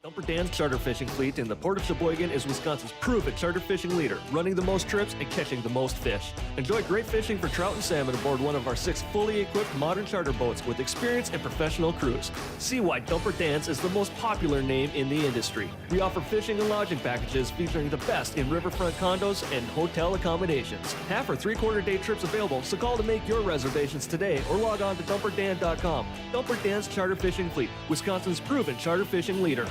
Dumper Dan's charter fishing fleet in the Port of Sheboygan is Wisconsin's proven charter fishing leader, running the most trips and catching the most fish. Enjoy great fishing for trout and salmon aboard one of our 6 fully equipped modern charter boats with experience and professional crews. See why Dumper Dan's is the most popular name in the industry. We offer fishing and lodging packages featuring the best in riverfront condos and hotel accommodations. Half or 3/4 day trips available, so call to make your reservations today or log on to dumperdan.com. Dumper Dan's charter fishing fleet, Wisconsin's proven charter fishing leader.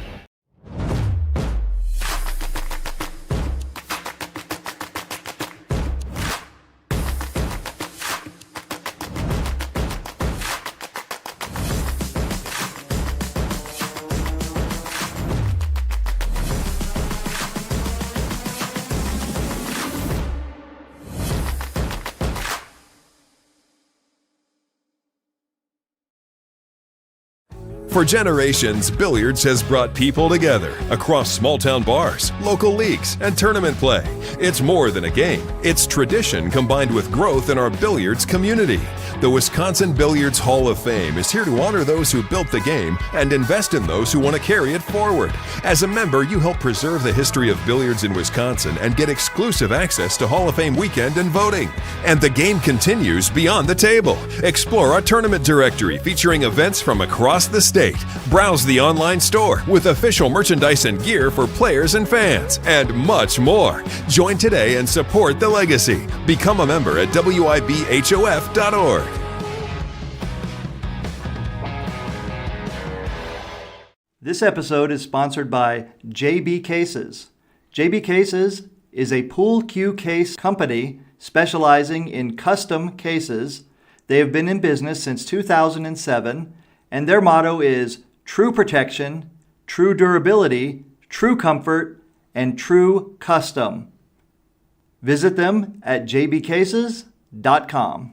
For generations, billiards has brought people together across small-town bars, local leagues, and tournament play. It's more than a game. It's tradition combined with growth in our billiards community. The Wisconsin Billiards Hall of Fame is here to honor those who built the game and invest in those who want to carry it forward. As a member, you help preserve the history of billiards in Wisconsin and get exclusive access to Hall of Fame weekend and voting. And the game continues beyond the table. Explore our tournament directory featuring events from across the state. Browse the online store with official merchandise and gear for players and fans, and much more. Join today and support the legacy. Become a member at wibhof.org. This episode is sponsored by JB Cases. JB Cases is a pool cue case company specializing in custom cases. They have been in business since 2007, and their motto is true protection, true durability, true comfort, and true custom. Visit them at jbcases.com.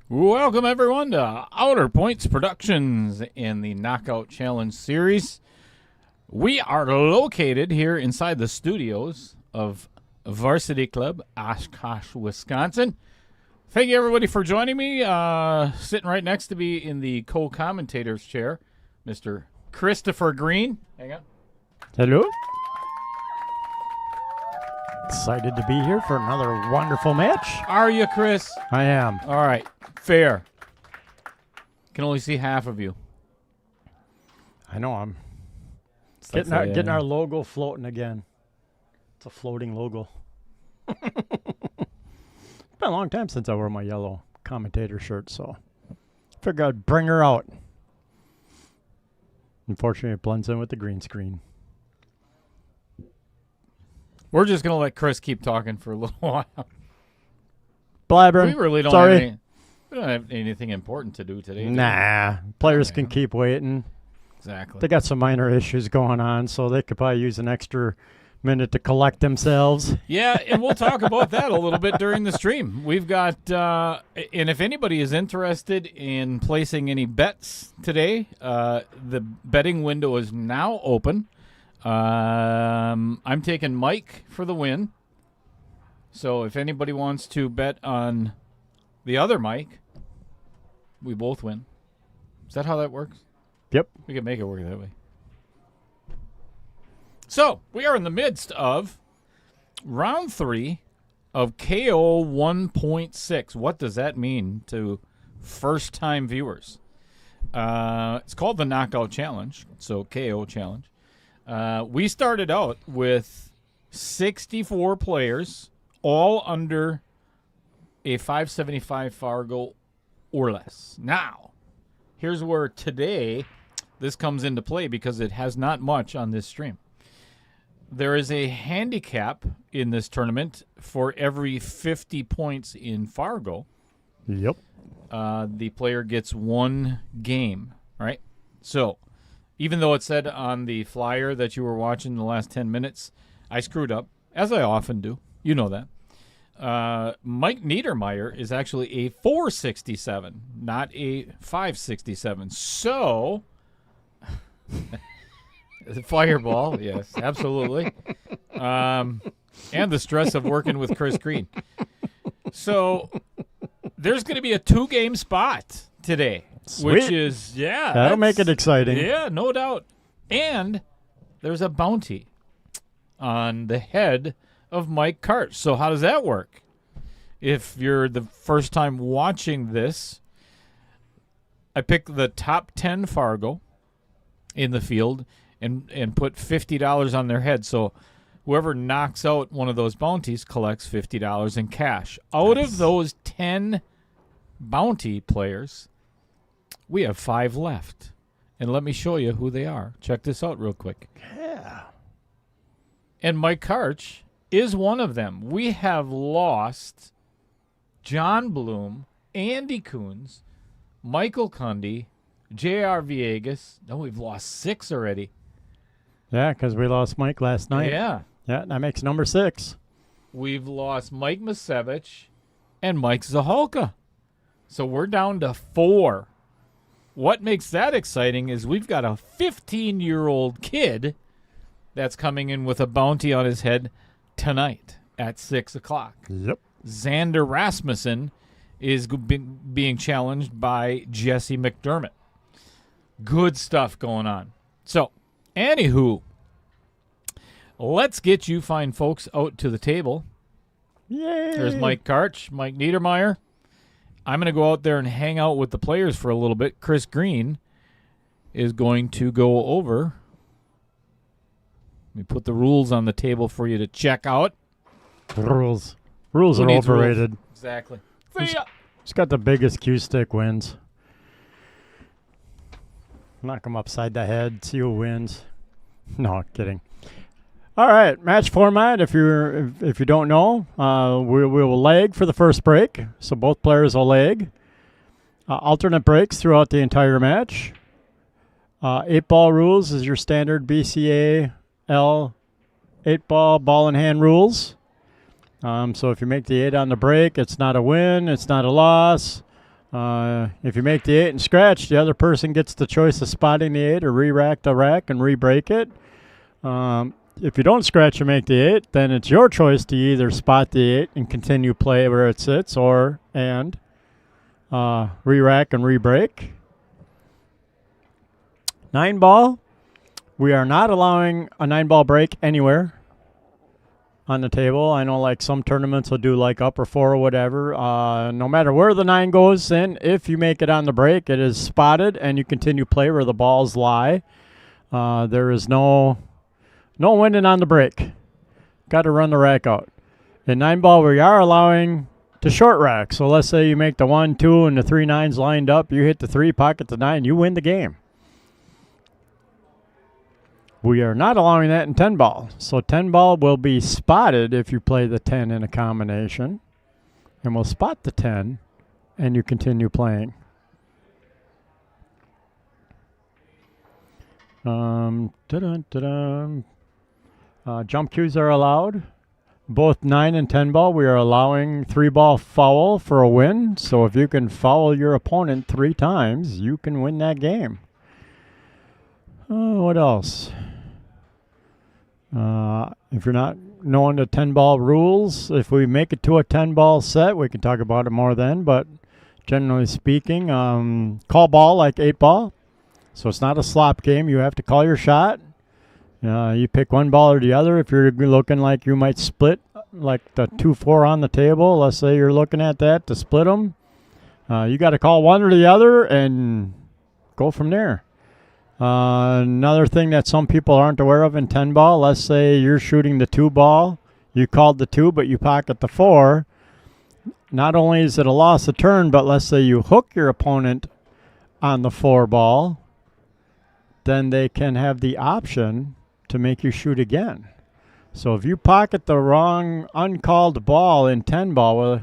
Welcome, everyone, to Outer Points Productions in the Knockout Challenge series. We are located here inside the studios of Varsity Club, Oshkosh, Wisconsin. Thank you, everybody, for joining me. Sitting right next to me in the co-commentator's chair, Mr. Christopher Green. Hang on. Hello. Excited to be here for another wonderful match. Are you, Chris? I am. All right. Fair. Can only see half of you. I know I'm getting our logo floating again. It's a floating logo. It's been a long time since I wore my yellow commentator shirt, so figured I'd bring her out. Unfortunately, it blends in with the green screen. We're just going to let Chris keep talking for a little while. Blabbering. We really don't have anything important to do today. Nah. Players can keep waiting. Exactly. They got some minor issues going on, so they could probably use an extra minute to collect themselves. Yeah, and we'll talk about that a little bit during the stream. We've got, and if anybody is interested in placing any bets today, the betting window is now open. I'm taking Mike for the win. So if anybody wants to bet on the other Mike, we both win. Is that how that works? Yep. We can make it work that way. So we are in the midst of round 3 of KO 1.6. What does that mean to first-time viewers? It's called the Knockout Challenge, so KO Challenge. We started out with 64 players, all under a 575 Fargo or less. Now, here's where today this comes into play because it has not much on this stream. There is a handicap in this tournament for every 50 points in Fargo. Yep. The player gets one game, right? So, even though it said on the flyer that you were watching the last 10 minutes, I screwed up, as I often do. You know that. Mike Niederrmaier is actually a 467, not a 567. So, Fireball, yes, absolutely. And the stress of working with Chris Green. So, there's going to be a 2-game spot today. Sweet. Which is, that'll make it exciting. Yeah, no doubt. And there's a bounty on the head of Mike Karcz. So how does that work? If you're the first time watching this, I picked the top 10 Fargo in the field and put $50 on their head. So whoever knocks out one of those bounties collects $50 in cash. Out of those 10 bounty players, we have 5 left. And let me show you who they are. Check this out real quick. Yeah. And Mike Karcz is one of them. We have lost John Bloom, Andy Coons, Michael Cundy, J.R. Villegas. No, we've lost 6 already. Yeah, because we lost Mike last night. Yeah. Yeah, that makes number 6. We've lost Mike Masevich and Mike Zahalka. So we're down to 4. What makes that exciting is we've got a 15-year-old kid that's coming in with a bounty on his head tonight at 6 o'clock. Yep. Xander Rasmussen is being challenged by Jesse McDermott. Good stuff going on. So, anywho, let's get you fine folks out to the table. Yay. There's Mike Karcz, Mike Niederrmaier. I'm going to go out there and hang out with the players for a little bit. Chris Green is going to go over. Let me put the rules on the table for you to check out. Rules Who are needs overrated. rules? Exactly. See ya. Who's got the biggest cue stick wins. Knock him upside the head. See who wins. No, kidding. All right, match format. If you don't know, we will leg for the first break. So both players will leg. Alternate breaks throughout the entire match. 8-ball rules is your standard BCA L 8-ball ball in hand rules. So if you make the 8 on the break, it's not a win. It's not a loss. If you make the 8 and scratch, the other person gets the choice of spotting the 8 or re-rack the rack and re-break it. If you don't scratch and make the 8, then it's your choice to either spot the 8 and continue play where it sits or re-rack and re-break. 9-ball, we are not allowing a 9-ball break anywhere on the table. I know like some tournaments will do like upper 4 or whatever. No matter where the 9 goes in, if you make it on the break, it is spotted and you continue play where the balls lie. There is no winning on the break. Got to run the rack out. In 9-ball, we are allowing to short rack. So let's say you make the 1, 2, and the 3 9s lined up. You hit the 3, pocket the 9, you win the game. We are not allowing that in 10-ball. So 10-ball will be spotted if you play the 10 in a combination. And we'll spot the 10, and you continue playing. Jump cues are allowed. Both 9 and 10-ball, we are allowing 3-ball foul for a win. So if you can foul your opponent 3 times, you can win that game. What else? If you're not knowing the 10-ball rules, if we make it to a 10-ball set, we can talk about it more then. But generally speaking, call ball like 8-ball. So it's not a slop game. You have to call your shot. You pick one ball or the other. If you're looking like you might split like the 2-4 on the table, let's say you're looking at that to split them, you got to call one or the other and go from there. Another thing that some people aren't aware of in 10-ball, let's say you're shooting the 2 ball, you called the 2, but you pocket the 4. Not only is it a loss of turn, but let's say you hook your opponent on the 4 ball, then they can have the option to make you shoot again. So if you pocket the wrong uncalled ball in 10-ball,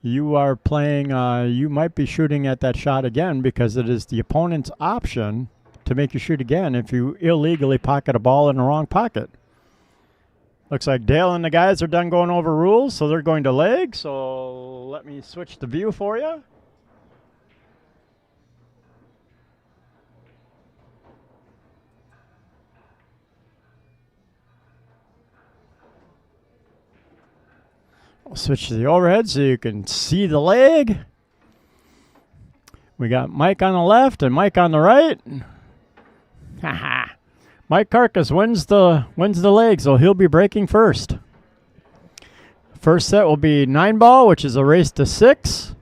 you are playing, you might be shooting at that shot again because it is the opponent's option to make you shoot again if you illegally pocket a ball in the wrong pocket. Looks like Dale and the guys are done going over rules, so they're going to leg. So let me switch the view for you. I'll switch to the overhead so you can see the leg. We got Mike on the left and Mike on the right. Haha. Mike Karcz wins the leg, so he'll be breaking first. First set will be 9-ball, which is a race to 6.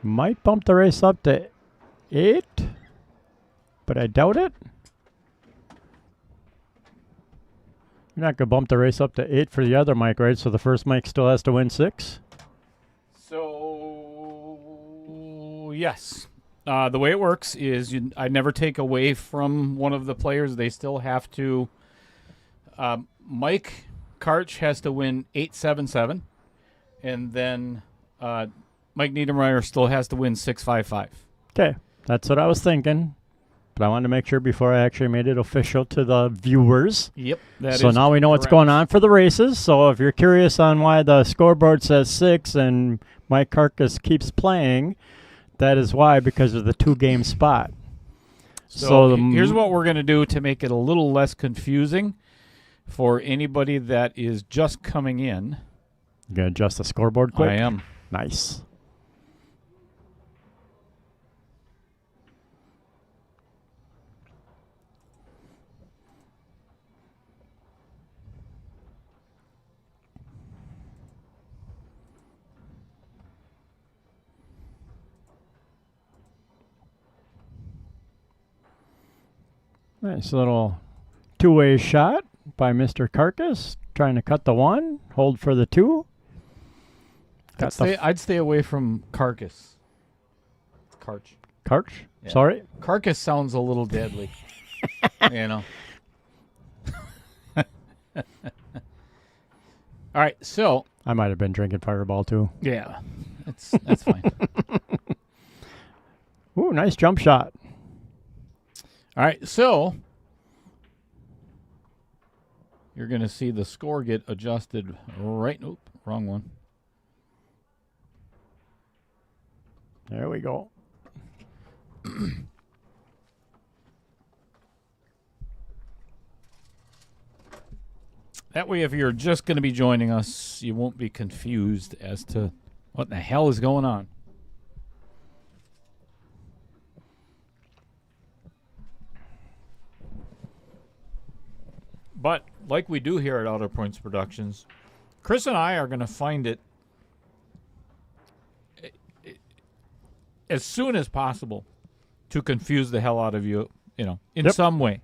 Might bump the race up to 8, but I doubt it. You're not going to bump the race up to 8 for the other Mike, right? So the first Mike still has to win 6? So, yes. The way it works is I never take away from one of the players. They still have to. Mike Karcz has to win 8-7-7. And then Mike Niederrmaier still has to win 6-5-5. Okay, that's what I was thinking. But I wanted to make sure before I actually made it official to the viewers. Yep. So now we know what's going on for the races. So if you're curious on why the scoreboard says 6 and Mike Karcz keeps playing, that is why, because of the 2-game spot. So here's what we're going to do to make it a little less confusing for anybody that is just coming in. You going to adjust the scoreboard quick? I am. Nice. Nice little two-way shot by Mr. Karcz, trying to cut the 1, hold for the 2. I'd stay away from Karcz. Karcz. Karcz? Yeah. Sorry? Karcz sounds a little deadly. You know. All right, so. I might have been drinking Fireball too. Yeah, that's fine. Ooh, nice jump shot. All right, so you're going to see the score get adjusted right. Nope, wrong one. There we go. That way, if you're just going to be joining us, you won't be confused as to what the hell is going on. But like we do here at Outer Points Productions, Chris and I are going to find it as soon as possible to confuse the hell out of you, in some way,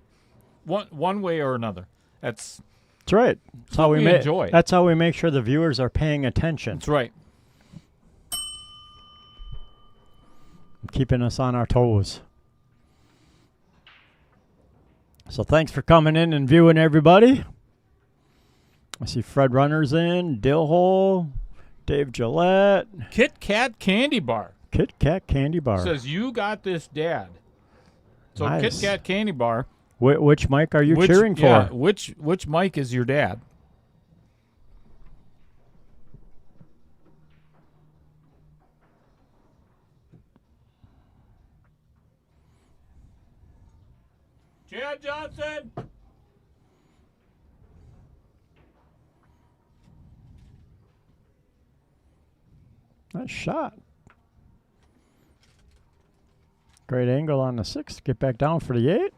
one way or another. That's right. That's how we enjoy. That's how we make sure the viewers are paying attention. That's right. Keeping us on our toes. So thanks for coming in and viewing, everybody. I see Fred Runner's in, Dillhole, Dave Gillette. Kit Kat Candy Bar. Kit Kat Candy Bar. Says, you got this, Dad. So Nice. Kit Kat Candy Bar. Which mic are you cheering for? Yeah, which mic is your dad? Chad Johnson. Nice shot. Great angle on the 6. Get back down for the 8.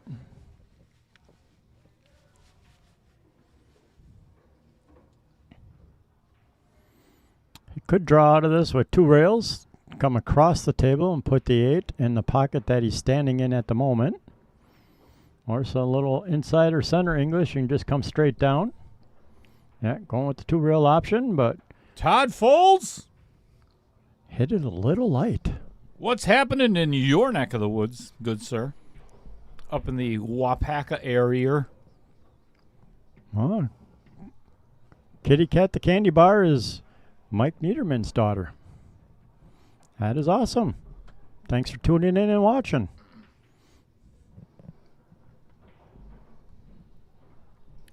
He could draw out of this with 2 rails, come across the table and put the 8 in the pocket that he's standing in at the moment. Or so a little inside or center English, you can just come straight down. Yeah, going with the 2 rail option, but Todd Folds. hit it a little light. What's happening in your neck of the woods, good sir? Up in the Wapaka area. Oh. Kitty Cat the Candy Bar is Mike Niederrmaier daughter. That is awesome. Thanks for tuning in and watching.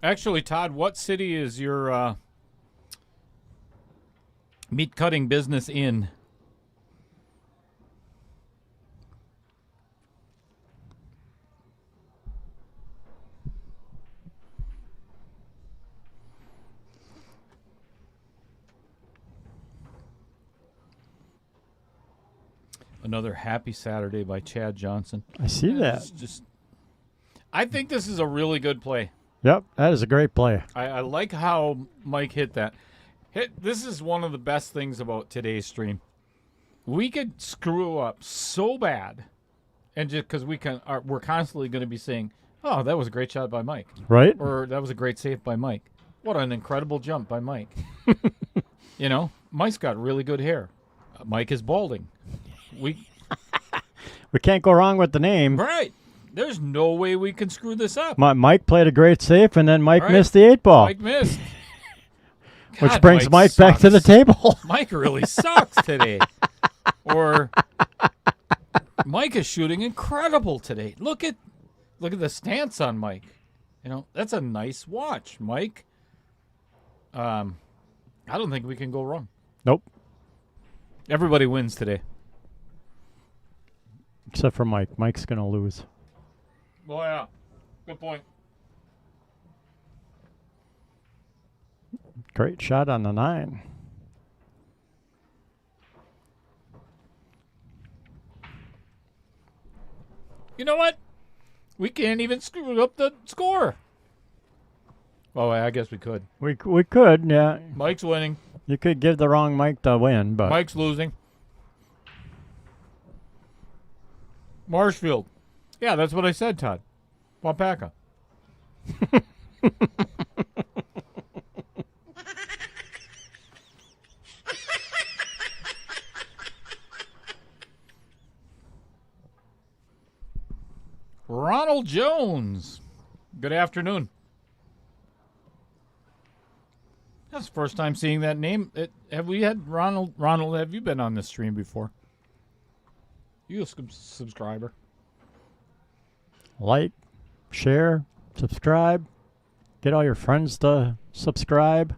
Actually, Todd, what city is your meat cutting business in? Another happy Saturday by Chad Johnson. I see that. I think this is a really good play. Yep, that is a great play. I like how Mike hit that. This is one of the best things about today's stream. We could screw up so bad, and just because we're constantly going to be saying, "Oh, that was a great shot by Mike," right? Or that was a great save by Mike. What an incredible jump by Mike. Mike's got really good hair. Mike is balding. We can't go wrong with the name. Right. There's no way we can screw this up. Mike played a great save, and then Mike missed the 8-ball. Mike missed. Which brings Mike back to the table. Mike really sucks today. Or Mike is shooting incredible today. Look at the stance on Mike. That's a nice watch, Mike. I don't think we can go wrong. Nope. Everybody wins today. Except for Mike. Mike's going to lose. Well, yeah. Good point. Great shot on the 9. You know what? We can't even screw up the score. Oh, I guess we could. We could, yeah. Mike's winning. You could give the wrong Mike the win, but... Mike's losing. Marshfield. Yeah, that's what I said, Todd. Wapaka. Ronald Jones. Good afternoon. That's the first time seeing that name. Have we had Ronald? Ronald, have you been on this stream before? You a subscriber? Like, share, subscribe. Get all your friends to subscribe.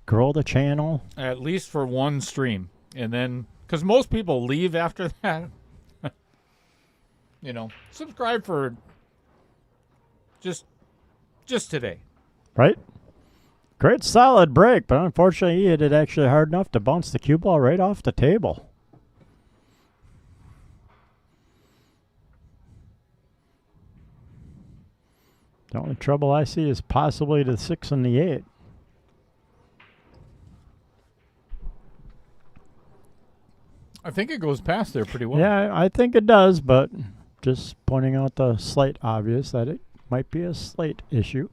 Grow the channel. At least for one stream. And then, because most people leave after that. Subscribe for just today. Right? Great solid break, but unfortunately he hit it actually hard enough to bounce the cue ball right off the table. The only trouble I see is possibly the 6 and the 8. I think it goes past there pretty well. Yeah, I think it does, but just pointing out the slight obvious that it might be a slight issue.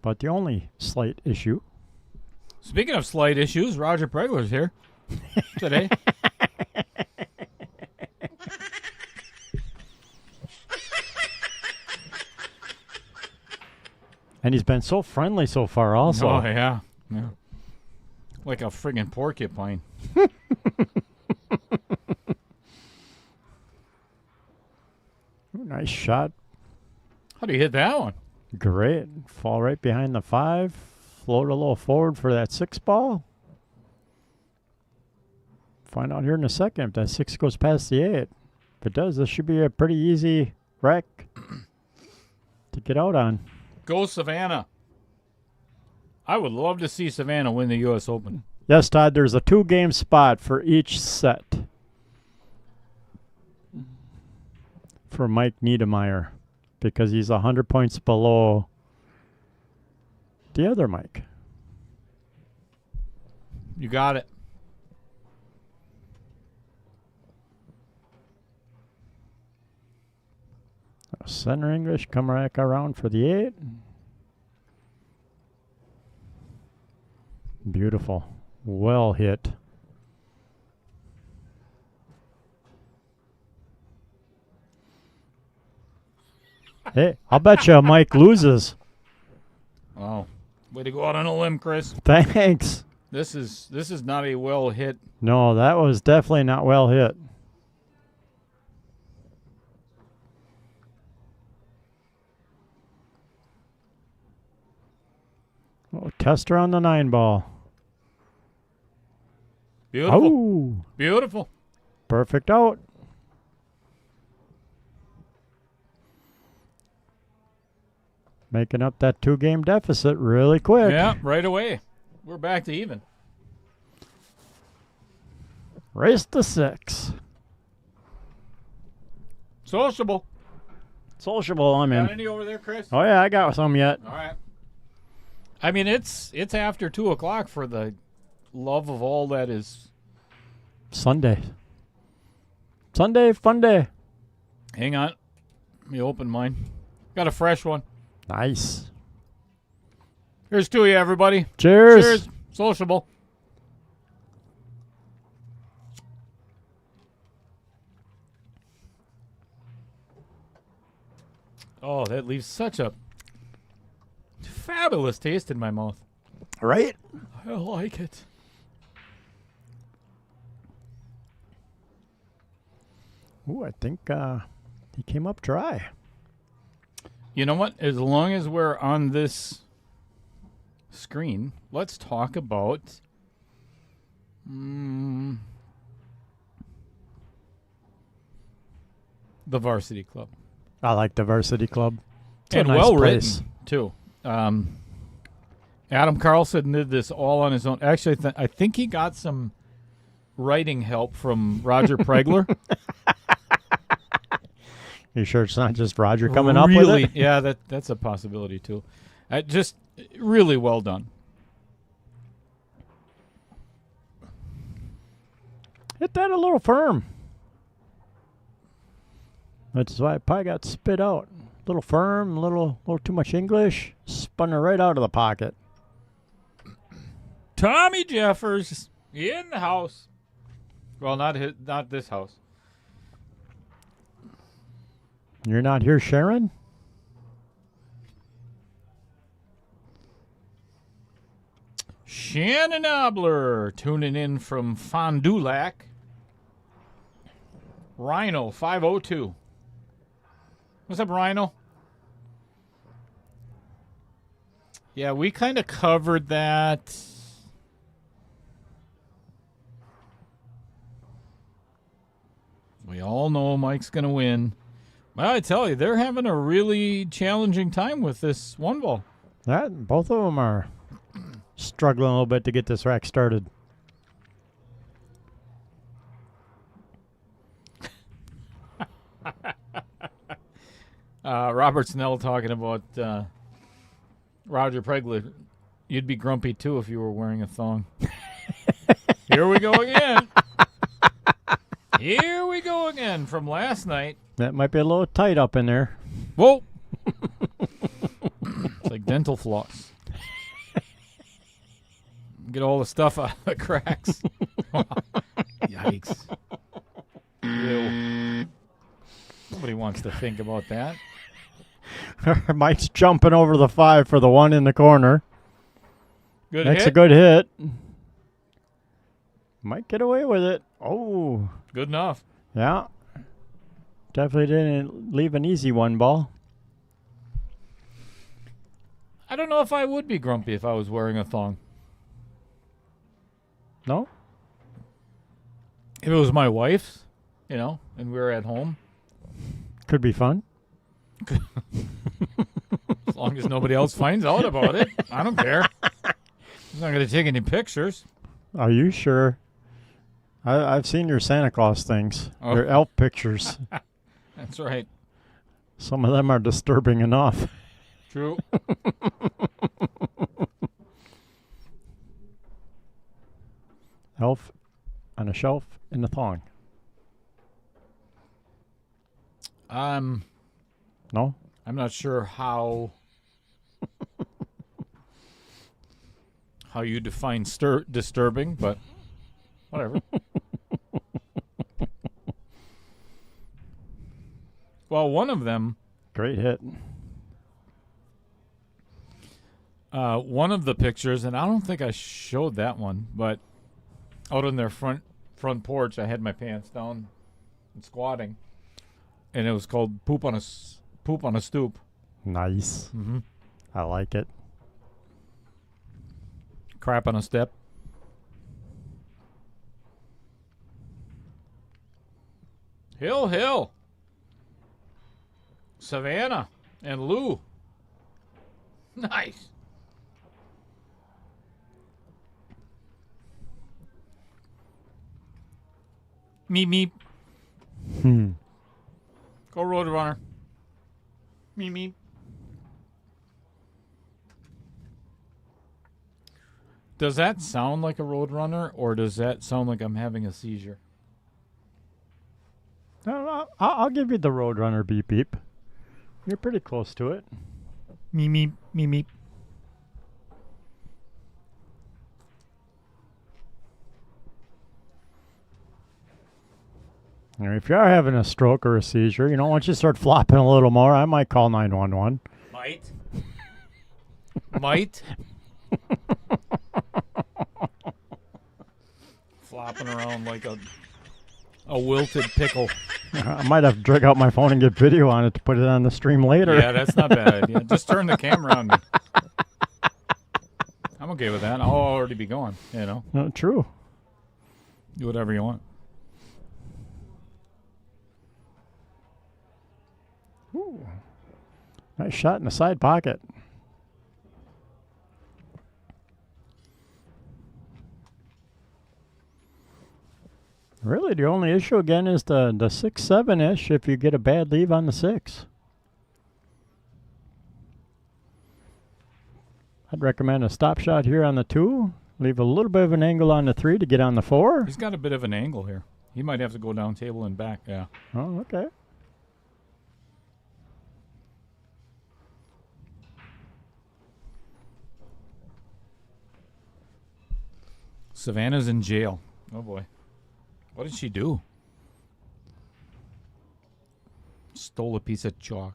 But the only slight issue. Speaking of slight issues, Roger Pregler's here today. And he's been so friendly so far also. Oh, yeah. Like a friggin' porcupine. Ooh, nice shot. How do you hit that one? Great. Fall right behind the 5. Float a little forward for that 6 ball. Find out here in a second if that 6 goes past the 8. If it does, this should be a pretty easy wreck to get out on. Go Savannah. I would love to see Savannah win the U.S. Open. Yes, Todd, there's a 2-game spot for each set for Mike Niederrmaier because he's 100 points below the other Mike. You got it. Center English, come back around for the 8. Beautiful. Well hit. Hey, I'll bet you Mike loses. Oh, way to go out on a limb, Chris. Thanks. This is not a well hit. No, that was definitely not well hit. Oh, tester on the 9-ball. Beautiful. Oh, Beautiful. perfect out. Making up that 2-game deficit really quick. Yeah, right away. We're back to even. Race to 6. Sociable. Sociable, I'm Got in. any over there, Chris? Oh, yeah, I got some yet. All right. I mean, it's after 2 o'clock for the love of all that is. Sunday. Sunday, fun day. Hang on. Let me open mine. Got a fresh one. Nice. Here's to you, everybody. Cheers. Cheers. Sociable. Oh, that leaves such a fabulous taste in my mouth. Right? I like it. Ooh, I think he came up dry. You know what? As long as we're on this screen, let's talk about the Varsity Club. I like the Varsity Club. It's a And nice well place. written, too. Adam Carlson did this all on his own. Actually, I think he got some writing help from Roger Pregler. You sure it's not just Roger coming up with it? Yeah, that's a possibility, too. Just really well done. Hit that a little firm. That's why it probably got spit out. A little firm, a little too much English. Spun her right out of the pocket. Tommy Jeffers in the house. Well, not this house. You're not here, Sharon? Shannon Obler tuning in from Fond du Lac. Rhino 502. What's up, Rhino? Yeah, we kind of covered that. We all know Mike's going to win. Well, I tell you, they're having a really challenging time with this 1-ball. Both of them are struggling a little bit to get this rack started. Robert Snell talking about Roger Pregler. You'd be grumpy, too, if you were wearing a thong. Here we go again. Here we go again from last night. That might be a little tight up in there. Whoa. It's like dental floss. Get all the stuff out of the cracks. Yikes. Ew. Nobody wants to think about that. Mike's jumping over the 5 for the 1 in the corner. Good That's hit. a good hit. Might get away with it. Oh. Good enough. Yeah. Definitely didn't leave an easy 1-ball. I don't know if I would be grumpy if I was wearing a thong. No? If it was my wife's, and we were at home. Could be fun. As long as nobody else finds out about it. I don't care. I'm not going to take any pictures. Are you sure? I've seen your Santa Claus things. Oh. Your elf pictures. That's right. Some of them are disturbing enough. True. Elf on a shelf in the thong. No? I'm not sure how you define disturbing, but whatever. Well, one of them Great hit. One of the pictures, and I don't think I showed that one, but out on their front porch, I had my pants down and squatting, and it was called poop on a stoop. Nice. Mm-hmm. I like it. Crap on a step. Hill. Savannah and Lou. Nice. Meep. Go Roadrunner. Meep. Does that sound like a Roadrunner, or does that sound like I'm having a seizure? No, I'll give you the Roadrunner beep beep. You're pretty close to it. Meep. And if you are having a stroke or a seizure, once you start flopping a little more, I might call 911. Might. Flopping around like a wilted pickle. I might have to drag out my phone and get video on it to put it on the stream later. Yeah, that's not a bad idea. Just turn the camera on me. I'm okay with that. I'll already be going, True. Do whatever you want. Ooh. Nice shot in the side pocket. Really, the only issue again is the 6-7-ish if you get a bad leave on the 6. I'd recommend a stop shot here on the 2. Leave a little bit of an angle on the 3 to get on the 4. He's got a bit of an angle here. He might have to go down table and back, yeah. Oh, okay. Savannah's in jail. Oh, boy. What did she do? Stole a piece of chalk.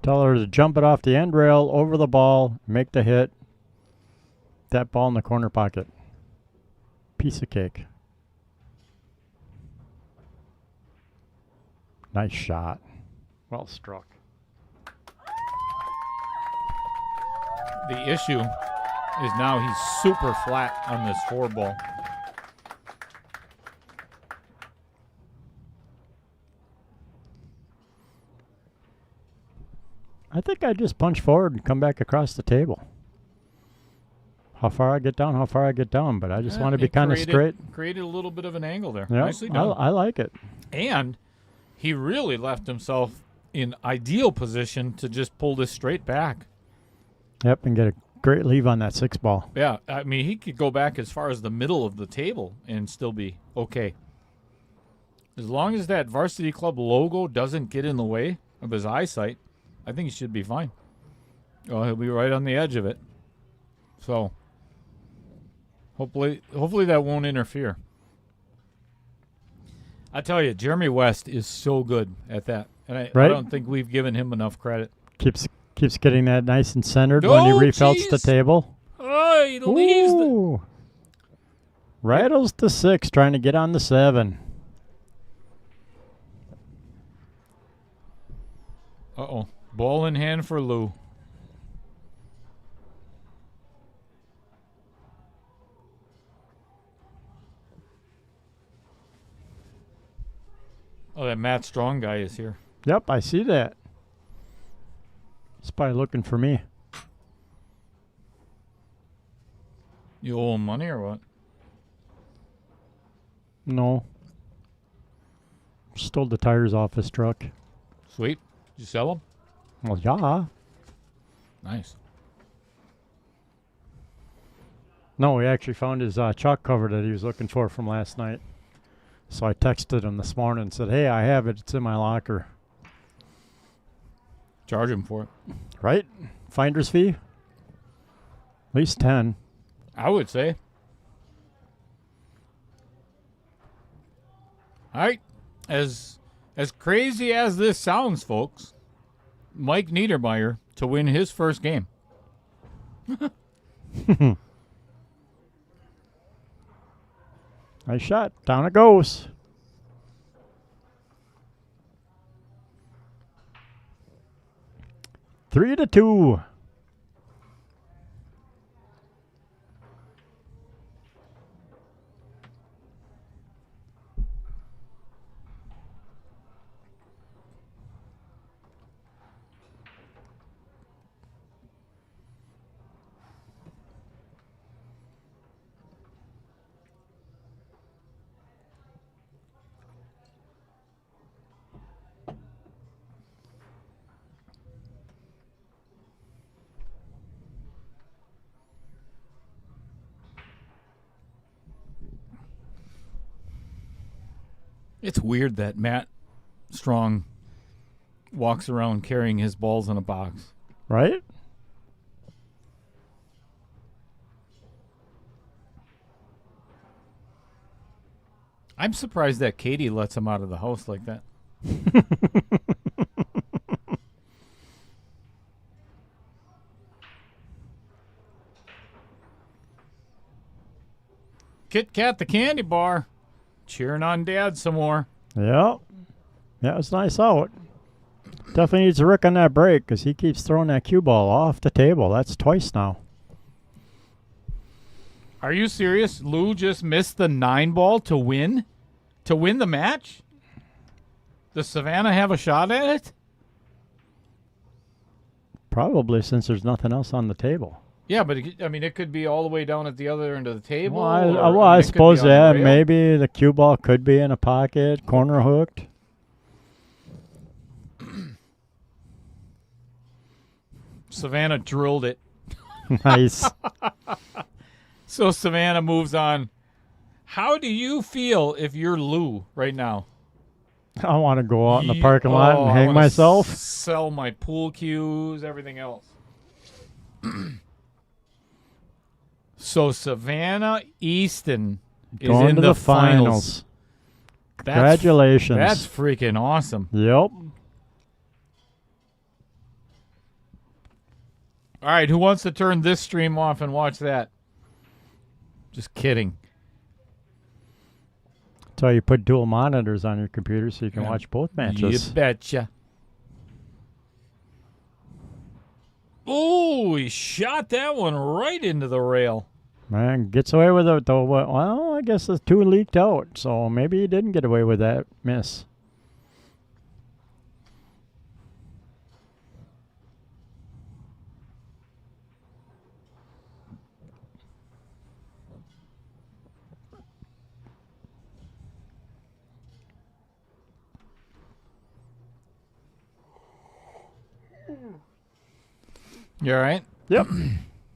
Tell her to jump it off the end rail, over the ball, make the hit. That ball in the corner pocket. Piece of cake. Nice shot. Well struck. The issue is now he's super flat on this 4 ball. I think I just punch forward and come back across the table. How far I get down, but I just want to be kind of straight. Created a little bit of an angle there. Yeah, Nicely done. I like it. And he really left himself in ideal position to just pull this straight back. Yep, and get a great leave on that 6 ball. Yeah, I mean, he could go back as far as the middle of the table and still be okay. As long as that varsity club logo doesn't get in the way of his eyesight, I think he should be fine. Oh, he'll be right on the edge of it. So, hopefully that won't interfere. I tell you, Jeremy West is so good at that. And I don't think we've given him enough credit. Keeps getting that nice and centered when he refelts the table. Oh, he leaves the... Rattles the 6, trying to get on the 7. Uh-oh. Ball in hand for Lou. Oh, that Matt Strong guy is here. Yep, I see that. He's probably looking for me. You owe him money or what? No. Stole the tires off his truck. Sweet. Did you sell them? Well, yeah. Nice. No, we actually found his chalk cover that he was looking for from last night. So I texted him this morning and said, hey, I have it. It's in my locker. Charge him for it. Right? Finder's fee? At least 10. I would say. All right. As As crazy as this sounds, folks, Mike Niederrmaier to win his first game. Nice shot. Down it goes. Three to two. It's weird that Matt Strong walks around carrying his balls in a box. Right? I'm surprised that Katie lets him out of the house like that. Kit Kat the candy bar. Cheering on Dad some more. Yep. Yeah, it was nice out. Definitely needs a Rick on that break because he keeps throwing that cue ball off the table. That's twice now. Are you serious? Lou just missed the 9 ball to win? To win the match? Does Savannah have a shot at it? Probably, since there's nothing else on the table. Yeah, but it could be all the way down at the other end of the table. Well, I suppose, yeah, maybe the cue ball could be in a pocket, corner hooked. Savannah drilled it. Nice. So Savannah moves on. How do you feel if you're Lou right now? I want to go out in the parking lot and hang myself. Sell my pool cues, everything else. So Savannah Easton is Going in to the finals. Congratulations. That's freaking awesome. Yep. All right, who wants to turn this stream off and watch that? Just kidding. So you put dual monitors on your computer so you can watch both matches. You betcha. Oh, he shot that one right into the rail. Man, gets away with it, though. Well, I guess the 2 leaked out, so maybe he didn't get away with that miss. You all right? Yep.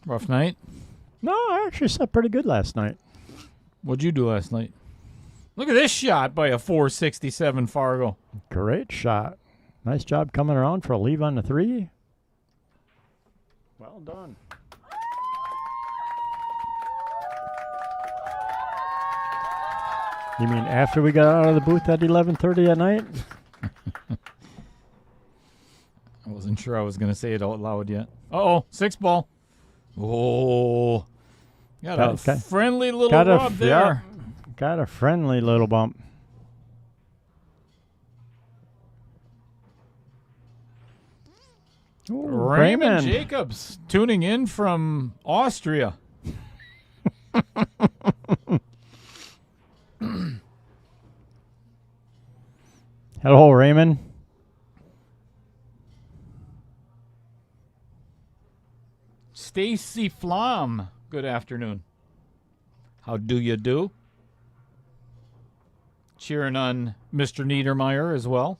Rough night? No, I actually slept pretty good last night. What'd you do last night? Look at this shot by a 467 Fargo. Great shot. Nice job coming around for a leave on the 3. Well done. You mean after we got out of the booth at 11:30 at night? I wasn't sure I was going to say it out loud yet. Uh-oh, 6 ball. Oh, got a friendly little rub there. Yeah, got a friendly little bump. Ooh, Raymond Jacobs tuning in from Austria. Hello, Raymond. Stacy Flom, good afternoon. How do you do? Cheering on Mr. Niederrmaier as well.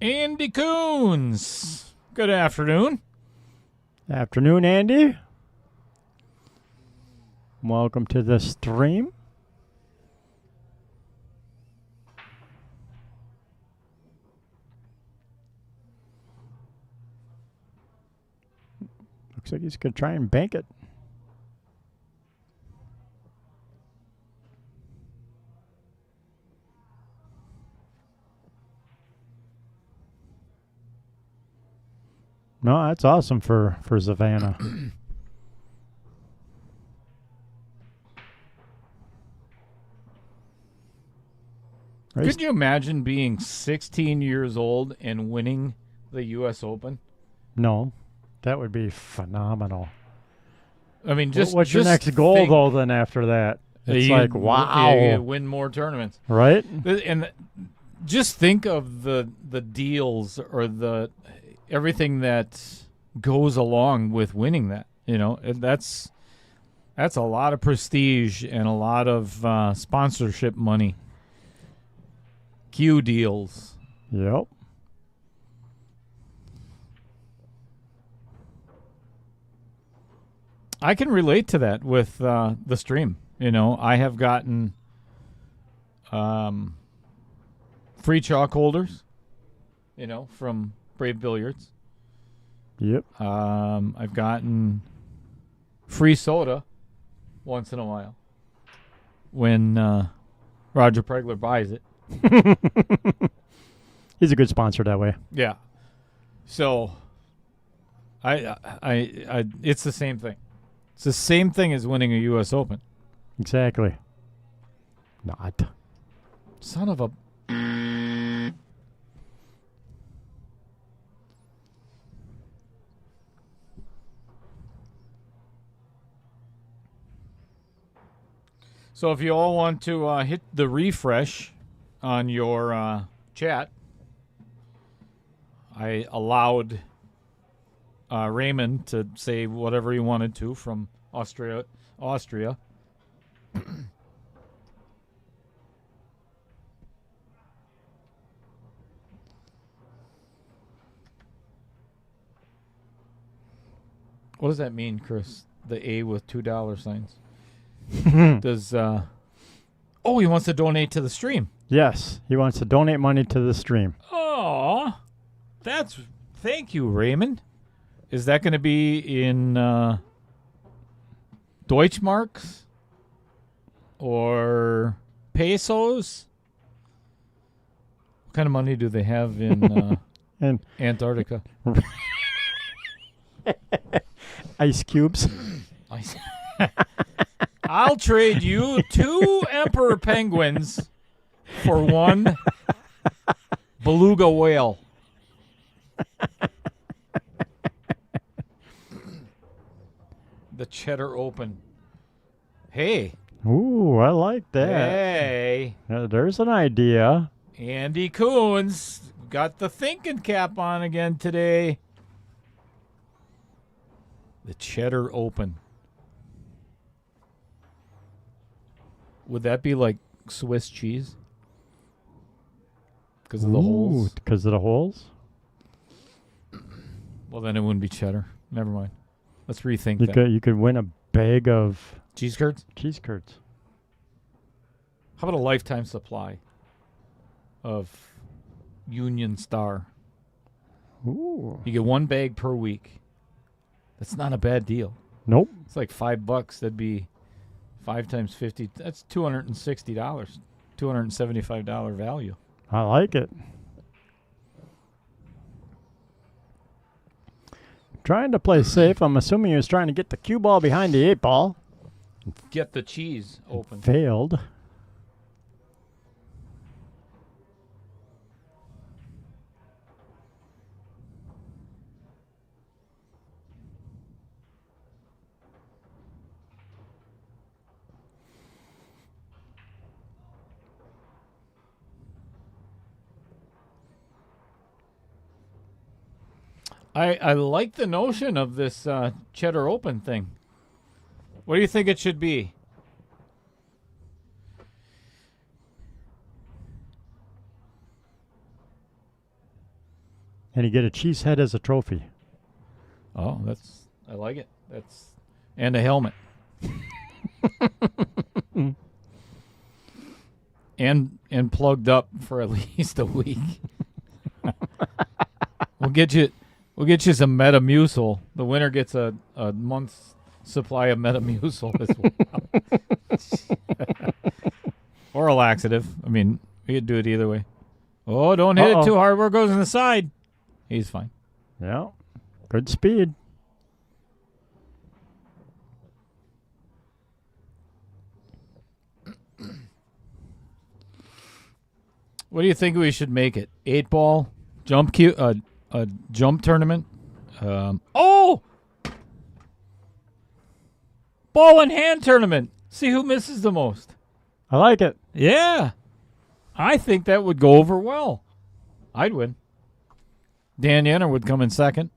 Andy Coons, good afternoon. Afternoon, Andy. Welcome to the stream. Looks like he's going to try and bank it. No, that's awesome for Savannah. Could you imagine being 16 years old and winning the U.S. Open? No, that would be phenomenal. I mean, what's your next goal, though, then after that? It's like, wow. You win more tournaments. Right? And just think of the deals or everything that goes along with winning that. You know, that's a lot of prestige and a lot of sponsorship money. Q deals. Yep. I can relate to that with the stream. You know, I have gotten free chalk holders, you know, from Brave Billiards. Yep. I've gotten free soda once in a while when Roger Pregler buys it. He's a good sponsor that way. Yeah. So I it's the same thing. It's the same thing as winning a U.S. Open. Exactly. Not. Son of a... So if you all want to hit the refresh on your chat, I allowed Raymond to say whatever he wanted to from Austria. What does that mean, Chris? The A with $2 signs. Does he wants to donate to the stream. Yes, he wants to donate money to the stream. Oh, thank you, Raymond. Is that going to be in Deutschmarks or pesos? What kind of money do they have in in Antarctica? Ice cubes. I'll trade you 2 emperor penguins for 1 beluga whale. The Cheddar Open. Hey. Ooh, I like that. Hey. There's an idea. Andy Coons got the thinking cap on again today. The Cheddar Open. Would that be like Swiss cheese? Because of the holes? Because of the holes? Well, then it wouldn't be cheddar. Never mind. Let's rethink that. You could win a bag of Cheese curds? cheese curds. How about a lifetime supply of Union Star? Ooh. You get 1 bag per week. That's not a bad deal. Nope. It's like $5. That'd be 5 times 50. That's $260. $275 value. I like it. Trying to play safe. I'm assuming he was trying to get the cue ball behind the 8 ball. Get the cheese open. Failed. I like the notion of this Cheddar Open thing. What do you think it should be? And you get a cheese head as a trophy. Oh, I like it. And a helmet. and plugged up for at least a week. We'll get you We'll get you some Metamucil. The winner gets a month's supply of Metamucil as well. Or a laxative. I mean, we could do it either way. Oh, don't hit it too hard where it goes in the side. He's fine. Yeah. Good speed. What do you think we should make it? 8-ball, a jump tournament. Ball and hand tournament. See who misses the most. I like it. Yeah. I think that would go over well. I'd win. Dan Yenner would come in second.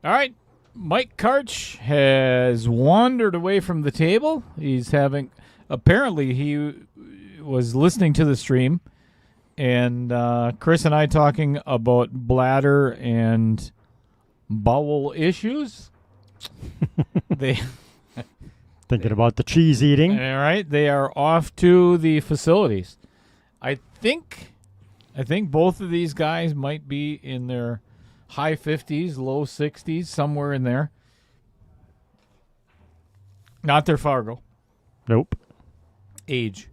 All right. Mike Karcz has wandered away from the table. Apparently he was listening to the stream, and Chris and I talking about bladder and bowel issues. Thinking about the cheese eating. All right, they are off to the facilities. I think both of these guys might be in their high 50s, low 60s, somewhere in there. Not their Fargo. Nope. Age.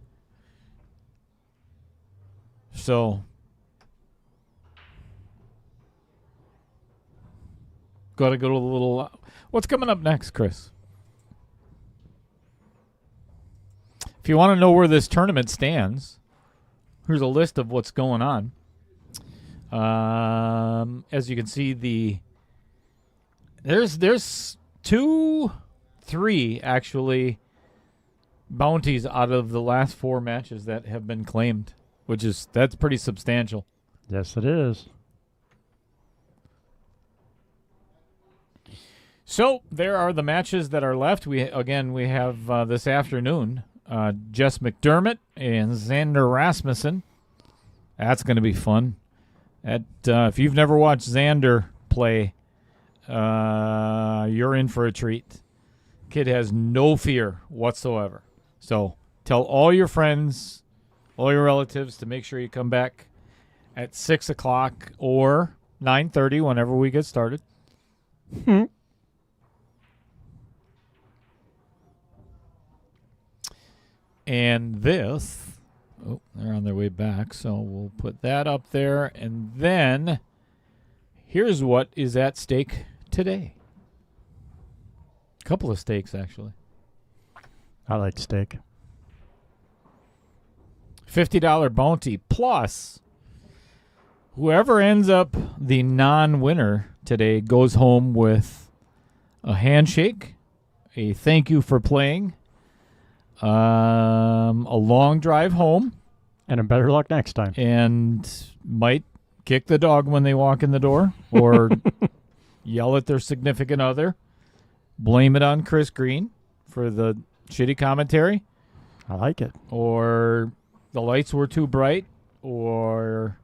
So, got to go to a little... What's coming up next, Chris? If you want to know where this tournament stands, here's a list of what's going on. As you can see, there's 3 actually bounties out of the last 4 matches that have been claimed, that's pretty substantial. Yes, it is. So there are the matches that are left. We have this afternoon Jess McDermott and Xander Rasmussen. That's going to be fun. If you've never watched Xander play, you're in for a treat. Kid has no fear whatsoever. So tell all your friends, all your relatives to make sure you come back at 6 o'clock or 9:30 whenever we get started. And this, they're on their way back, so we'll put that up there. And then here's what is at stake today. A couple of stakes, actually. I like steak. $50 bounty plus whoever ends up the non-winner today goes home with a handshake, a thank you for playing, a long drive home, and a better luck next time. And might kick the dog when they walk in the door or yell at their significant other, blame it on Chris Green for the shitty commentary. I like it. Or the lights were too bright, or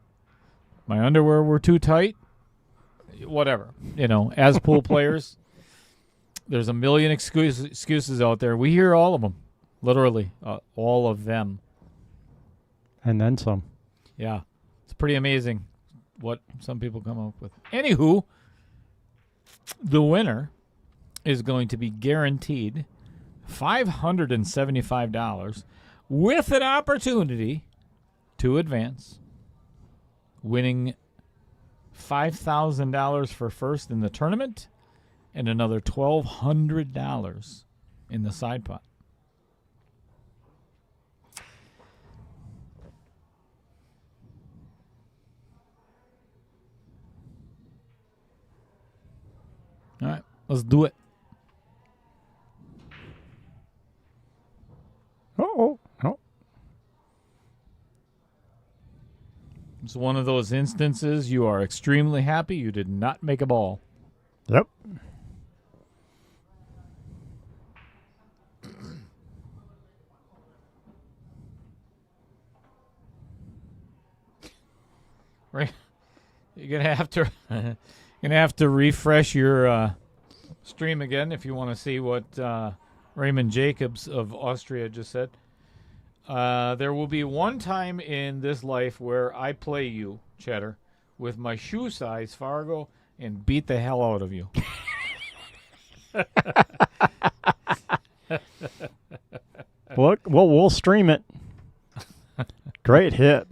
my underwear were too tight. Whatever. As pool players, there's a million excuses out there. We hear all of them. Literally, all of them. And then some. Yeah. It's pretty amazing what some people come up with. Anywho, the winner is going to be guaranteed $575 with an opportunity to advance, winning $5,000 for first in the tournament and another $1,200 in the side pot. All right, let's do it. Oh. It's one of those instances you are extremely happy you did not make a ball. Yep. Right. You're gonna have to refresh your stream again if you want to see what Raymond Jacobs of Austria just said. There will be one time in this life where I play you, Cheddar, with my shoe size Fargo and beat the hell out of you. Well, we'll stream it. Great hit.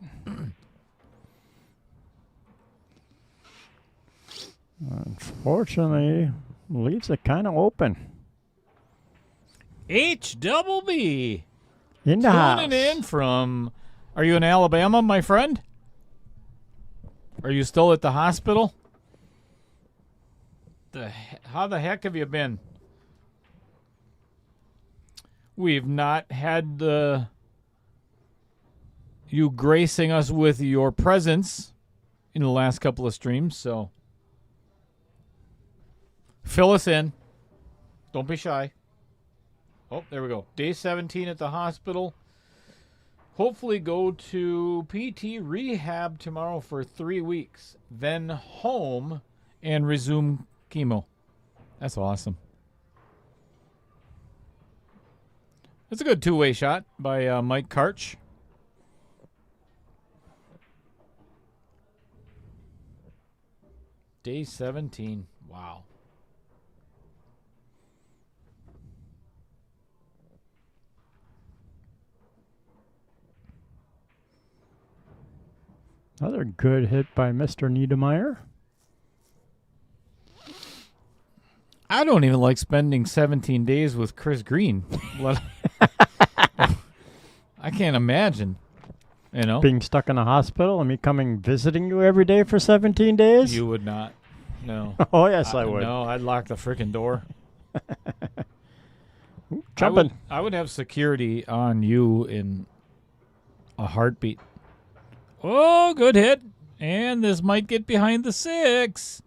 Unfortunately, leaves it kind of open. HBB. In the house. Tuning in from... Are you in Alabama, my friend? Are you still at the hospital? How the heck have you been? We've not had you gracing us with your presence in the last couple of streams, so fill us in. Don't be shy. Oh, there we go. Day 17 at the hospital. Hopefully go to PT rehab tomorrow for 3 weeks. Then home and resume chemo. That's awesome. That's a good two-way shot by Mike Karcz. Day 17. Wow. Another good hit by Mr. Niederrmaier. I don't even like spending 17 days with Chris Green. I can't imagine, you know. Being stuck in a hospital and me visiting you every day for 17 days? You would not. No. Oh, yes, I would. No, I'd lock the freaking door. Jumping. I would have security on you in a heartbeat. Oh, good hit. And this might get behind the 6.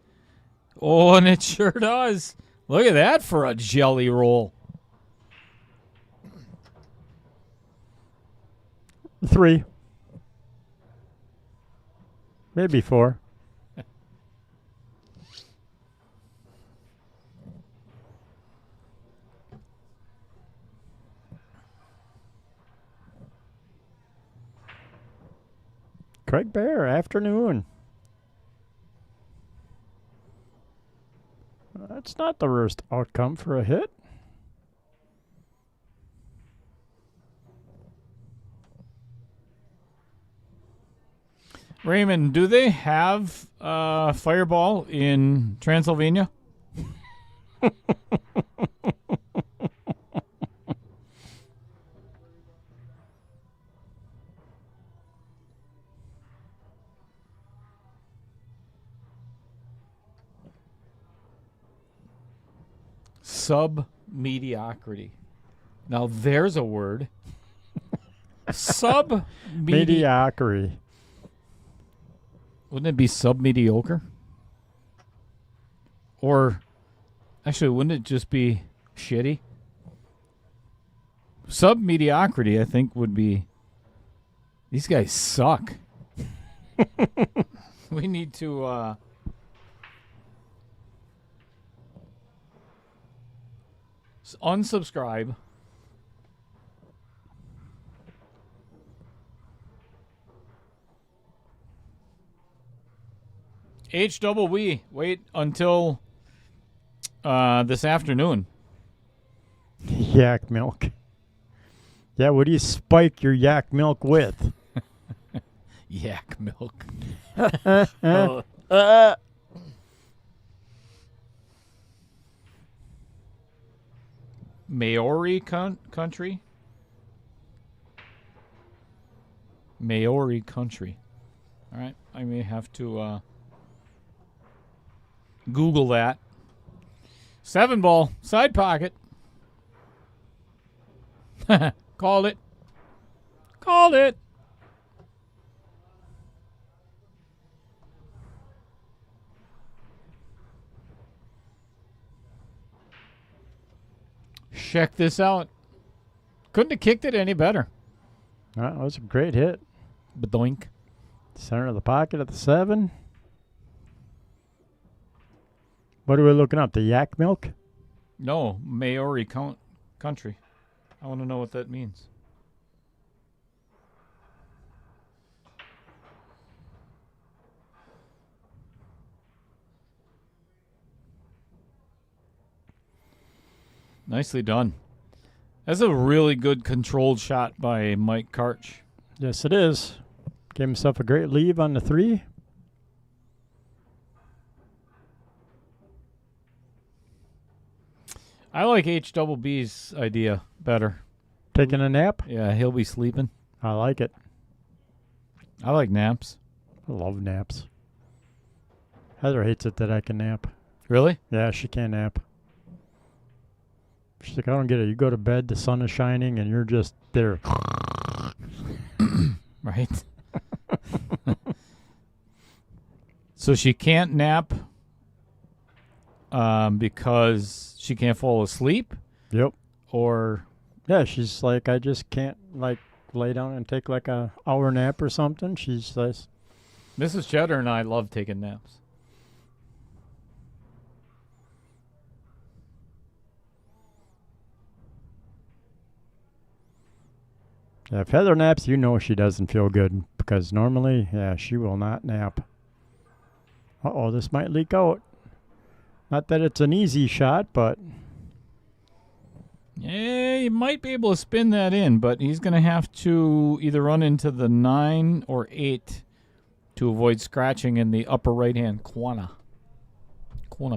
Oh, and it sure does. Look at that for a jelly roll. 3. Maybe 4. Craig Bear, afternoon. That's not the worst outcome for a hit. Raymond, do they have Fireball in Transylvania? Sub-mediocrity. Now there's a word. Mediocrity. Wouldn't it be sub-mediocre? Or, actually, wouldn't it just be shitty? Sub-mediocrity, I think, would be, these guys suck. We need to, unsubscribe. HWE, wait until this afternoon. Yak milk. Yeah, what do you spike your yak milk with? Yak milk. Maori country? Maori country. All right, I may have to Google that. 7 ball, side pocket. Called it. Called it. Check this out. Couldn't have kicked it any better. That was a great hit. Badoink. Center of the pocket at the 7. What are we looking up? The yak milk? No, Maori country. I want to know what that means. Nicely done. That's a really good controlled shot by Mike Karcz. Yes, it is. Gave himself a great leave on the 3. I like HBB's idea better. Taking a nap? Yeah, he'll be sleeping. I like it. I like naps. I love naps. Heather hates it that I can nap. Really? Yeah, she can't nap. She's like, I don't get it. You go to bed, the sun is shining, and you're just there. Right. So she can't nap because she can't fall asleep? Yep. Or... Yeah, she's like, I just can't, like, lay down and take, like, a hour nap or something. She says... Mrs. Cheddar and I love taking naps. Yeah, if Heather naps, you know she doesn't feel good. Because normally, yeah, she will not nap. Uh-oh, this might leak out. Not that it's an easy shot, but... Yeah, you might be able to spin that in, but he's going to have to either run into the 9 or 8 to avoid scratching in the upper right-hand corner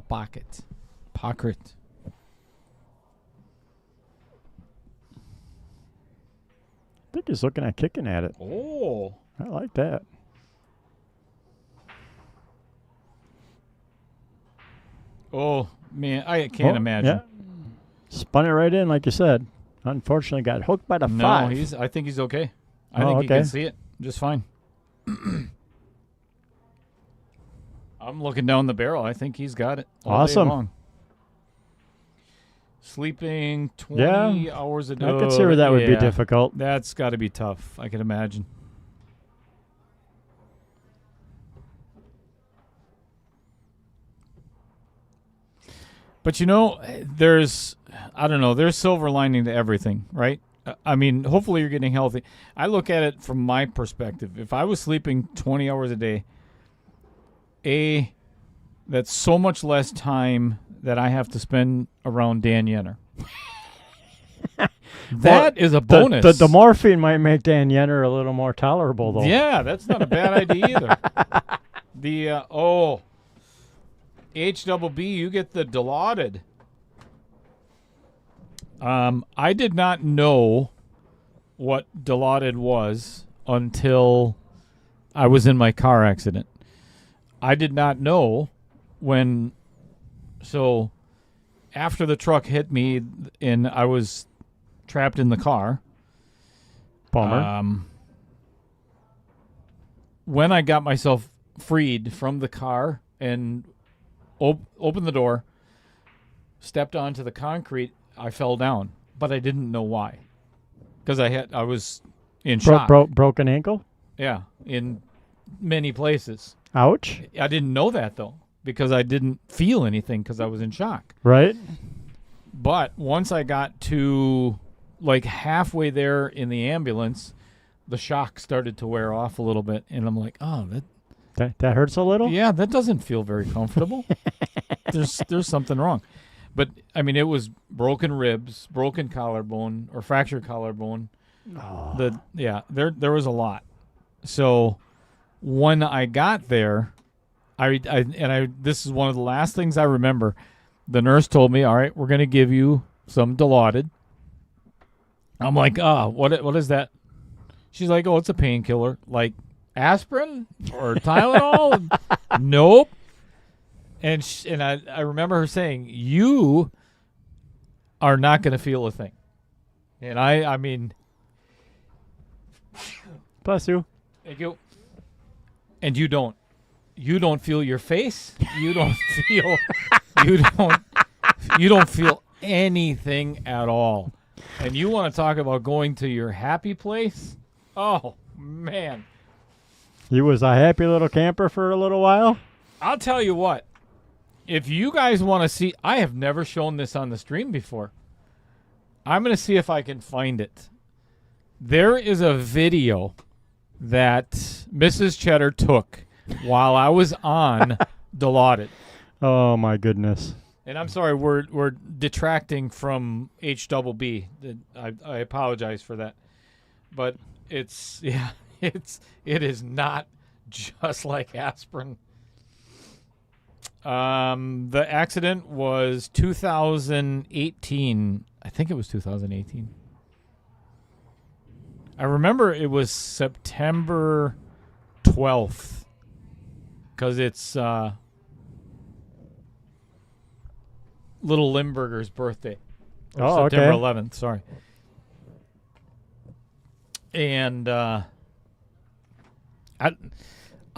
pocket. Pocket. I think he's looking at kicking at it. Oh. I like that. Oh, man, I can't imagine. Yeah. Spun it right in, like you said. Unfortunately, got hooked by the 5. No, I think he's okay. I think he can see it just fine. I'm looking down the barrel. I think he's got it all day Awesome. long. Sleeping 20 hours a day. I could see where that would be difficult. That's got to be tough, I can imagine. But, you know, there's silver lining to everything, right? I mean, hopefully you're getting healthy. I look at it from my perspective. If I was sleeping 20 hours a day, that's so much less time that I have to spend around Dan Yenner. That is a bonus. The morphine might make Dan Yenner a little more tolerable, though. Yeah, that's not a bad idea either. HBB, you get the Dilaudid. I did not know what Dilaudid was until I was in my car accident. I did not know so after the truck hit me and I was trapped in the car. Bummer. When I got myself freed from the car and opened the door, stepped onto the concrete, I fell down, but I didn't know why. Because I was in shock. Broken ankle? Yeah, in many places. Ouch. I didn't know that, though, because I didn't feel anything because I was in shock. Right. But once I got to, like, halfway there in the ambulance, the shock started to wear off a little bit, and I'm like, oh, that hurts a little? Yeah, that doesn't feel very comfortable. There's something wrong. But, I mean, it was broken ribs, broken collarbone, or fractured collarbone. Oh. There was a lot. So when I got there, this is one of the last things I remember. The nurse told me, all right, we're going to give you some Dilaudid. I'm like, what is that? She's like, oh, it's a painkiller. Like aspirin or Tylenol? Nope. And I remember her saying, you are not going to feel a thing. And I mean. Bless you. Thank you. And you don't feel your face. You don't feel anything at all. And you want to talk about going to your happy place? Oh, man. You was a happy little camper for a little while? I'll tell you what. If you guys want to see, I have never shown this on the stream before. I'm going to see if I can find it. There is a video that Mrs. Cheddar took while I was on Dilaudid. Oh, my goodness. And I'm sorry, we're detracting from HBB. I apologize for that, but it is not just like aspirin. The accident was 2018. I think it was 2018. I remember it was September 12th because it's Little Limburger's birthday. Or September 11th, sorry. And I'll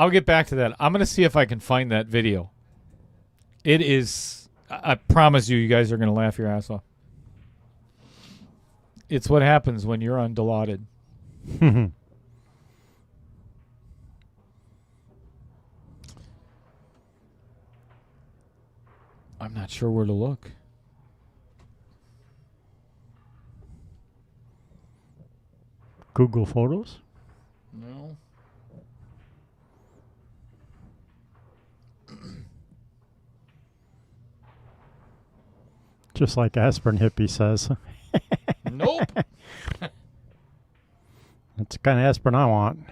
get back to that. I'm going to see if I can find that video. It is, I promise you guys are going to laugh your ass off. It's what happens when you're on Dilaudid. I'm not sure where to look. Google Photos? No. Just like aspirin hippie says. Nope. That's the kind of aspirin I want.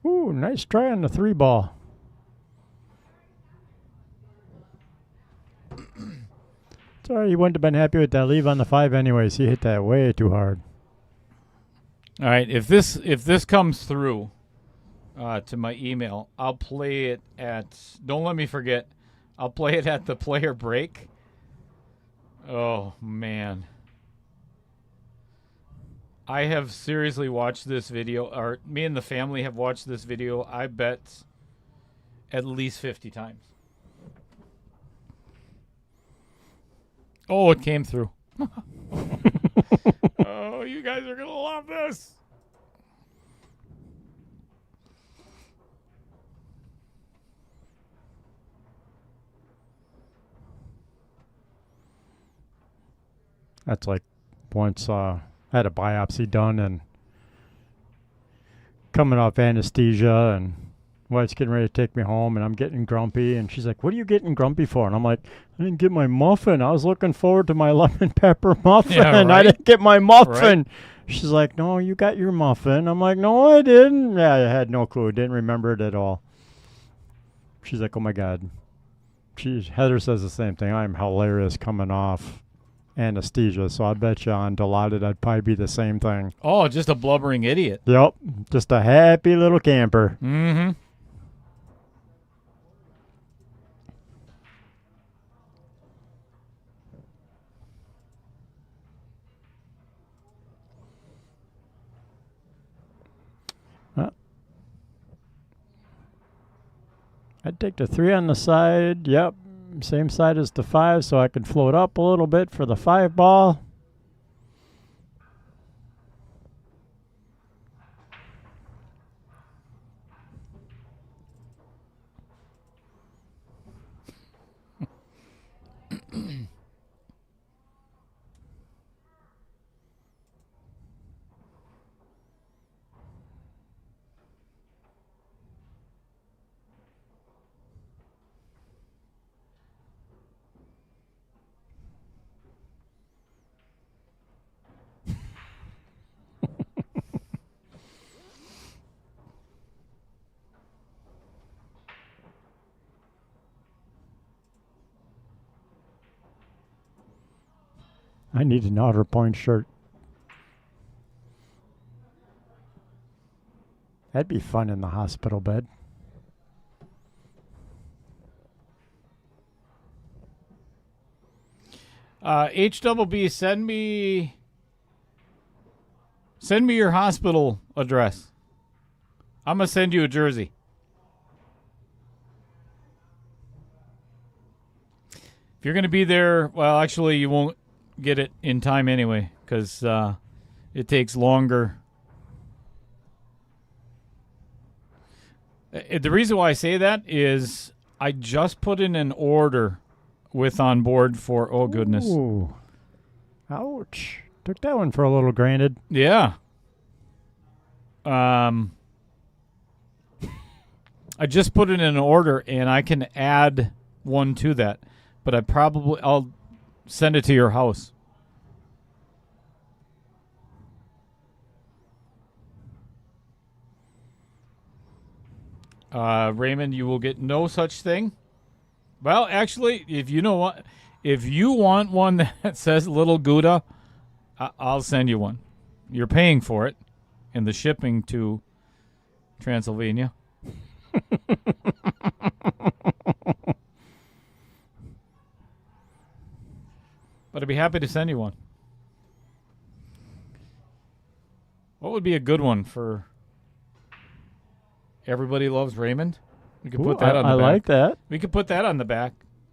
Ooh, nice try on the 3-ball. Sorry, you wouldn't have been happy with that leave on the 5 anyways. He hit that way too hard. All right, if this comes through to my email, I'll play it at. Don't let me forget. I'll play it at the player break. Oh man, I have seriously watched this video, or me and the family have watched this video. I bet at least 50 times. Oh, it came through. Oh, you guys are gonna love this. That's like once I had a biopsy done and coming off anesthesia, and wife's getting ready to take me home, and I'm getting grumpy, and she's like, "What are you getting grumpy for?" And I'm like, "I didn't get my muffin. I was looking forward to my lemon pepper muffin. Yeah, right. I didn't get my muffin." Right. She's like, "No, you got your muffin." I'm like, "No, I didn't." Yeah, I had no clue. Didn't remember it at all. She's like, "Oh my God." Heather says the same thing. I'm hilarious coming off anesthesia, so I bet you on Dilaudid I'd probably be the same thing. Oh, just a blubbering idiot. Yep, just a happy little camper. Mm-hmm. I'd take the 3 on the side. Yep, same side as the 5, so I can float up a little bit for the 5 ball. I need an outer point shirt. That'd be fun in the hospital bed. HBB, send me your hospital address. I'm gonna send you a jersey. If you're gonna be there, well, actually, you won't get it in time anyway, because it takes longer. The reason why I say that is I just put in an order with On Board for, oh, goodness. Ooh. Ouch. Took that one for a little granted. Yeah. I just put it in an order, and I can add one to that. But I'll send it to your house. Raymond, you will get no such thing. Well, actually, if you want one that says Little Gouda, I'll send you one. You're paying for it and the shipping to Transylvania. But I'd be happy to send you one. What would be a good one for Everybody Loves Raymond? We could put that on the back. I like that. We could put that on the back.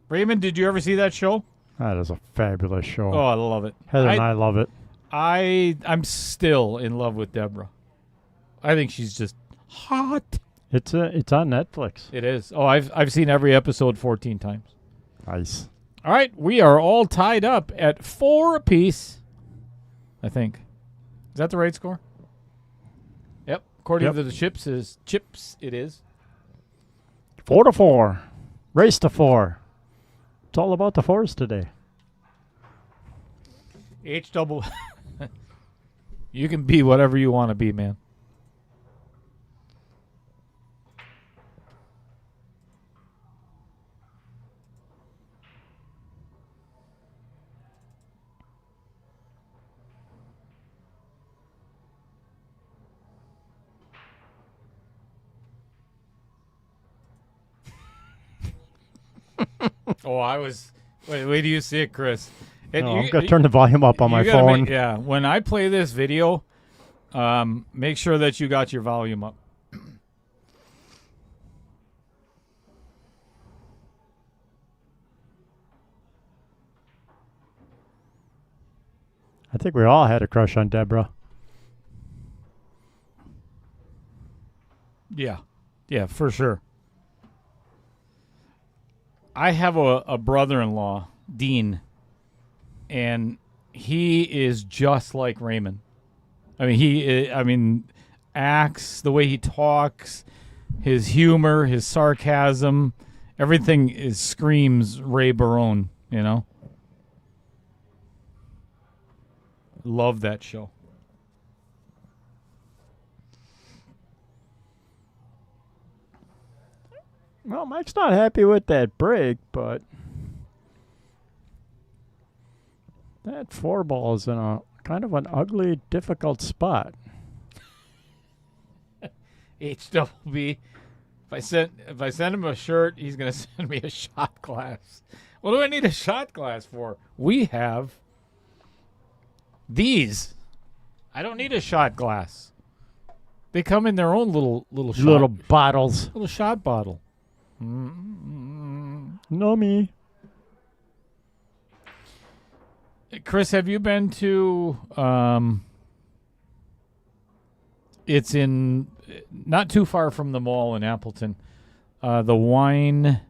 Raymond, did you ever see that show? That is a fabulous show. Oh, I love it. Heather and I love it. I'm still in love with Deborah. I think she's just hot. It's on Netflix. It is. Oh, I've seen every episode 14 times. Nice. All right, we are all tied up at 4 apiece, I think. Is that the right score? Yep. According to the chips, it is. 4-4. Race to 4. It's all about the fours today. H-double. You can be whatever you want to be, man. Wait do you see it, Chris? I'm going to turn the volume up on my phone. When I play this video, make sure that you got your volume up. I think we all had a crush on Deborah. Yeah, for sure. I have a brother-in-law, Dean, and he is just like Raymond. I mean, acts, the way he talks, his humor, his sarcasm, everything screams Ray Barone, you know? Love that show. Well, Mike's not happy with that break, but that 4-ball is in a kind of an ugly, difficult spot. HWB. If I send him a shirt, he's gonna send me a shot glass. What do I need a shot glass for? We have these. I don't need a shot glass. They come in their own little bottles, little shot bottle. No me. Chris, have you been to it's in not too far from the mall in Appleton, the wine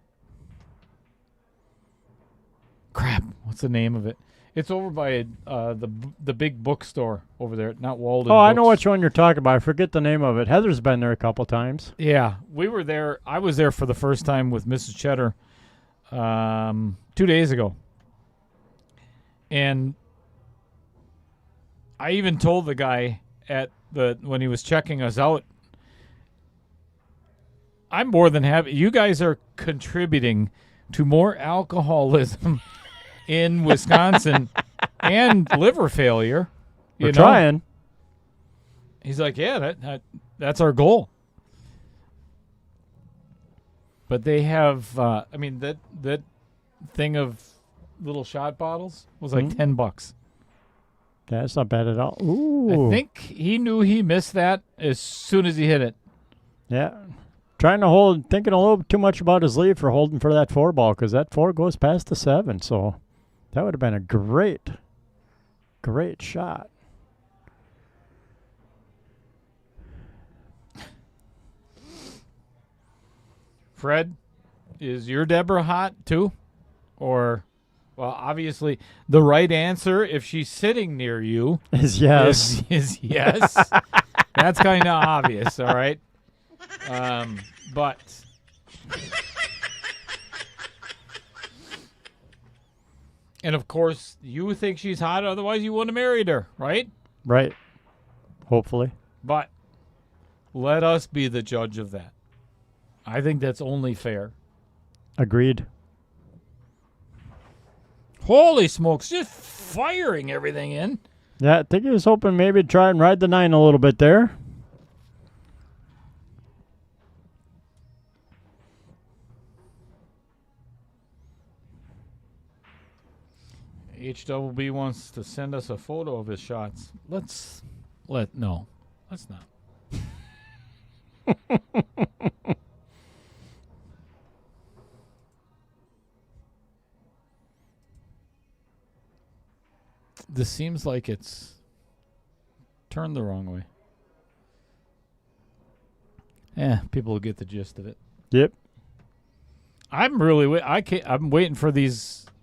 what's the name of it? It's over by the big bookstore over there, not Walden. I know which one you're talking about. I forget the name of it. Heather's been there a couple times. Yeah, we were there. I was there for the first time with Mrs. Cheddar 2 days ago. And I even told the guy when he was checking us out, I'm more than happy. You guys are contributing to more alcoholism in Wisconsin and liver failure. We're trying. He's like, yeah, that's our goal. But they have, that thing of little shot bottles was like $10. That's not bad at all. Ooh. I think he knew he missed that as soon as he hit it. Yeah. Thinking a little too much about his lead for holding for that 4-ball, because that 4 goes past the 7, so that would have been a great shot. Fred, is your Deborah hot too? Or, well, obviously, the right answer, if she's sitting near you, Is yes. is yes. That's kind of obvious, all right? But and of course, you think she's hot, otherwise you wouldn't have married her, right? Right. Hopefully. But let us be the judge of that. I think that's only fair. Agreed. Holy smokes, just firing everything in. Yeah, I think he was hoping maybe to try and ride the 9 a little bit there. HWB wants to send us a photo of his shots. Let's not. This seems like it's turned the wrong way. Yeah, people will get the gist of it. Yep. I'm waiting for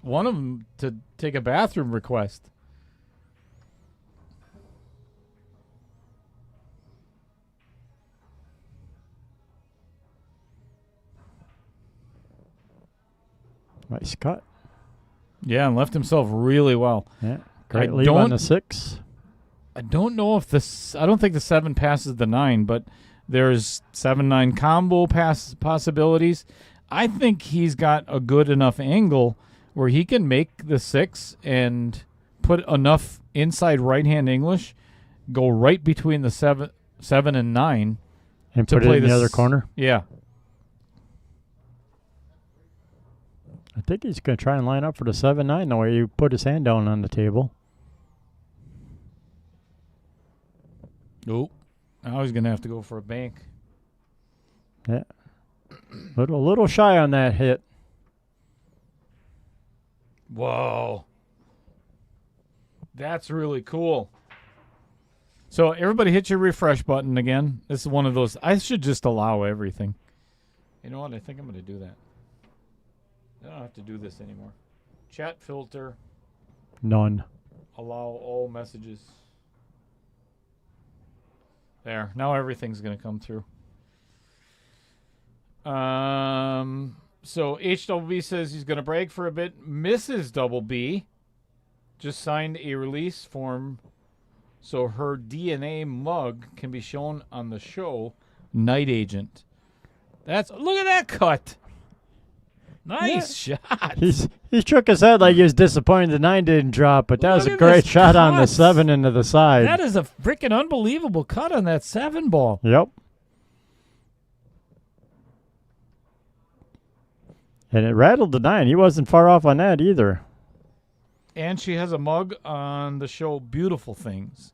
one of them to take a bathroom request. Nice cut. Yeah, and left himself really well. Yeah. Great lead on the 6. I don't know if I don't think the 7 passes the 9, but there's 7-9 combo possibilities. I think he's got a good enough angle where he can make the 6 and put enough inside right-hand English, go right between the 7 and 9. And put it in the other corner? Yeah. I think he's going to try and line up for the 7-9 the way you put his hand down on the table. Nope. Now he's going to have to go for a bank. Yeah. Little shy on that hit. Whoa. That's really cool. So everybody hit your refresh button again. This is one of those. I should just allow everything. You know what? I think I'm going to do that. I don't have to do this anymore. Chat filter. None. Allow all messages. There. Now everything's going to come through. So HWB says he's going to brag for a bit. Mrs. Double B just signed a release form so her DNA mug can be shown on the show Night Agent. Look at that cut. Nice shot. He shook his head like he was disappointed the 9 didn't drop, but that was a great shot on the 7 into the side. That is a freaking unbelievable cut on that 7 ball. Yep. And it rattled the 9. He wasn't far off on that either. And she has a mug on the show Beautiful Things.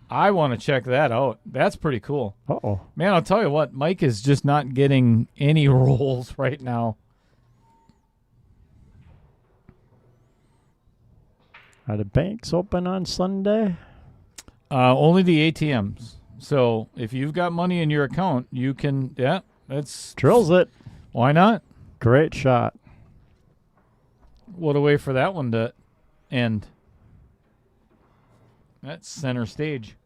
I want to check that out. That's pretty cool. Uh-oh. Man, I'll tell you what, Mike is just not getting any rolls right now. Are the banks open on Sunday? Only the ATMs. So if you've got money in your account, you can, that's... Drills it. Why not? Great shot. What a way for that one to end. That's center stage.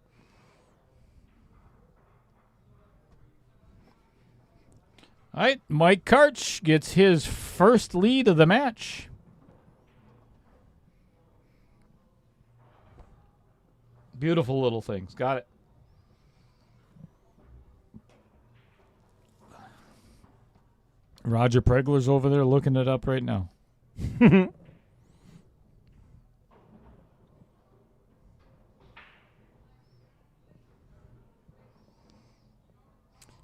All right, Mike Karcz gets his first lead of the match. Beautiful little things. Got it. Roger Pregler's over there looking it up right now.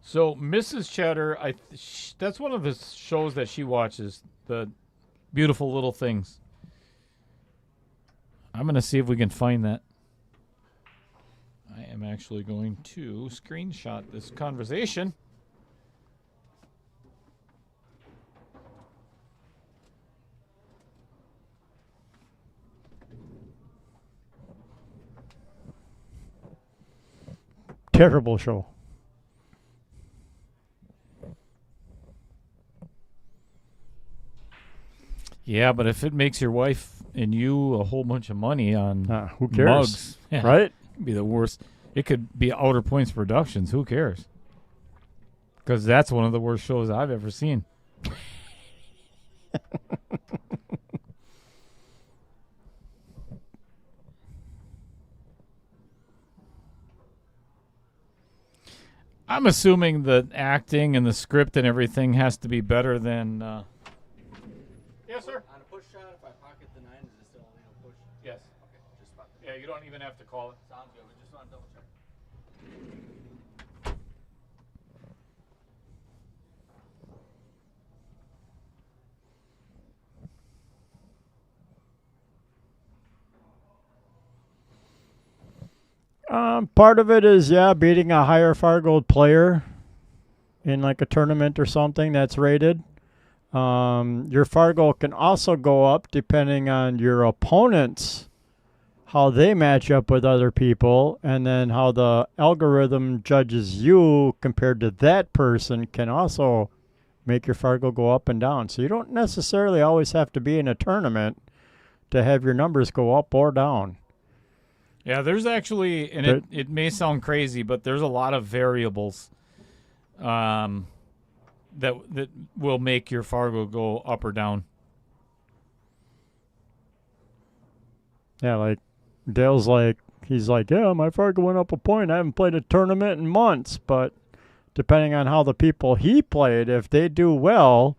So Mrs. Cheddar, that's one of the shows that she watches, the Beautiful Little Things. I'm going to see if we can find that. I am actually going to screenshot this conversation. Terrible show. Yeah, but if it makes your wife and you a whole bunch of money on who cares? mugs, Right? It'd be the worst. It could be Outer Points Productions. Who cares? Because that's one of the worst shows I've ever seen. I'm assuming the acting and the script and everything has to be better than. Yes, sir. On a push shot, if I pocket the 9, is it still only a push? Yes. Okay, just about. Yeah, you don't even have to call it. Sounds good. We just want to double check. Part of it is, beating a higher Fargo player in like a tournament or something that's rated. Your Fargo can also go up depending on your opponents, how they match up with other people, and then how the algorithm judges you compared to that person can also make your Fargo go up and down. So you don't necessarily always have to be in a tournament to have your numbers go up or down. Yeah, there's actually, and it may sound crazy, but there's a lot of variables that will make your Fargo go up or down. Yeah, like Dale's like, he's like, yeah, my Fargo went up a point. I haven't played a tournament in months, but depending on how the people he played, if they do well,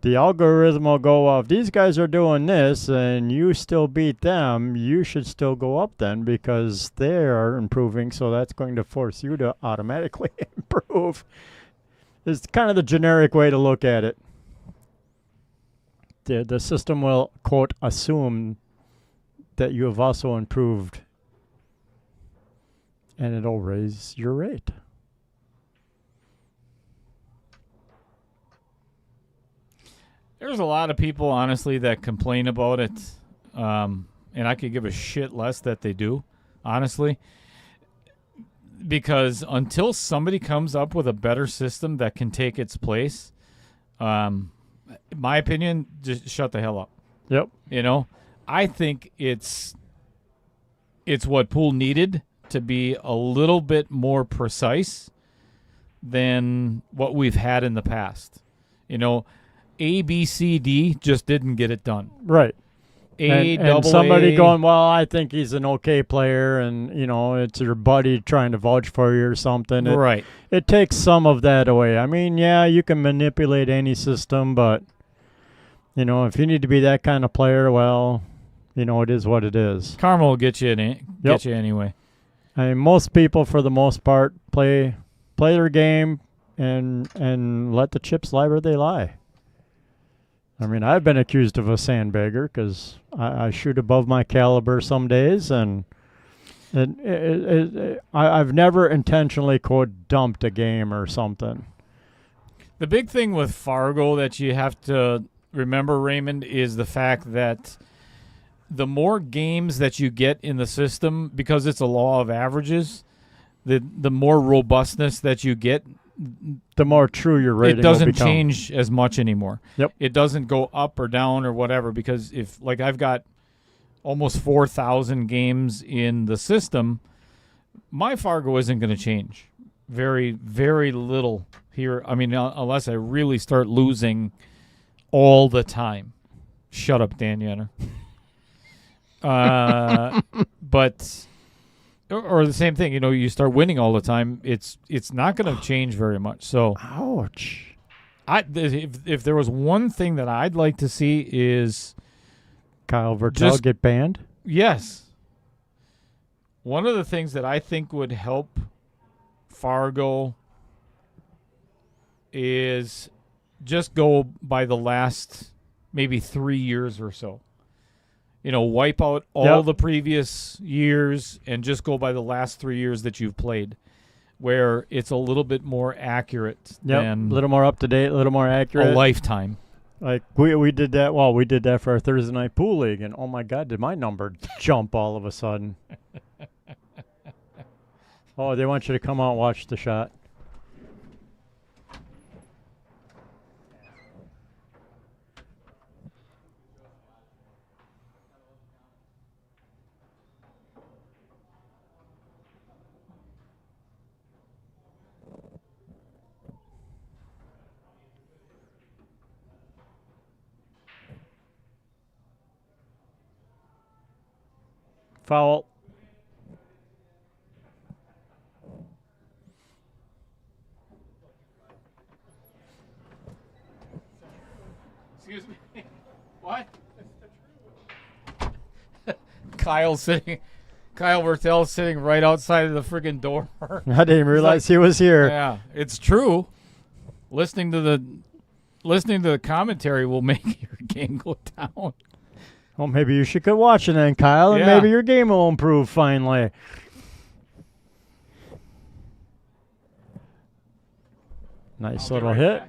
the algorithm will go, if these guys are doing this and you still beat them, you should still go up then because they are improving, so that's going to force you to automatically improve. It's kind of the generic way to look at it. The system will, quote, assume that you have also improved, and it'll raise your rate. There's a lot of people, honestly, that complain about it, and I could give a shit less that they do, honestly, because until somebody comes up with a better system that can take its place, my opinion, just shut the hell up. Yep. You know, I think it's what Pool needed to be a little bit more precise than what we've had in the past. You know, A, B, C, D just didn't get it done. Right. And somebody A, going, well, I think he's an okay player, and, you know, it's your buddy trying to vouch for you or something. Right. It takes some of that away. I mean, yeah, you can manipulate any system, but, you know, if you need to be that kind of player, well, you know, it is what it is. Karma will get you you anyway. I mean, most people, for the most part, play their game and let the chips lie where they lie. I mean, I've been accused of a sandbagger because I shoot above my caliber some days, and I've never intentionally, quote, dumped a game or something. The big thing with Fargo that you have to remember, Raymond, is the fact that the more games that you get in the system, because it's a law of averages, the more robustness that you get, the more true your rating it doesn't will become. change as much anymore. Yep. It doesn't go up or down or whatever, because if, like, I've got almost 4,000 games in the system, my Fargo isn't going to change. Very, very little here. I mean, unless I really start losing all the time. Shut up, Dan Yenner. But... Or the same thing, you know, you start winning all the time, it's not going to change very much. So, ouch. If there was one thing that I'd like to see is Kyle Vertel get banned? Yes. One of the things that I think would help Fargo is just go by the last maybe 3 years or so. You know, wipe out all the previous years and just go by the last 3 years that you've played, where it's a little bit more accurate than a little more up to date, a little more accurate. A lifetime. Like we did that. Well, we did that for our Thursday night pool league, and oh my God, did my number jump all of a sudden? Oh, they want you to come out and watch the shot. Foul. Excuse me. What? Kyle Vertel sitting right outside of the friggin' door. I didn't even realize he was here. Yeah, it's true. Listening to the commentary will make your game go down. Well, maybe you should quit watching then, Kyle, and Yeah. maybe your game will improve finally. Nice I'll be little right hit. back.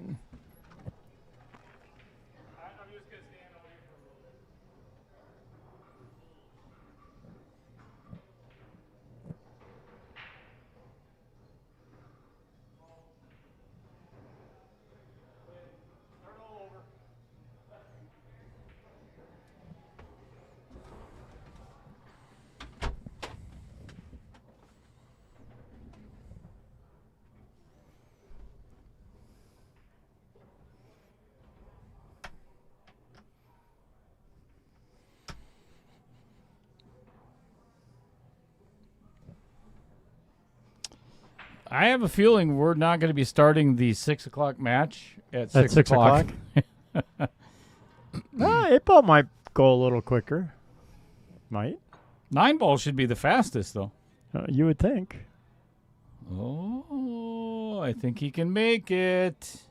I have a feeling we're not going to be starting the 6 o'clock match at 6 o'clock. Eightball might go a little quicker. Might. 9-ball should be the fastest, though. You would think. Oh, I think he can make it.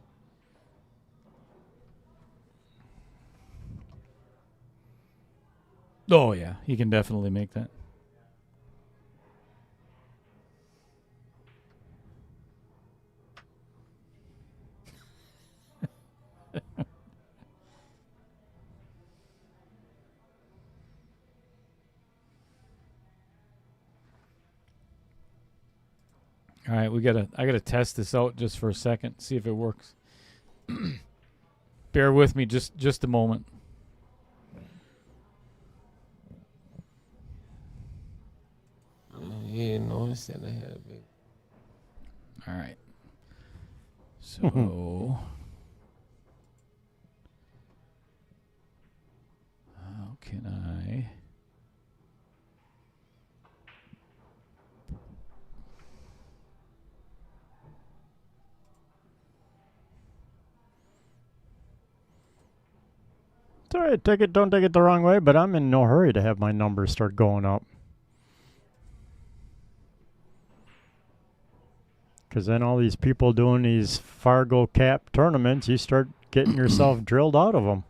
Oh, yeah, he can definitely make that. All right, I gotta test this out just for a second, see if it works. Bear with me just a moment. Yeah, no, I said I had a big. All right. So how can I It's all right. Don't take it the wrong way, but I'm in no hurry to have my numbers start going up. Because then all these people doing these Fargo Cap tournaments, you start getting yourself drilled out of them.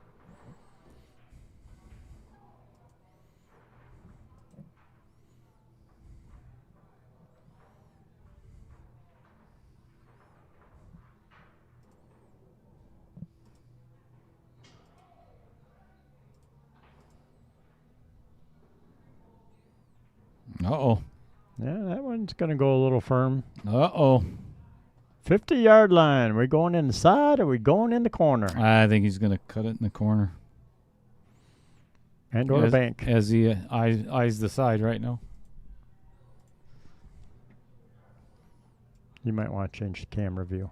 Uh-oh. Yeah, that one's going to go a little firm. Uh-oh. 50-yard line. We going inside or we going in the corner? I think he's going to cut it in the corner. And or the bank. As he eyes the side right now. You might want to change the camera view.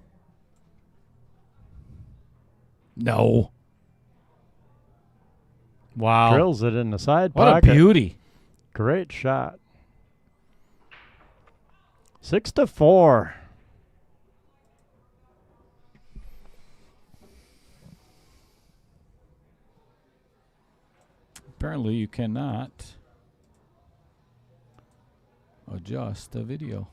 No. Wow. Drills it in the side What pocket. a beauty. Great shot. 6-4. Apparently you cannot adjust the video.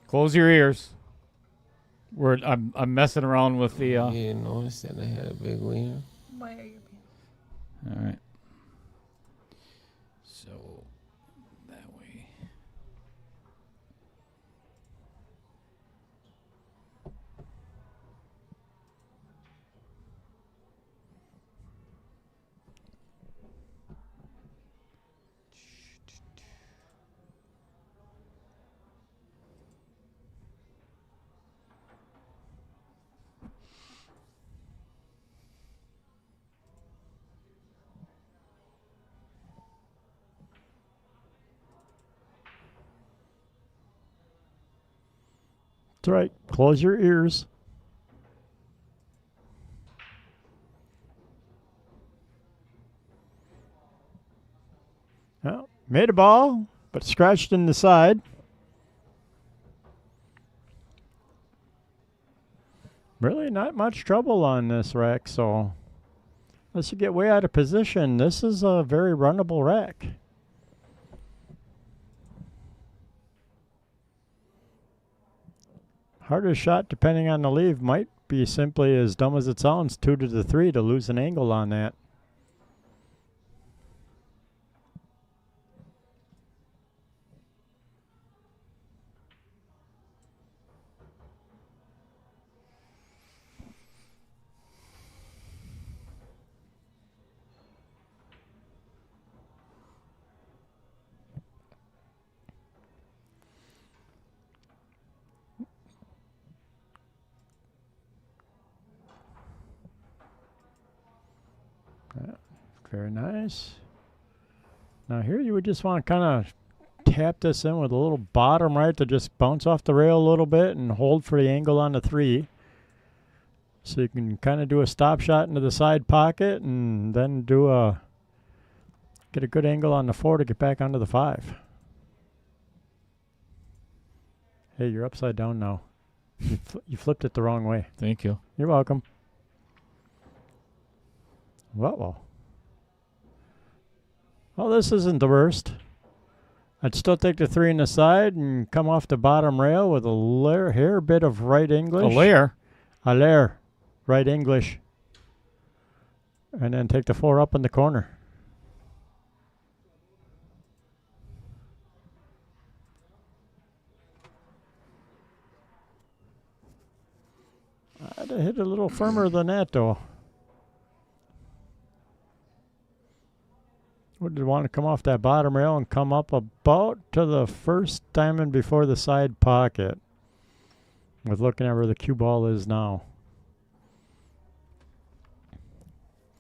Close your ears. I'm messing around with the. Yeah, no, I said I had a big win. Why are you All right. So that way. That's right. Close your ears. Well, made a ball, but scratched in the side. Really not much trouble on this rack, so unless you get way out of position, this is a very runnable rack. Hardest shot, depending on the leave, might be simply as dumb as it sounds, 2 to the 3 to lose an angle on that. Very nice. Now here you would just want to kind of tap this in with a little bottom right to just bounce off the rail a little bit and hold for the angle on the 3. So you can kind of do a stop shot into the side pocket and then get a good angle on the 4 to get back onto the 5. Hey, you're upside down now. You flipped it the wrong way. Thank you. You're welcome. Well, this isn't the worst. I'd still take the 3 in the side and come off the bottom rail with a hair bit of right English. A layer. Right English. And then take the 4 up in the corner. I'd have hit a little firmer than that, though. Would want to come off that bottom rail and come up about to the first diamond before the side pocket. With looking at where the cue ball is now.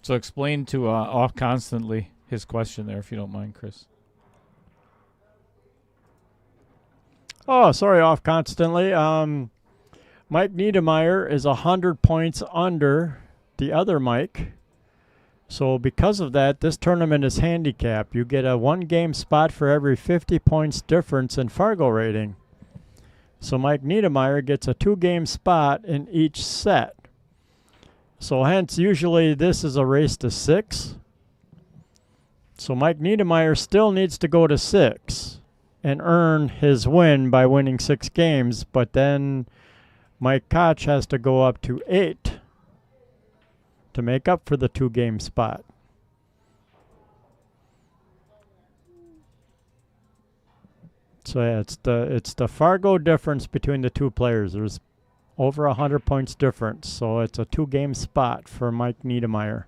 So explain to Off Constantly his question there, if you don't mind, Chris. Oh, sorry, Off Constantly. Mike Niederrmaier is 100 points under the other Mike. So because of that, this tournament is handicapped. You get a 1-game spot for every 50 points difference in Fargo rating. So Mike Niederrmaier gets a 2-game spot in each set. So hence, usually this is a race to 6. So Mike Niederrmaier still needs to go to 6 and earn his win by winning 6 games. But then Mike Karcz has to go up to 8 to make up for the 2-game spot. So yeah, it's the Fargo difference between the two players. There's over 100 points difference, so it's a 2-game spot for Mike Niederrmaier.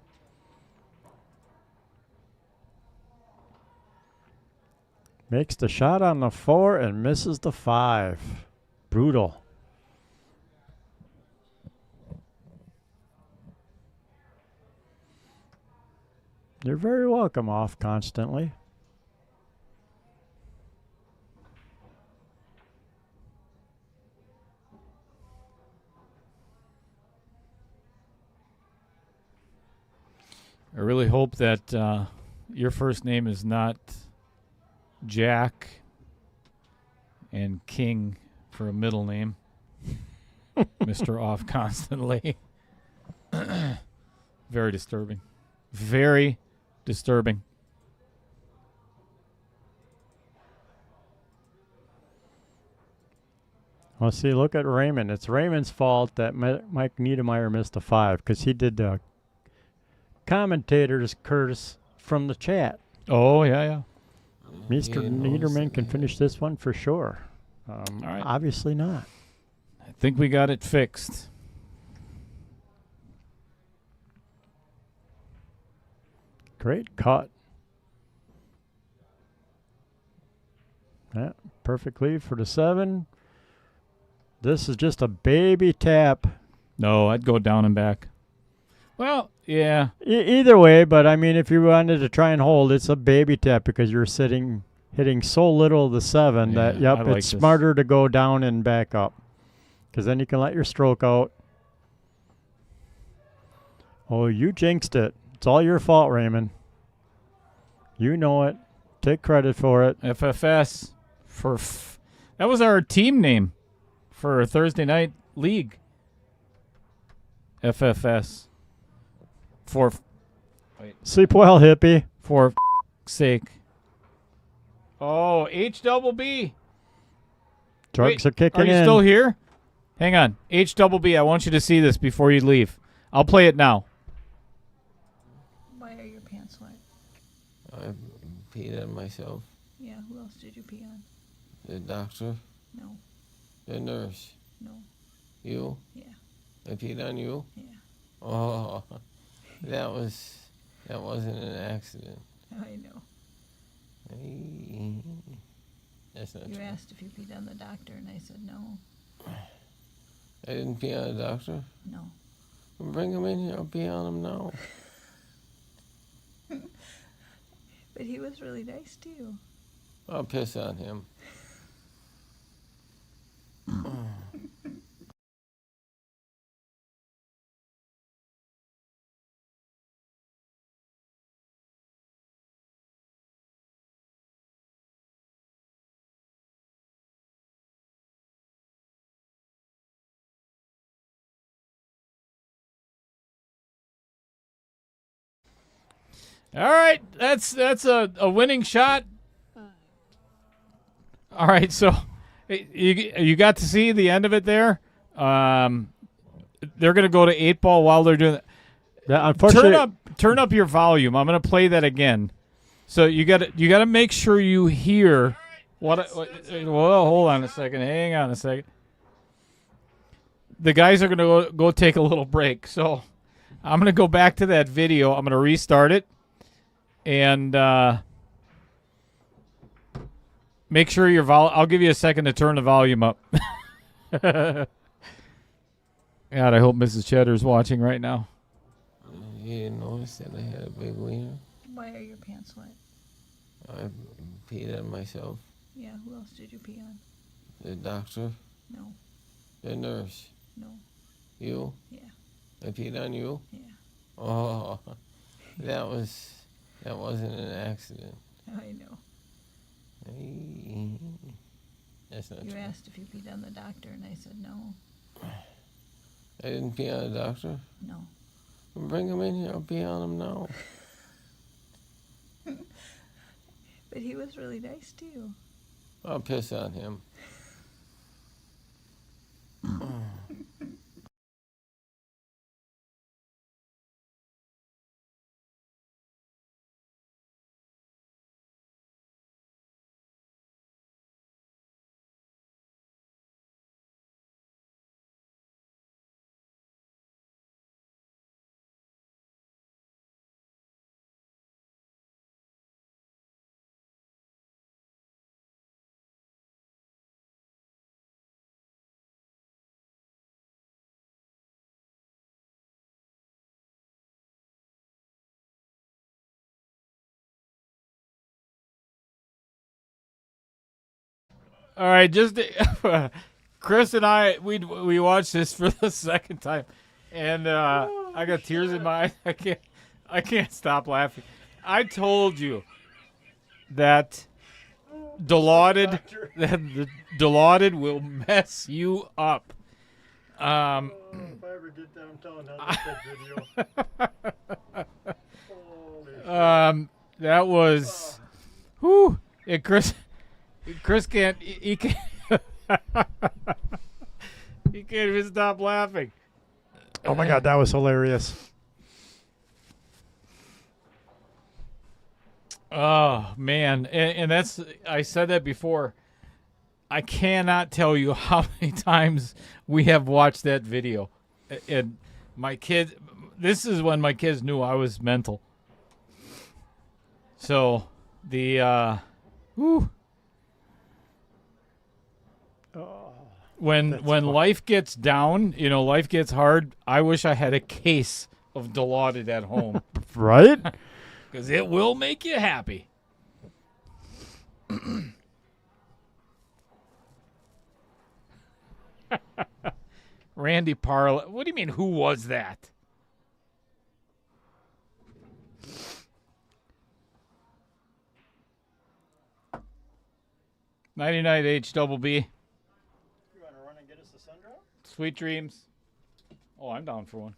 Makes the shot on the 4 and misses the 5. Brutal. You're very welcome, Off Constantly. I really hope that your first name is not Jack and King for a middle name. Mr. Off Constantly. Very disturbing. Very disturbing. Well, see, look at Raymond. It's Raymond's fault that Mike Niederrmaier missed a 5 because he did the commentator's curse from the chat. Oh, yeah. Mr. Niederman can finish this one for sure. All right. Obviously not. I think we got it fixed. Great cut. Yeah, perfect lead for the 7. This is just a baby tap. No, I'd go down and back. Well, yeah. Either way, but I mean, if you wanted to try and hold, it's a baby tap because you're hitting so little of the 7 that, I like it's this. smarter to go down and back up. because then you can let your stroke out. Oh, you jinxed it. It's all your fault, Raymond. You know it. Take credit for it. FFS that was our team name for Thursday night league. FFS. Sleep well, hippie. For sake. Oh, HBB. Drugs are kicking Are you in. still here? Hang on. HBB, I want you to see this before you leave. I'll play it now. Why are your pants wet? I peed on myself. Yeah, who else did you pee on? The doctor, No, the nurse, no, you. yeah, I peed on you. yeah. Oh, that wasn't an accident. I know. That's not You true. asked if you peed on the doctor, and I said no, I didn't pee on the doctor. no. Bring him in here. I'll pee on him now. But he was really nice to you. I'll piss on him. All right, that's a winning shot. All right, so you got to see the end of it there. They're gonna go to 8-ball while they're doing that. Yeah, unfortunately, Turn up your volume. I'm gonna play that again. So you got to make sure you hear what. Well, hold on a second. Hang on a second. The guys are gonna go take a little break. So I'm gonna go back to that video. I'm gonna restart it. And make sure your I'll give you a second to turn the volume up. God, I hope Mrs. Cheddar's watching right now. You didn't notice that I had a big wiener? Why are your pants wet? I peed on myself. Yeah, who else did you pee on? The doctor, No, the nurse, no, you. yeah, I peed on you. yeah. Oh, that wasn't an accident. I know. That's not You true. asked if you peed on the doctor, and I said no, I didn't pee on the doctor. no. Bring him in here. I'll pee on him now. But he was really nice to you. I'll piss on him. All right, just Chris and I we watched this for the second time, and I got tears in my eyes. I can't stop laughing. I told you that Dilaudid will mess you up. if I ever get downtown, I'll get that video. Holy That was, whew. Chris can't. He can't. He can't even stop laughing. Oh my God, that was hilarious. Oh man, and that's, I said that before. I cannot tell you how many times we have watched that video, and my kids. This is when my kids knew I was mental. So whew. When life gets down, life gets hard, I wish I had a case of Dilaudid at home. Right? Because it will make you happy. Randy Parla. What do you mean, who was that? $99 H double B. You want to run and get us the sun drop? Sweet dreams. Oh, I'm down for one.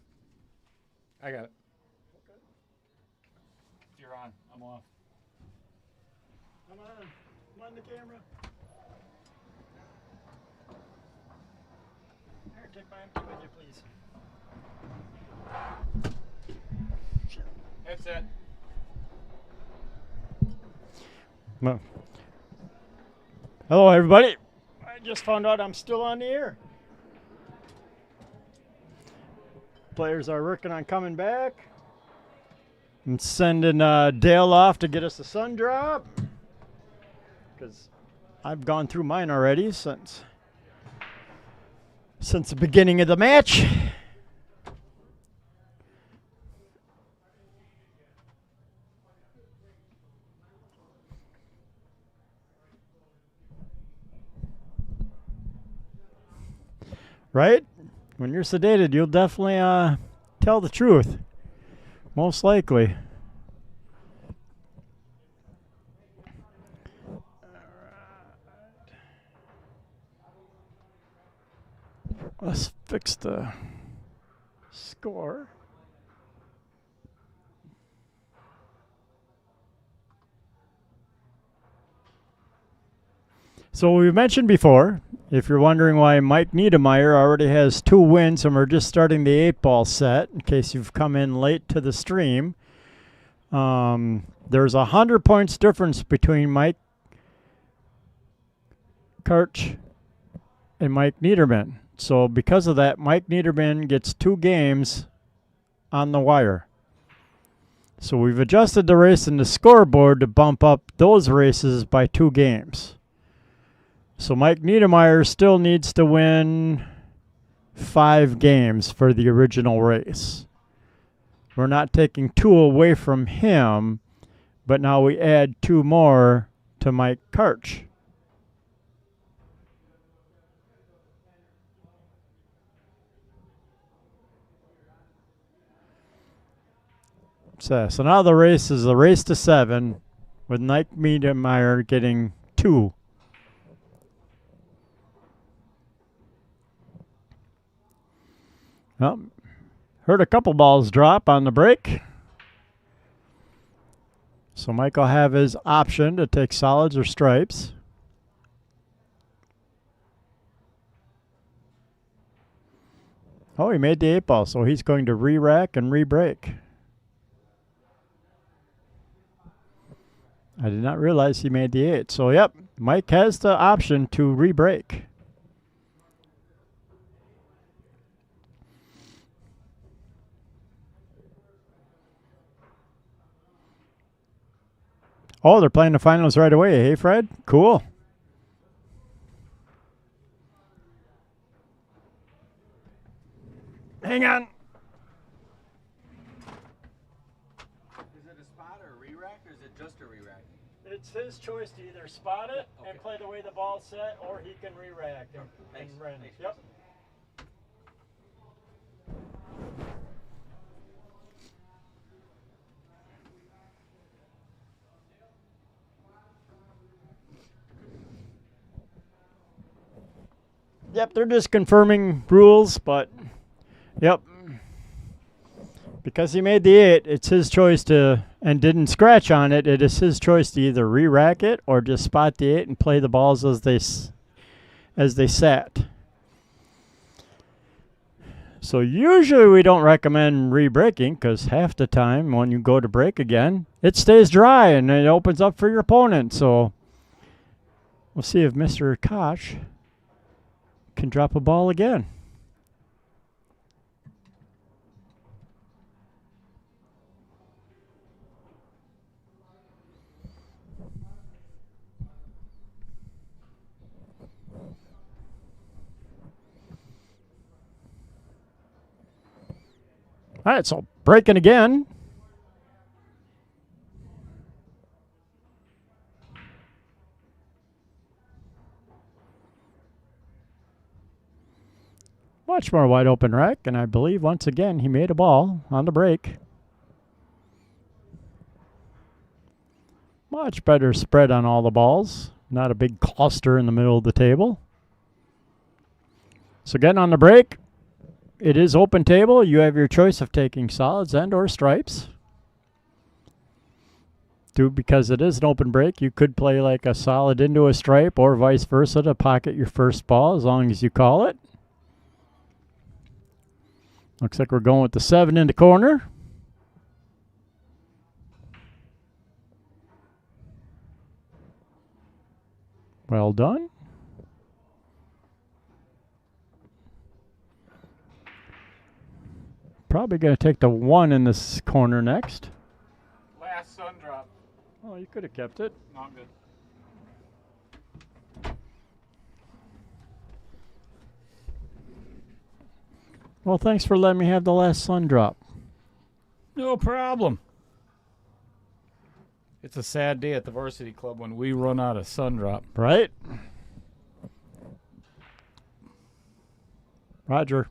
I got it. Okay. If you're on, I'm off. Come on. Come on the camera. Here, take my empty with you, please. Headset. Well, hello, everybody. I just found out I'm still on the air. Players are working on coming back. I'm sending Dale off to get us a sun drop because I've gone through mine already since the beginning of the match. Right? When you're sedated, you'll definitely tell the truth. Most likely. Let's fix the score. So we mentioned before, if you're wondering why Mike Niederrmaier already has 2 wins and we're just starting the 8-ball set, in case you've come in late to the stream, there's 100 points difference between Mike Karcz and Mike Niederrmaier. So because of that, Mike Niederrmaier gets 2 games on the wire. So we've adjusted the race in the scoreboard to bump up those races by 2 games. So Mike Niederrmaier still needs to win 5 games for the original race. We're not taking 2 away from him, but now we add 2 more to Mike Karcz. So now the race is a race to 7 with Mike Niederrmaier getting 2. Well, heard a couple balls drop on the break. So Mike will have his option to take solids or stripes. Oh, he made the 8-ball, so he's going to re-rack and re-break. I did not realize he made the 8. So, yep, Mike has the option to re-break. Oh, they're playing the finals right away. Hey, Fred? Cool. Hang on. Is it a spot or a re-rack, or is it just a re-rack? It's his choice to either spot it and play the way the ball's set, or he can re-rack and run. Thanks. Yep. Yep, they're just confirming rules, but yep. Because he made the 8, it's his choice to, and didn't scratch on it, it is his choice to either re-rack it or just spot the 8 and play the balls as they sat. So usually we don't recommend re-breaking because half the time when you go to break again, it stays dry and it opens up for your opponent. So we'll see if Mr. Koch can drop a ball again. All right, so breaking again. Much more wide open rack, and I believe once again he made a ball on the break. Much better spread on all the balls. Not a big cluster in the middle of the table. So again on the break, it is open table. You have your choice of taking solids and or stripes. Because it is an open break, you could play like a solid into a stripe or vice versa to pocket your first ball as long as you call it. Looks like we're going with the 7 in the corner. Well done. Probably going to take the 1 in this corner next. Last sun drop. Oh, you could have kept it. Not good. Well, thanks for letting me have the last sun drop. No problem. It's a sad day at the varsity club when we run out of sun drop. Right? Roger,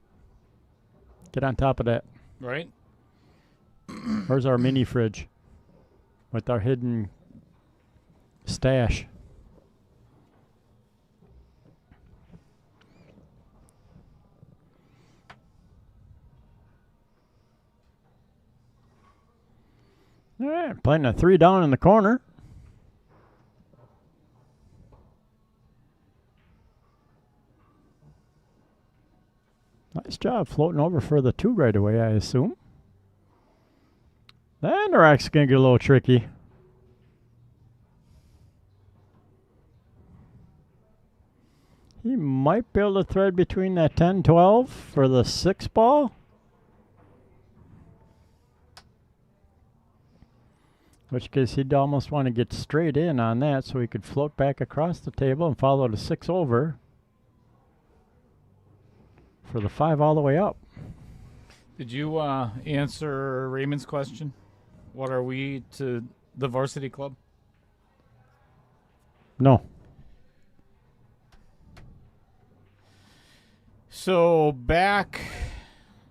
get on top of that. Right? Where's our mini fridge with our hidden stash? All right, playing a 3 down in the corner. Nice job floating over for the 2 right away, I assume. And the rack's going to get a little tricky. He might be able to thread between that 10-12 for the 6 ball. Which case he'd almost want to get straight in on that so he could float back across the table and follow the 6 over for the 5 all the way up. Did you answer Raymond's question? What are we to the varsity club? No. So back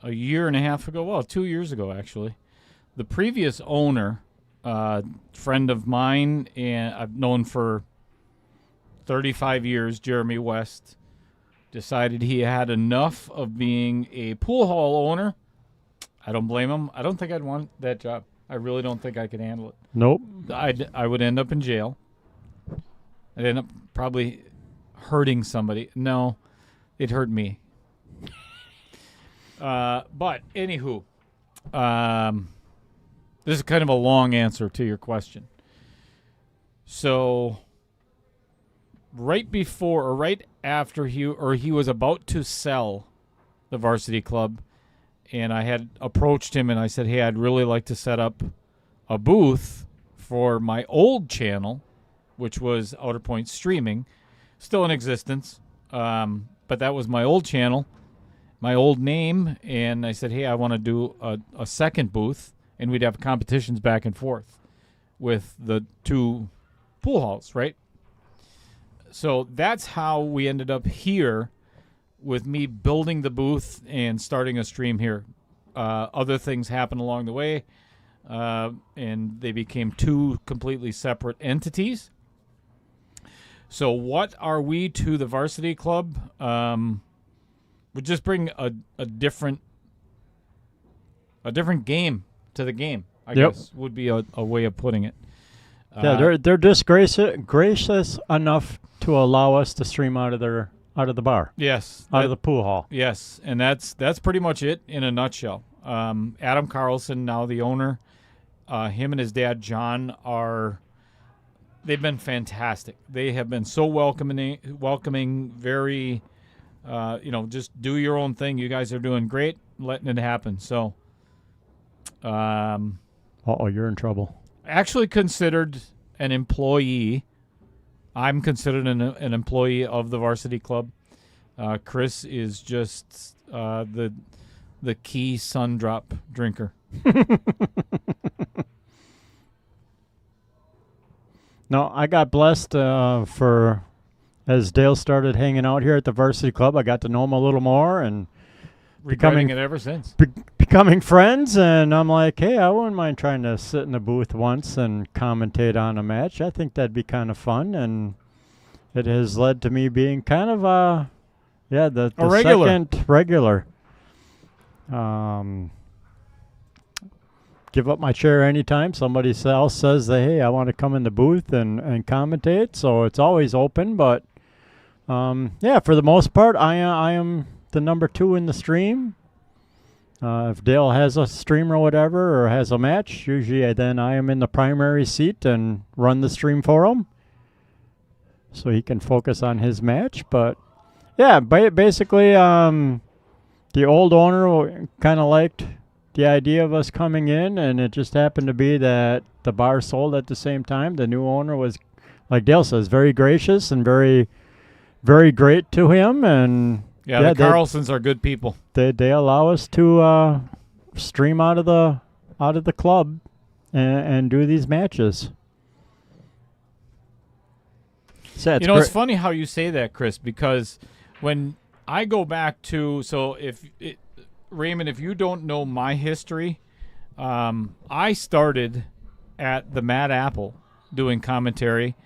a year and a half ago, well, 2 years ago actually, the previous owner, friend of mine, and I've known for 35 years, Jeremy West, decided he had enough of being a pool hall owner. I don't blame him. I don't think I'd want that job. I really don't think I could handle it. Nope. I would end up in jail. I'd end up probably hurting somebody. No, it hurt me. But anywho, this is kind of a long answer to your question. So right before or right after he was about to sell the varsity club, and I had approached him and I said, hey, I'd really like to set up a booth for my old channel, which was Outer Point Streaming, still in existence. But that was my old channel, my old name. And I said, hey, I want to do a second booth, and we'd have competitions back and forth with the 2 pool halls, right? So that's how we ended up here with me building the booth and starting a stream here. Other things happened along the way, and they became 2 completely separate entities. So what are we to the varsity club? We just bring a different game to the game, I guess would be a way of putting it. Yeah, they're just gracious enough to allow us to stream out of the bar. Yes, out of the pool hall. Yes, and that's pretty much it in a nutshell. Adam Carlson, now the owner, him and his dad John they've been fantastic. They have been so welcoming, very, just do your own thing. You guys are doing great, letting it happen. So, you're in trouble. Actually considered an employee. I'm considered an employee of the varsity club. Chris is just the key sun drop drinker. No, I got blessed as Dale started hanging out here at the varsity club. I got to know him a little more, and regretting it ever since. Becoming friends, and I'm like, hey, I wouldn't mind trying to sit in the booth once and commentate on a match. I think that'd be kind of fun, and it has led to me being kind of the regular. Second regular. Give up my chair anytime somebody else says that, hey, I want to come in the booth and commentate. So it's always open, but for the most part, I am the number 2 in the stream. If Dale has a stream or whatever, or has a match, usually then I am in the primary seat and run the stream for him, so he can focus on his match. But yeah, basically, the old owner kind of liked the idea of us coming in, and it just happened to be that the bar sold at the same time. The new owner was, like Dale says, very gracious and very, very great to him. And the Carlsons are good people. They allow us to stream out of the club and do these matches. So it's funny how you say that, Chris, because when I go back to, Raymond, if you don't know my history, I started at the Mad Apple doing commentary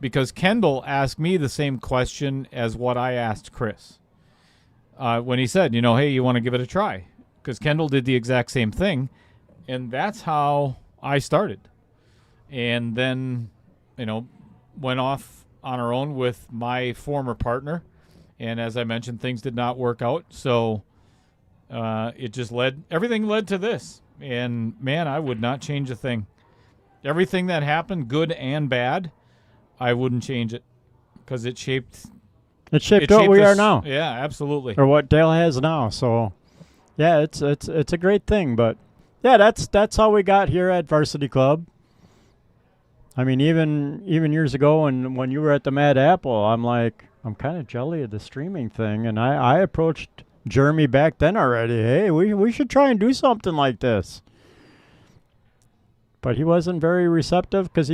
because Kendall asked me the same question as what I asked Chris. When he said, hey, you want to give it a try? Because Kendall did the exact same thing, and that's how I started. And then, went off on our own with my former partner, and as I mentioned, things did not work out, so everything led to this. And, man, I would not change a thing. Everything that happened, good and bad, I wouldn't change it because it shaped what we are now. Yeah, absolutely. Or what Dale has now. So, yeah, it's a great thing. But yeah, that's how we got here at Varsity Club. I mean, even years ago when you were at the Mad Apple, I'm kind of jelly of the streaming thing, and I approached Jeremy back then already. Hey, we should try and do something like this. But he wasn't very receptive because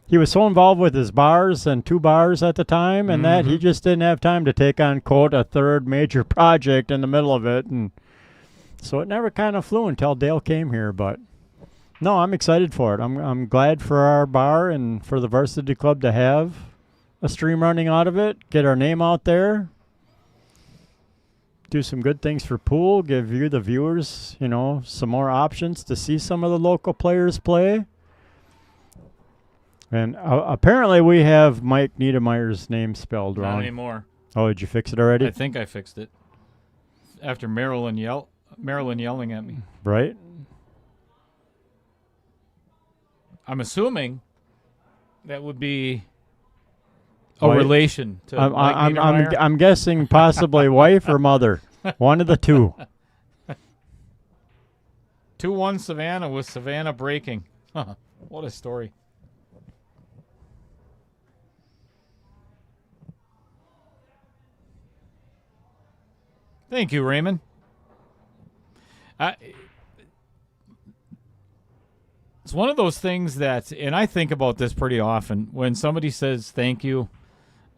he was so involved with his bars and 2 bars at the time, and that he just didn't have time to take on, quote, a third major project in the middle of it. And so it never kind of flew until Dale came here. But no, I'm excited for it. I'm glad for our bar and for the Varsity Club to have a stream running out of it, get our name out there, do some good things for pool, give you, the viewers, some more options to see some of the local players play. And apparently we have Mike Niederrmaier's name spelled wrong. Not anymore. Oh, did you fix it already? I think I fixed it. After Marilyn yelling at me. Right. I'm assuming that would be a relation to Mike Niederrmaier. I'm guessing possibly wife or mother. One of the two. 2-1 Savannah with Savannah breaking. What a story. Thank you, Raymond. It's one of those things that, and I think about this pretty often, when somebody says thank you,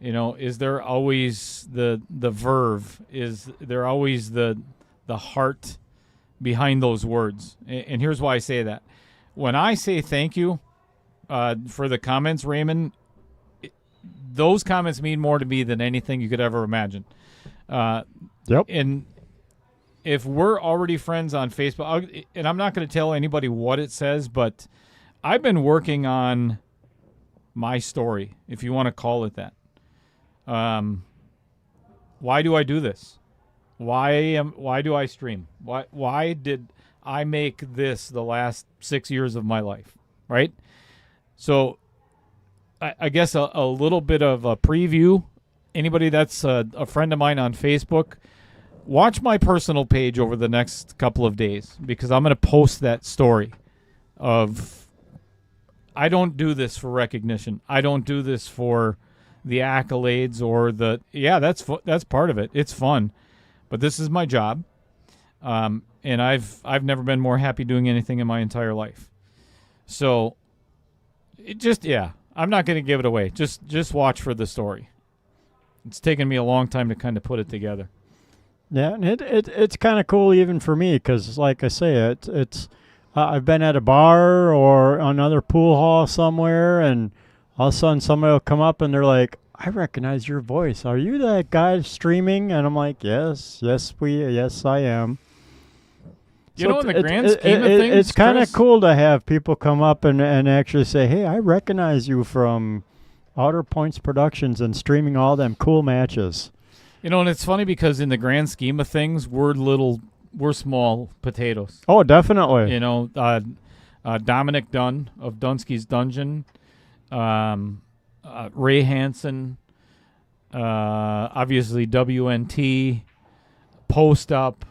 is there always the verve? Is there always the heart behind those words? And here's why I say that. When I say thank you for the comments, Raymond, those comments mean more to me than anything you could ever imagine. Yep. And if we're already friends on Facebook, and I'm not going to tell anybody what it says, but I've been working on my story, if you want to call it that. Why do I do this? Why do I stream? Why did I make this the last 6 years of my life, right? So I guess a little bit of a preview. Anybody that's a friend of mine on Facebook, watch my personal page over the next couple of days, because I'm going to post that story of, I don't do this for recognition. I don't do this for the accolades or that's part of it. It's fun, but this is my job. And I've never been more happy doing anything in my entire life. So I'm not going to give it away. Just watch for the story. It's taken me a long time to kind of put it together. Yeah, and it's kind of cool even for me because, like I say, it's I've been at a bar or another pool hall somewhere, and all of a sudden somebody will come up and they're like, "I recognize your voice. Are you that guy streaming?" And I'm like, "Yes, I am." In the grand scheme of things, it's kind of Chris, cool to have people come up and actually say, "Hey, I recognize you from Outer Points Productions and streaming all them cool matches." And it's funny because in the grand scheme of things, we're small potatoes. Oh, definitely. Dominic Dunn of Dunsky's Dungeon, Ray Hansen, obviously WNT, Post Up.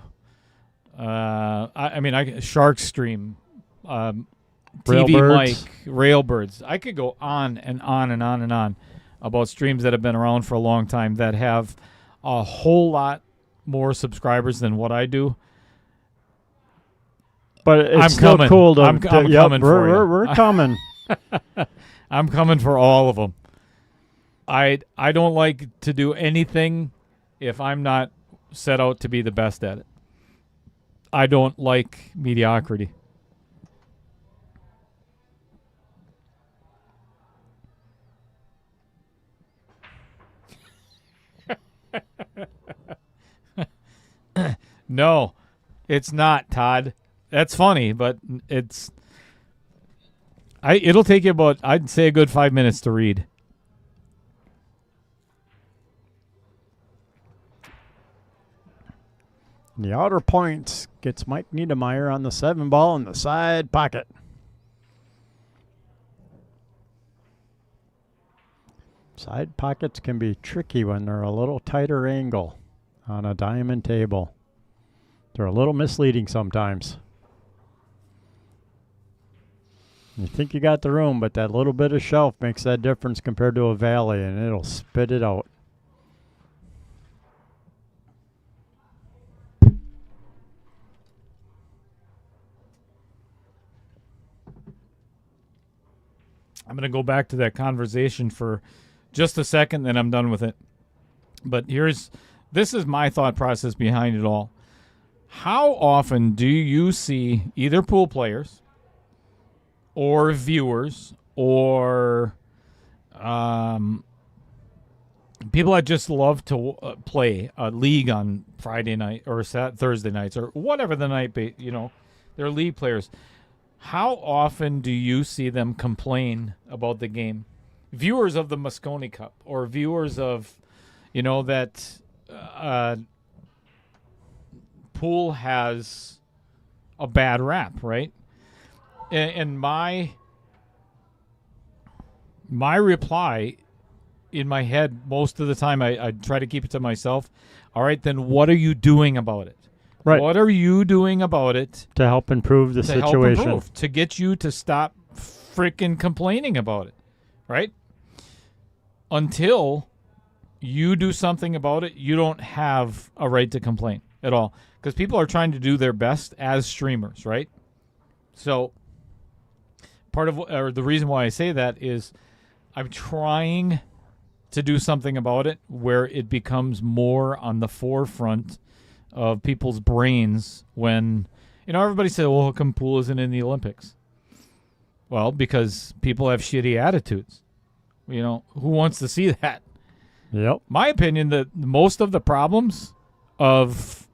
Shark Stream, TV Railbirds. Mike, Railbirds. I could go on and on and on and on about streams that have been around for a long time that have a whole lot more subscribers than what I do. But it's I'm still coming. cool to. I'm coming for you. We're coming. I'm coming for all of them. I don't like to do anything if I'm not set out to be the best at it. I don't like mediocrity. No, it's not, Todd. That's funny, but it'll take you about, I'd say, a good 5 minutes to read. The Outer Points gets Mike Niederrmaier on the 7-ball in the side pocket. Side pockets can be tricky when they're a little tighter angle on a diamond table. They're a little misleading sometimes. You think you got the room, but that little bit of shelf makes that difference compared to a valley, and it'll spit it out. I'm going to go back to that conversation for just a second, then I'm done with it. But this is my thought process behind it all. How often do you see either pool players or viewers or people that just love to play a league on Friday night or Thursday nights or whatever the night, they're league players. How often do you see them complain about the game? Viewers of the Moscone Cup or viewers of, that pool has a bad rap, right? And my reply in my head most of the time, I try to keep it to myself. All right, then what are you doing about it? Right. What are you doing about it to help improve the situation? To get you to stop freaking complaining about it, right? Until you do something about it, you don't have a right to complain at all because people are trying to do their best as streamers, right? So the reason why I say that is I'm trying to do something about it where it becomes more on the forefront of people's brains when, everybody said, well, how come pool isn't in the Olympics? Well, because people have shitty attitudes. Who wants to see that? Yep. My opinion that most of the problems of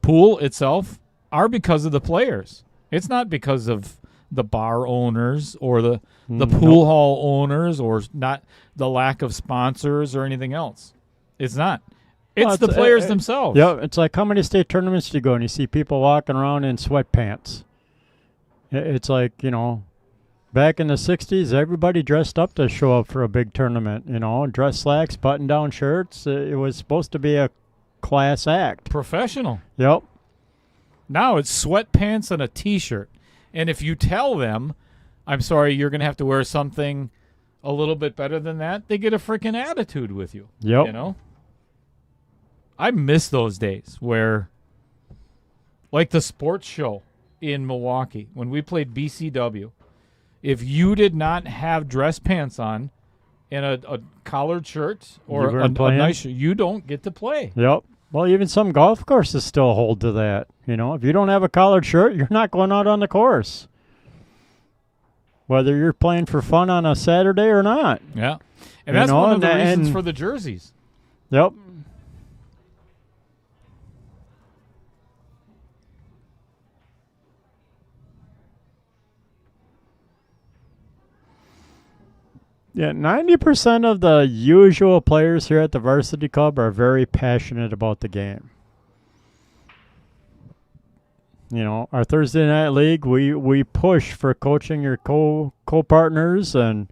pool itself are because of the players. It's not because of the bar owners or the pool hall owners or not the lack of sponsors or anything else. It's not. It's the players themselves. Yeah, it's like how many state tournaments do you go and you see people walking around in sweatpants? It's like, back in the 60s, everybody dressed up to show up for a big tournament, dress slacks, button-down shirts. It was supposed to be a class act. Professional. Yep. Now it's sweatpants and a T-shirt. And if you tell them, I'm sorry, you're going to have to wear something a little bit better than that, they get a freaking attitude with you. Yep. I miss those days where, like the sports show in Milwaukee, when we played BCW, if you did not have dress pants on and a collared shirt or a nice shirt, you don't get to play. Yep. Well, even some golf courses still hold to that. You know, if you don't have a collared shirt, you're not going out on the course. Whether you're playing for fun on a Saturday or not. Yeah. And that's one of the reasons for the jerseys. Yep. Yeah, 90% of the usual players here at the varsity club are very passionate about the game. You know, our Thursday night league, we push for coaching your co-partners, and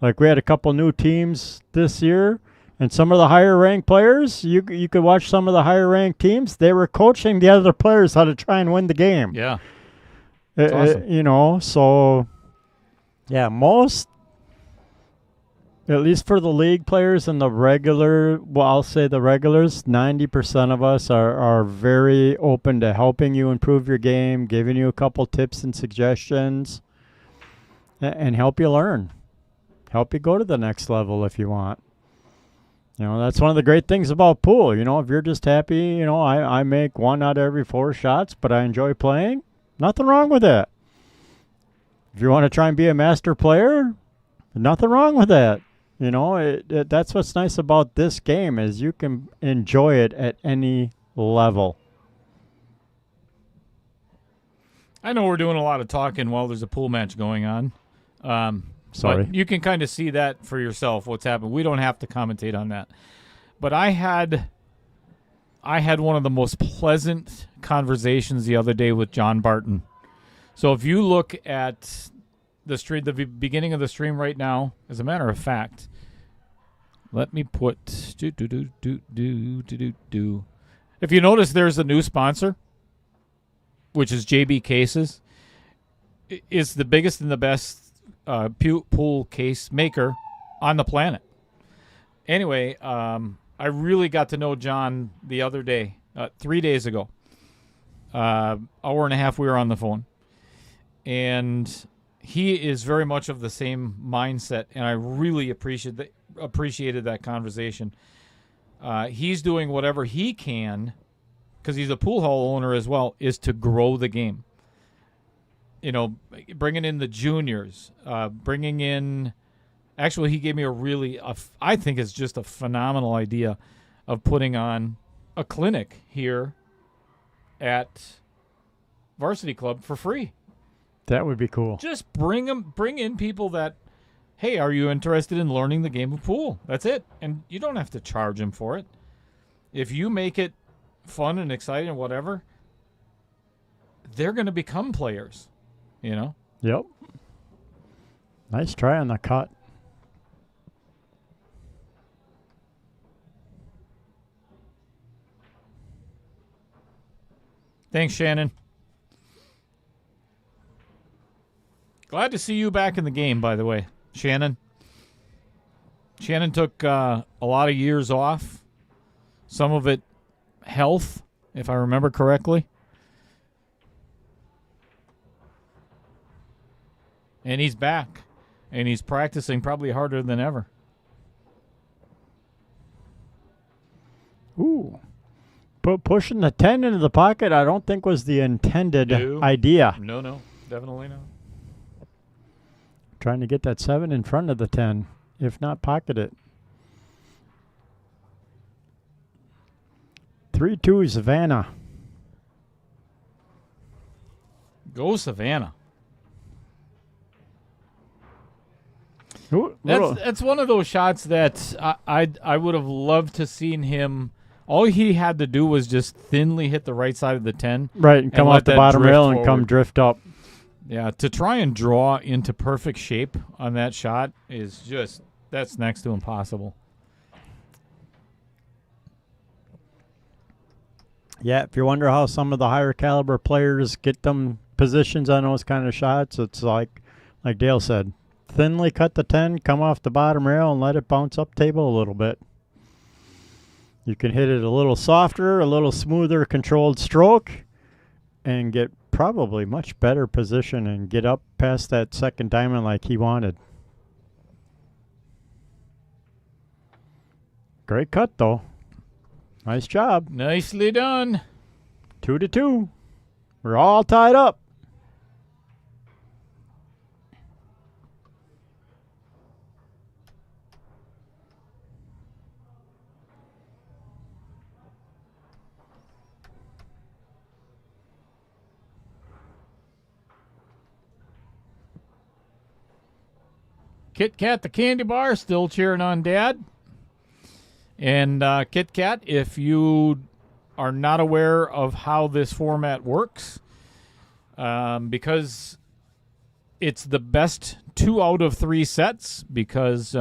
like we had a couple new teams this year, and some of the higher ranked players, you could watch some of the higher ranked teams, they were coaching the other players how to try and win the game. Yeah. That's awesome. You know, so yeah, most, at least for the league players and the regular, well, I'll say the regulars, 90% of us are very open to helping you improve your game, giving you a couple tips and suggestions, and help you learn. Help you go to the next level if you want. You know, that's one of the great things about pool. You know, if you're just happy, you know, I make 1 out of every 4 shots, but I enjoy playing, nothing wrong with that. If you want to try and be a master player, nothing wrong with that. You know, that's what's nice about this game is you can enjoy it at any level. I know we're doing a lot of talking while there's a pool match going on. Sorry. But you can kind of see that for yourself, what's happened. We don't have to commentate on that. But I had one of the most pleasant conversations the other day with John Barton. So if you look at the beginning of the stream right now, as a matter of fact, let me put If you notice, there's a new sponsor, which is JB Cases. It's the biggest and the best pool case maker on the planet. Anyway, I really got to know John the other day, 3 days ago. Hour and a half we were on the phone. And he is very much of the same mindset, and I really appreciated that conversation. He's doing whatever he can, because he's a pool hall owner as well, is to grow the game. You know, bringing in the juniors, bringing in... Actually, he gave me I think it's just a phenomenal idea of putting on a clinic here at Varsity Club for free. That would be cool. Just bring in people that, hey, are you interested in learning the game of pool? That's it. And you don't have to charge them for it. If you make it fun and exciting and whatever, they're going to become players, you know? Yep. Nice try on the cut. Thanks, Shannon. Glad to see you back in the game, by the way, Shannon. Shannon took a lot of years off. Some of it health, if I remember correctly. And he's back. And he's practicing probably harder than ever. Ooh. But pushing the 10 into the pocket, I don't think was the intended idea. No, definitely not. Trying to get that 7 in front of the 10, if not pocket it. 3-2 Savannah. Go Savannah. Ooh, that's one of those shots that I would have loved to seen him. All he had to do was just thinly hit the right side of the 10. Right, and come off the bottom rail and come drift up. Yeah, to try and draw into perfect shape on that shot is just, that's next to impossible. Yeah, if you wonder how some of the higher caliber players get them positions on those kind of shots, it's like Dale said, thinly cut the 10, come off the bottom rail, and let it bounce up table a little bit. You can hit it a little softer, a little smoother controlled stroke, and get probably much better position and get up past that second diamond like he wanted. Great cut, though. Nice job. Nicely done. 2-2. We're all tied up. Kit Kat the candy bar still cheering on Dad. And Kit Kat, if you are not aware of how this format works, because it's the best 2 out of 3 sets, because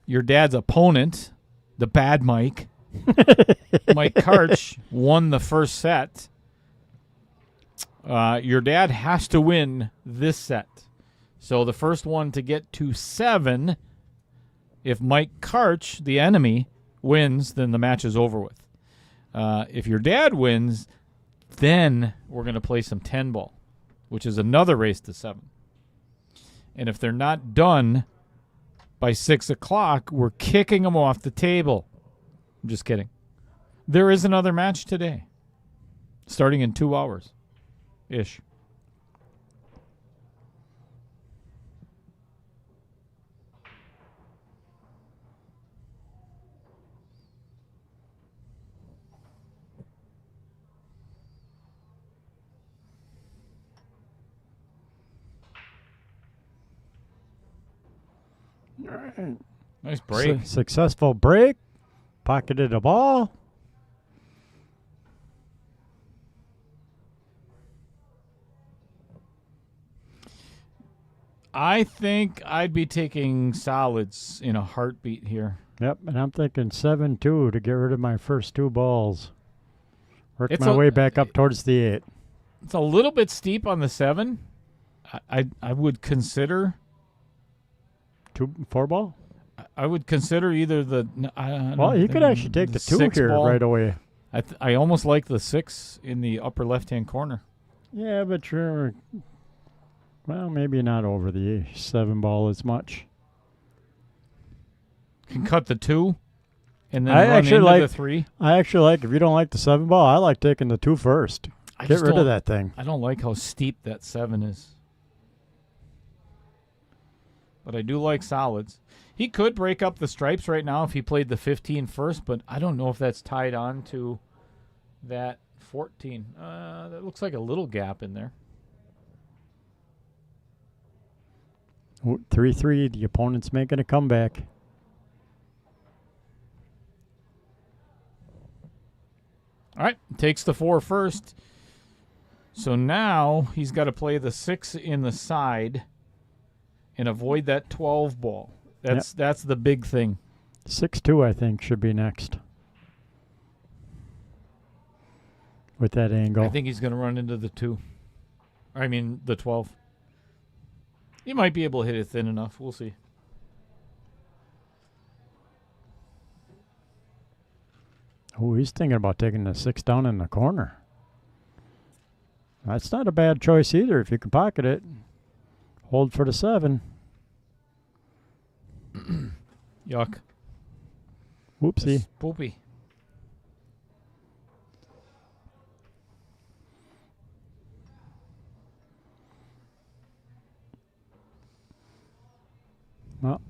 your dad's opponent, the bad Mike, Mike Karcz, won the first set. Your dad has to win this set. So the first one to get to 7, if Mike Karcz, the enemy, wins, then the match is over with. If your dad wins, then we're going to play some 10-ball, which is another race to 7. And if they're not done by 6 o'clock, we're kicking them off the table. I'm just kidding. There is another match today, starting in 2 hours-ish. All right. Nice break. Successful break. Pocketed a ball. I think I'd be taking solids in a heartbeat here. Yep, and I'm thinking 7-2 to get rid of my first 2 balls. Work It's my a- way back up towards the 8. It's a little bit steep on the 7. I would consider 4 ball? I would consider either the. Well, you could actually take the 2 6 here ball. right away. I almost like the 6 in the upper left-hand corner. Yeah, but you're, well, maybe not over the 7 ball as much. Can cut the 2, and then I run actually into like the 3. I actually like, if you don't like the 7 ball, I like taking the 2 first. I Get just rid of don't- that thing. I don't like how steep that 7 is. But I do like solids. He could break up the stripes right now if he played the 15 first, but I don't know if that's tied on to that 14. That looks like a little gap in there. 3-3, the opponent's making a comeback. All right, takes the 4 first. So now he's got to play the 6 in the side and avoid that 12 ball. That's the big thing. 6-2, I think, should be next. With that angle. I think he's going to run into the 2. I mean, the 12. He might be able to hit it thin enough. We'll see. Oh, he's thinking about taking the 6 down in the corner. That's not a bad choice either if you can pocket it. Hold for the 7. Yuck. Whoopsie. That's poopy. Well,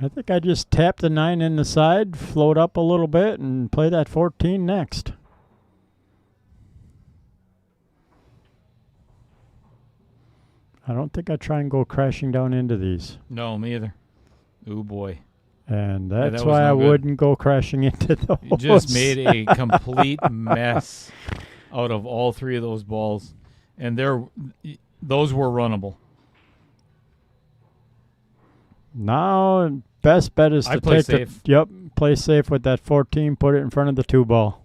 I think I just tap the 9 in the side, float up a little bit, and play that 14 next. I don't think I try and go crashing down into these. No, me either. Ooh, boy. And that that's was why no I good. wouldn't go crashing into those. You just made a complete mess out of all 3 of those balls. And those were runnable. Now, best bet is I to play take safe. play safe with that 14, put it in front of the 2 ball.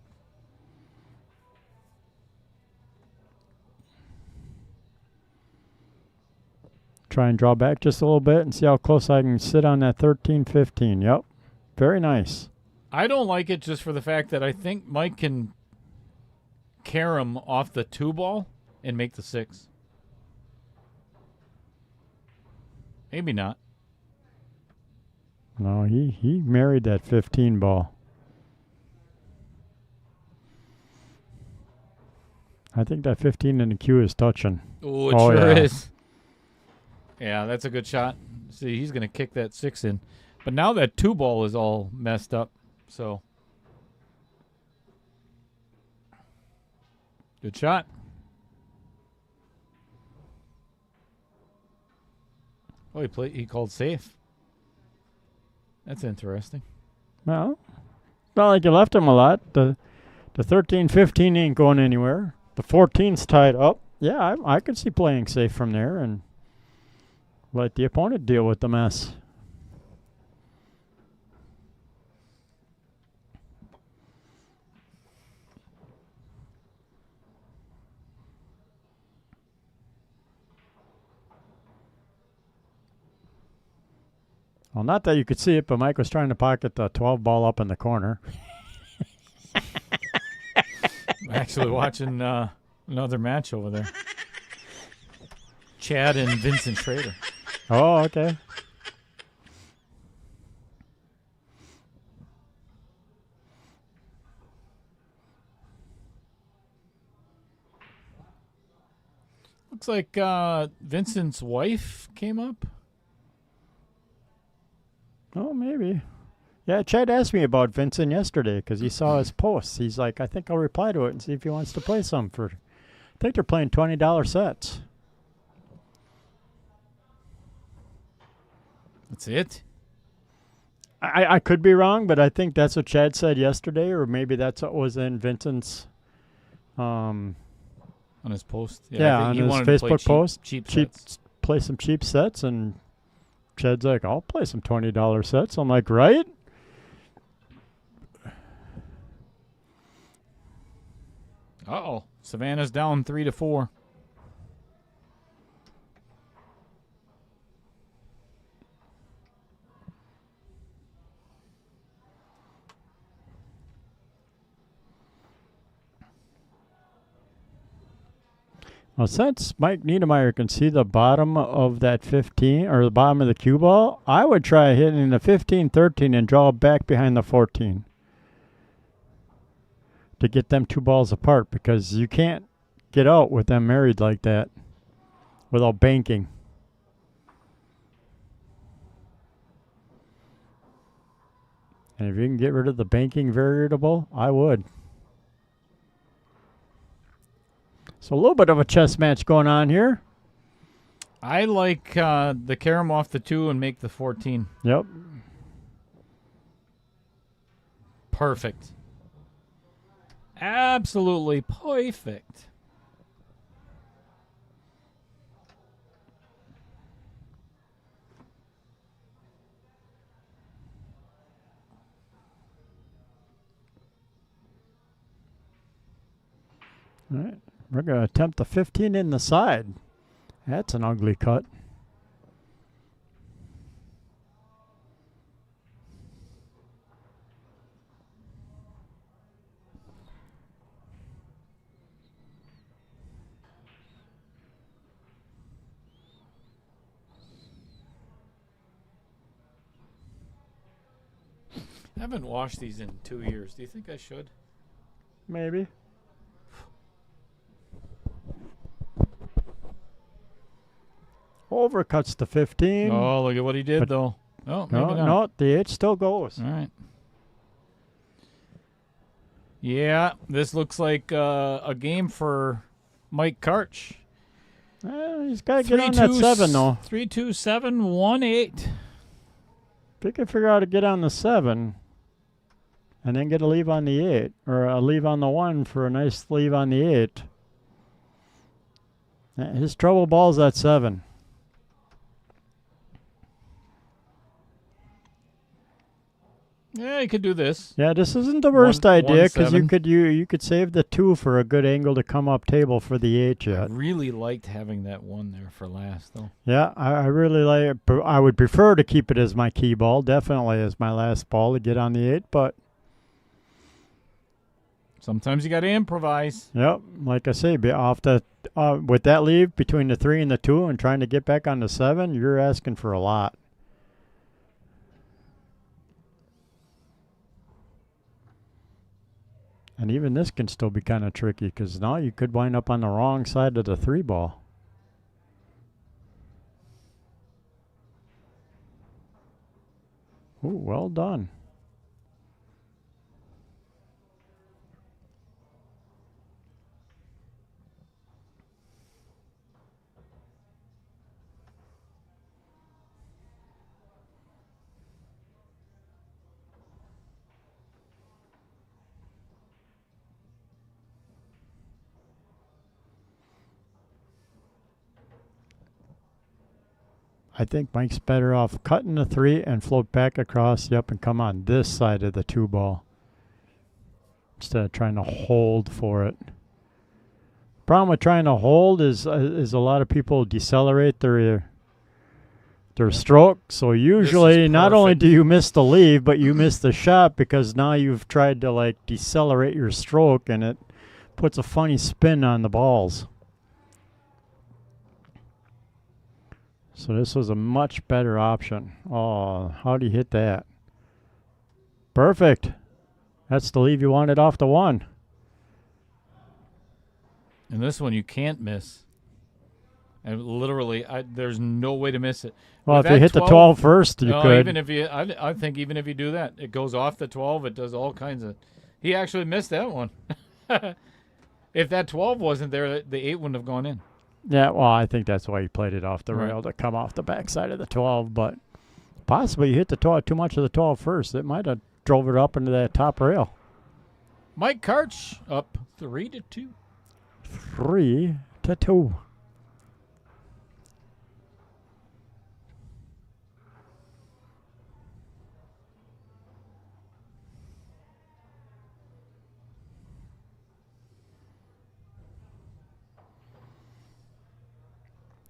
Try and draw back just a little bit and see how close I can sit on that 13, 15. Yep. Very nice. I don't like it just for the fact that I think Mike can carom off the 2 ball and make the 6. Maybe not. No, he married that 15 ball. I think that 15 in the queue is touching. Ooh, it sure is. Yeah, that's a good shot. See, he's going to kick that 6 in. But now that 2 ball is all messed up. So, good shot. Oh, he called safe. That's interesting. Well, it's not like you left him a lot. The 13-15 ain't going anywhere. The 14's tied up. Yeah, I could see playing safe from there and let the opponent deal with the mess. Well, not that you could see it, but Mike was trying to pocket the 12 ball up in the corner. I'm actually watching another match over there. Chad and Vincent Schrader. Oh, okay. Looks like Vincent's wife came up. Oh, maybe. Yeah, Chad asked me about Vincent yesterday because he saw his posts. He's like, I think I'll reply to it and see if he wants to play some for. I think they're playing $20 sets. That's it? I could be wrong, but I think that's what Chad said yesterday, or maybe that's what was in Vincent's. On his post? Yeah, I think on his Facebook post. Cheap sets. Play some cheap sets, and Chad's like, I'll play some $20 sets. I'm like, right? Uh-oh. Savannah's down 3-4. Well, since Mike Niederrmaier can see the bottom of that 15, or the bottom of the cue ball, I would try hitting the 15-13 and draw back behind the 14 to get them 2 balls apart, because you can't get out with them married like that without banking. And if you can get rid of the banking variable, I would. So a little bit of a chess match going on here. I like the carom off the 2 and make the 14. Yep. Perfect. Absolutely perfect. All right. We're going to attempt the 15 in the side. That's an ugly cut. I haven't washed these in 2 years. Do you think I should? Maybe. Overcuts to 15. Oh, look at what he did, though. Oh, maybe not. No, the 8 still goes. All right. Yeah, this looks like a game for Mike Karcz. He's got to get on that 7, though. 3-2-7-1-8. If he can figure out how to get on the 7 and then get a leave on the 8, or a leave on the 1 for a nice leave on the 8. His trouble ball's that 7. Yeah, you could do this. Yeah, this isn't the worst idea, because 1-7. you could save the 2 for a good angle to come up table for the 8 I yet. really liked having that 1 there for last, though. Yeah, I really like it. I would prefer to keep it as my key ball, definitely as my last ball to get on the 8, but sometimes you got to improvise. yep, like I say, be off the with that leave between the 3 and the 2 and trying to get back on the 7, you're asking for a lot. And even this can still be kind of tricky because now you could wind up on the wrong side of the 3-ball. Ooh, well done. I think Mike's better off cutting the 3 and float back across, yep, and come on this side of the 2-ball instead of trying to hold for it. Problem with trying to hold is a lot of people decelerate their stroke. So usually not only do you miss the leave, but you miss the shot because now you've tried to like decelerate your stroke and it puts a funny spin on the balls. So this was a much better option. Oh, how do you hit that? Perfect. That's the leave you wanted off the 1. And this one you can't miss. And literally, there's no way to miss it. Well, if you hit the 12 first, you could. Even if I think even if you do that, it goes off the 12. It does all kinds of. He actually missed that one. If that 12 wasn't there, the 8 wouldn't have gone in. Yeah, well, I think that's why he played it off the rail to come off the backside of the 12. But possibly you hit the 12 too much of the 12 first. It might have drove it up into that top rail. Mike Karcz up 3-2. 3-2.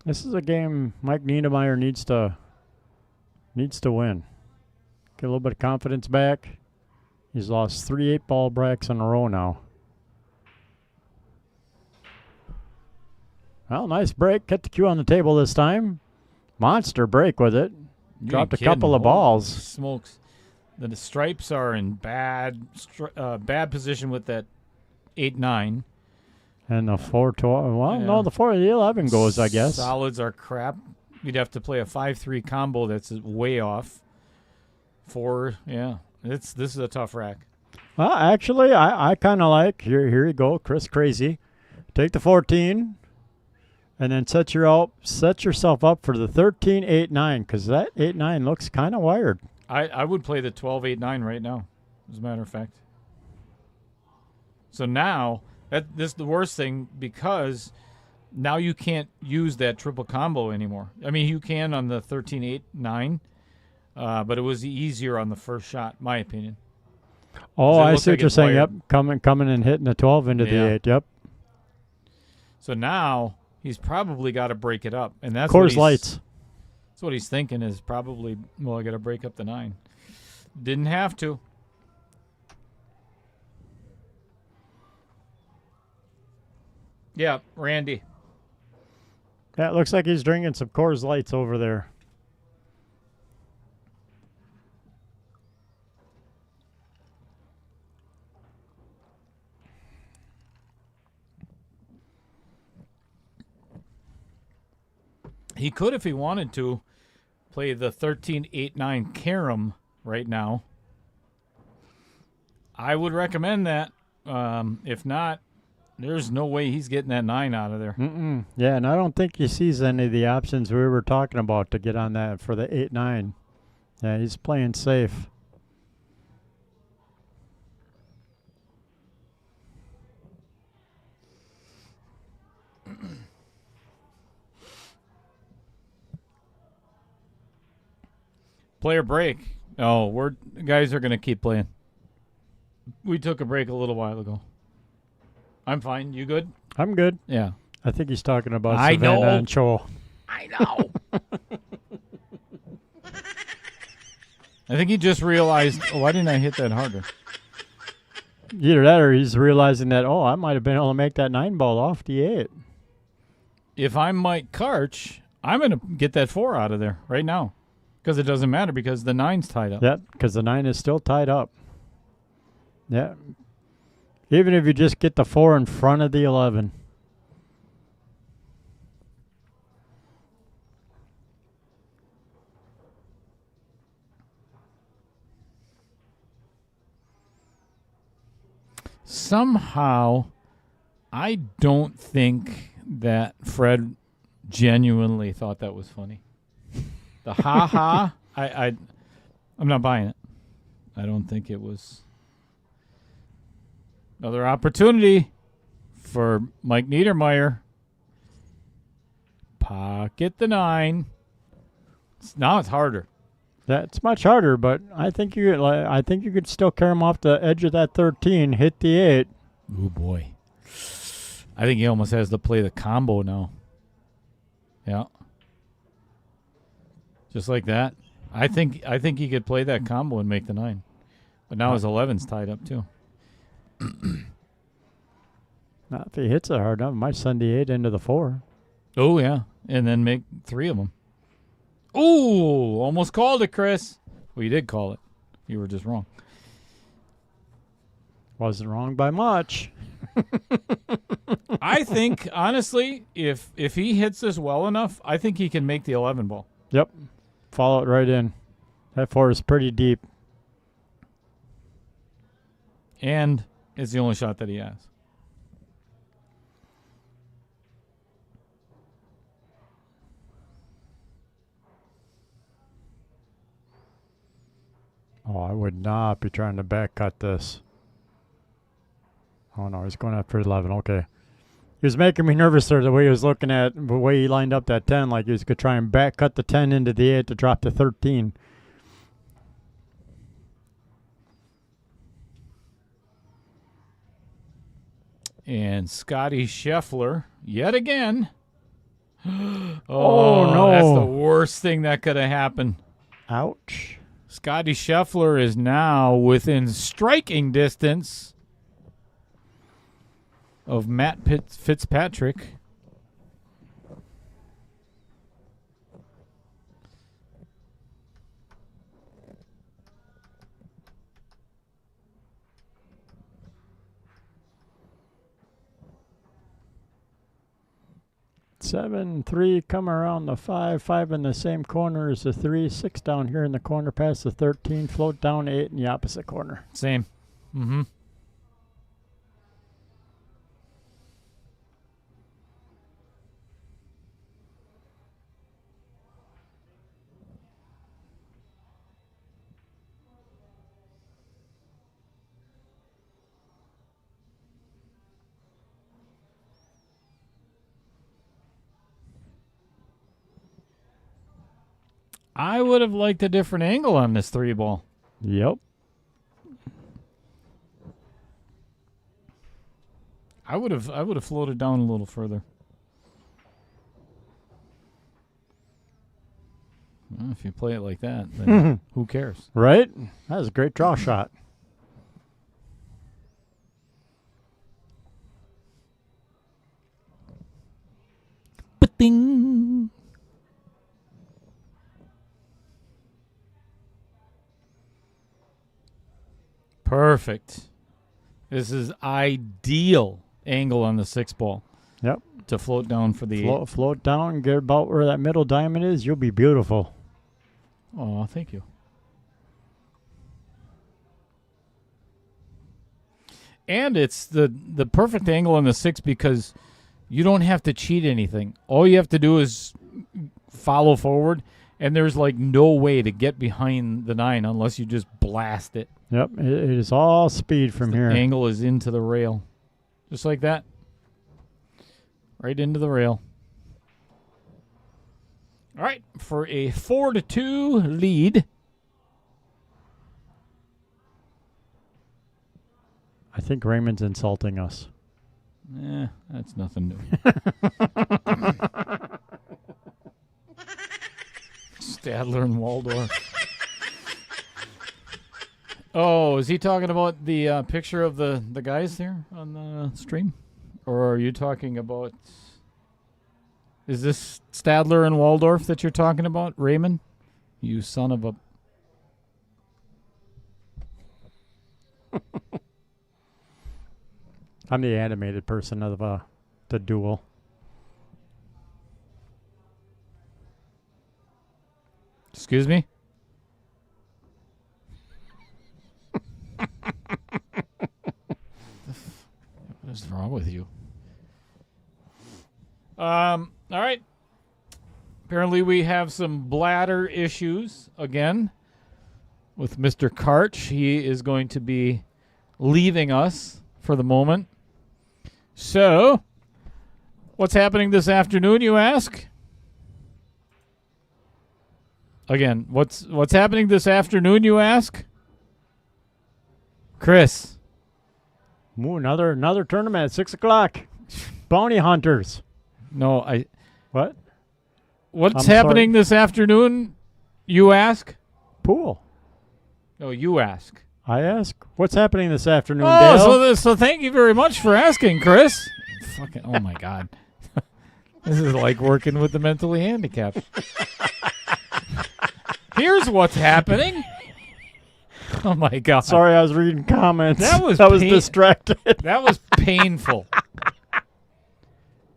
This is a game Mike Niederrmaier needs to win. Get a little bit of confidence back. He's lost 3 8-ball breaks in a row now. Well, nice break. Kept the cue on the table this time. Monster break with it. Dropped a couple of balls. Smokes. The stripes are in bad position with that 8-9. And the 4-12. Well, no, the 4-11 goes, I guess. Solids are crap. You'd have to play a 5-3 combo that's way off. 4, yeah. This is a tough rack. Well, actually, I kind of like, here you go, Chris Crazy. Take the 14 and then set yourself up for the 13-8-9 because that 8-9 looks kind of wired. I would play the 12-8-9 right now, as a matter of fact. So now, this is the worst thing because now you can't use that triple combo anymore. I mean, you can on the 13-8-9, but it was easier on the first shot, my opinion. Oh, I see what you're saying. Yep, coming and hitting the 12 into the 8. Yep. So now he's probably got to break it up, and that's Coors Lights. That's what he's thinking is probably. Well, I got to break up the 9. Didn't have to. Yeah, Randy. Yeah, it looks like he's drinking some Coors Lights over there. He could, if he wanted to, play the 13-8-9 carom right now. I would recommend that. If not, there's no way he's getting that 9 out of there. Yeah, and I don't think he sees any of the options we were talking about to get on that for the 8-9. Yeah, he's playing safe. Player break. Oh, guys are going to keep playing. We took a break a little while ago. I'm fine. You good? I'm good. Yeah. I think he's talking about I Savannah know. and Cho. I know. I think he just realized, why didn't I hit that harder? Either that or he's realizing that, I might have been able to make that 9 ball off the 8. If I'm Mike Karcz, I'm going to get that 4 out of there right now. Because it doesn't matter because the 9's tied up. Yep, because the 9 is still tied up. Yeah. Even if you just get the 4 in front of the 11. Somehow, I don't think that Fred genuinely thought that was funny. The ha-ha, I'm not buying it. I don't think it was. Another opportunity for Mike Niederrmaier. Pocket the 9. Now it's harder. That's much harder, but I think you could still carry him off the edge of that 13, hit the 8. Oh boy. I think he almost has to play the combo now. Yeah. Just like that. I think he could play that combo and make the 9. But now his 11's tied up too. Now, if he hits it hard enough, might send the 8 into the 4. Oh yeah. And then make 3 of them. Ooh, almost called it, Chris. Well, you did call it. You were just wrong. Wasn't wrong by much. I think, honestly, if he hits this well enough, I think he can make the 11 ball. Yep. Follow it right in. That 4 is pretty deep. And it's the only shot that he has. Oh, I would not be trying to back cut this. Oh, no, he's going after 11. Okay. He was making me nervous there the way he was looking at the way he lined up that 10, like he was going to try and back cut the 10 into the 8 to drop to 13. And Scotty Scheffler, yet again. Oh, no. That's the worst thing that could have happened. Ouch. Scotty Scheffler is now within striking distance of Matt Fitzpatrick. Seven, 3, come around the 5, 5 in the same corner as the 3, 6 down here in the corner past the 13, float down 8 in the opposite corner. Same. Mm-hmm. I would have liked a different angle on this 3 ball. Yep. I would have floated down a little further. Well, if you play it like that, then who cares? Right? That was a great draw shot. Ba-ding. Perfect. This is ideal angle on the 6 ball. Yep. To float down for the 8. Float down, get about where that middle diamond is. You'll be beautiful. Oh, thank you. And it's the perfect angle on the 6 because you don't have to cheat anything. All you have to do is follow forward, and there's like no way to get behind the 9 unless you just blast it. Yep, it is all speed from here. The angle is into the rail. Just like that. Right into the rail. All right, for a 4-2 lead. I think Raymond's insulting us. That's nothing new. Stadler and Waldorf. Oh, is he talking about the picture of the guys there on the stream? Or are you talking about... Is this Stadler and Waldorf that you're talking about, Raymond? You son of a... I'm the animated person of the duel. Excuse me? What is wrong with you? All right. Apparently we have some bladder issues again with Mr. Karcz. He is going to be leaving us for the moment. So, what's happening this afternoon, you ask? Again, what's happening this afternoon, you ask? Chris. Ooh, another tournament at 6 o'clock. Bounty hunters. No, What? What's I'm happening sorry. this afternoon, you ask? Pool. No, you ask. I ask. What's happening this afternoon, Oh, Dale? so thank you very much for asking, Chris. Fucking, oh my God. This is like working with the mentally handicapped. Here's what's happening. Oh my God. Sorry, I was reading comments. That was distracted. That was painful.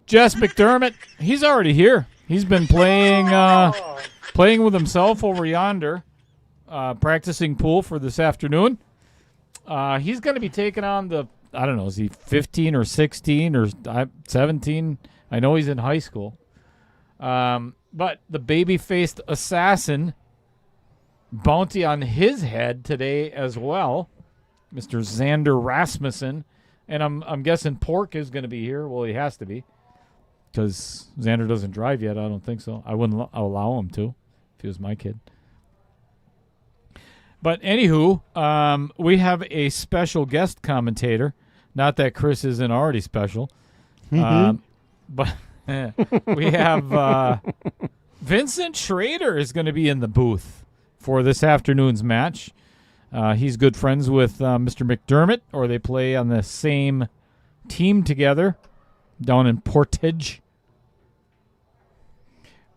Jess McDermott, he's already here. He's been playing with himself over yonder, practicing pool for this afternoon. He's going to be taking on I don't know, is he 15 or 16 or 17? I know he's in high school. But the baby-faced assassin, bounty on his head today as well, Mr. Xander Rasmussen. And I'm guessing Pork is going to be here. Well, he has to be, because Xander doesn't drive yet. I don't think so. I wouldn't allow him to if he was my kid. But anywho, we have a special guest commentator. Not that Chris isn't already special. But we have Vincent Schrader is going to be in the booth for this afternoon's match. He's good friends with Mr. McDermott, or they play on the same team together down in Portage,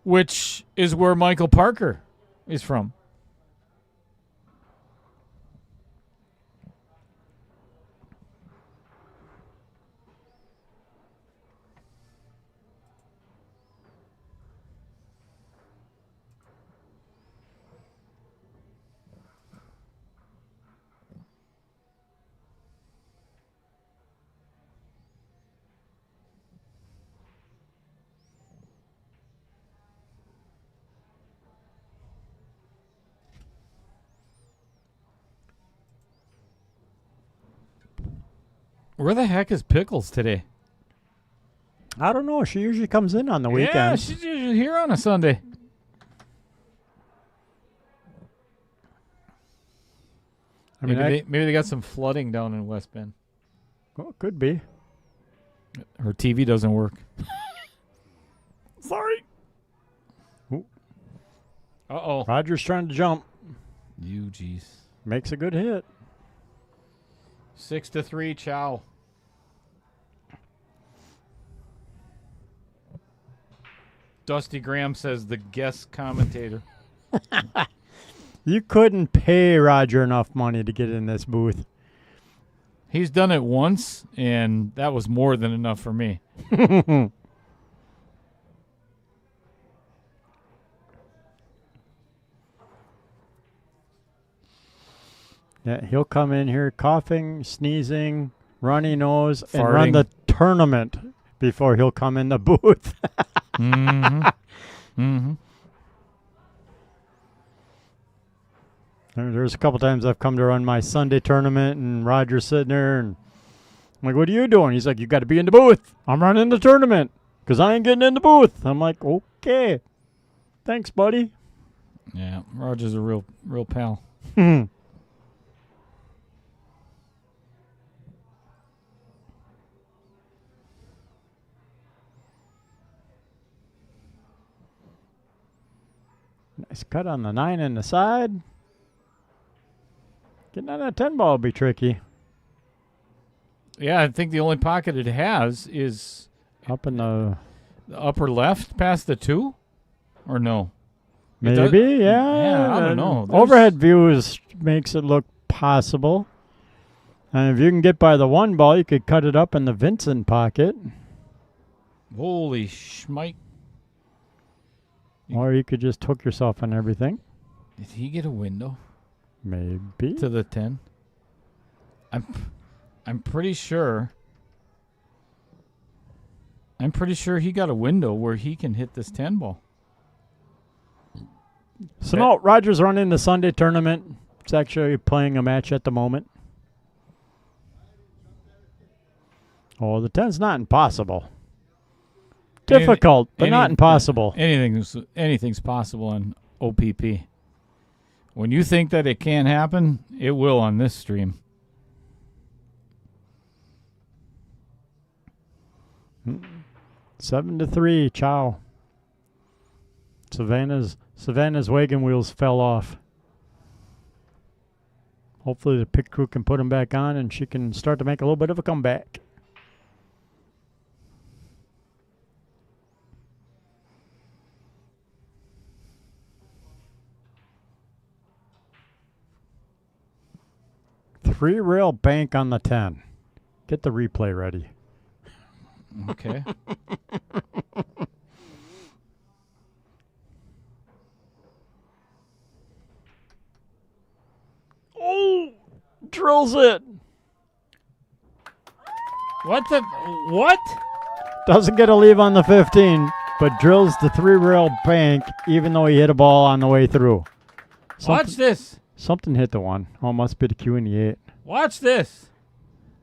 which is where Michael Parker is from. Where the heck is Pickles today? I don't know. She usually comes in on the Yeah, weekends. she's usually here on a Sunday. I mean, maybe they got some flooding down in West Bend. well, it could be. Her TV doesn't work. Sorry. Ooh. Uh-oh. Roger's trying to jump. You jeez. Makes a good hit. 6-3, Chow. Dusty Graham says the guest commentator. You couldn't pay Roger enough money to get in this booth. He's done it once, and that was more than enough for me. Yeah, he'll come in here coughing, sneezing, runny nose, and Farting. run the tournament before he'll come in the booth. Mm-hmm. Mm-hmm. There's a couple times I've come to run my Sunday tournament, and Roger's sitting there, and I'm like, what are you doing? He's like, you got to be in the booth. I'm running the tournament because I ain't getting in the booth. I'm like, okay. Thanks, buddy. Yeah, Roger's a real pal. Nice cut on the 9 in the side. Getting on that 10 ball will be tricky. Yeah, I think the only pocket it has is Up in the the upper left past the 2, or no? It does- maybe, yeah. Yeah, I don't know. There's- Overhead view makes it look possible. And if you can get by the 1 ball, you could cut it up in the Vincent pocket. Holy schmike. Or you could just hook yourself on everything. Did he get a window Maybe. to the 10? I'm pretty sure. I'm pretty sure he got a window where he can hit this 10 ball. So no, Roger's running the Sunday tournament. It's actually playing a match at the moment. Oh, the 10's not impossible. Difficult, but not impossible. Anything's possible on OPP. When you think that it can't happen, it will on this stream. Mm. 7-3, ciao. Savannah's wagon wheels fell off. Hopefully the pit crew can put them back on and she can start to make a little bit of a comeback. Three-rail bank on the 10. Get the replay ready. Okay. Oh, drills it. What? Doesn't get a leave on the 15, but drills the three-rail bank even though he hit a ball on the way through. Watch this. Something hit the one. Oh, must be the Q and the 8. Watch this.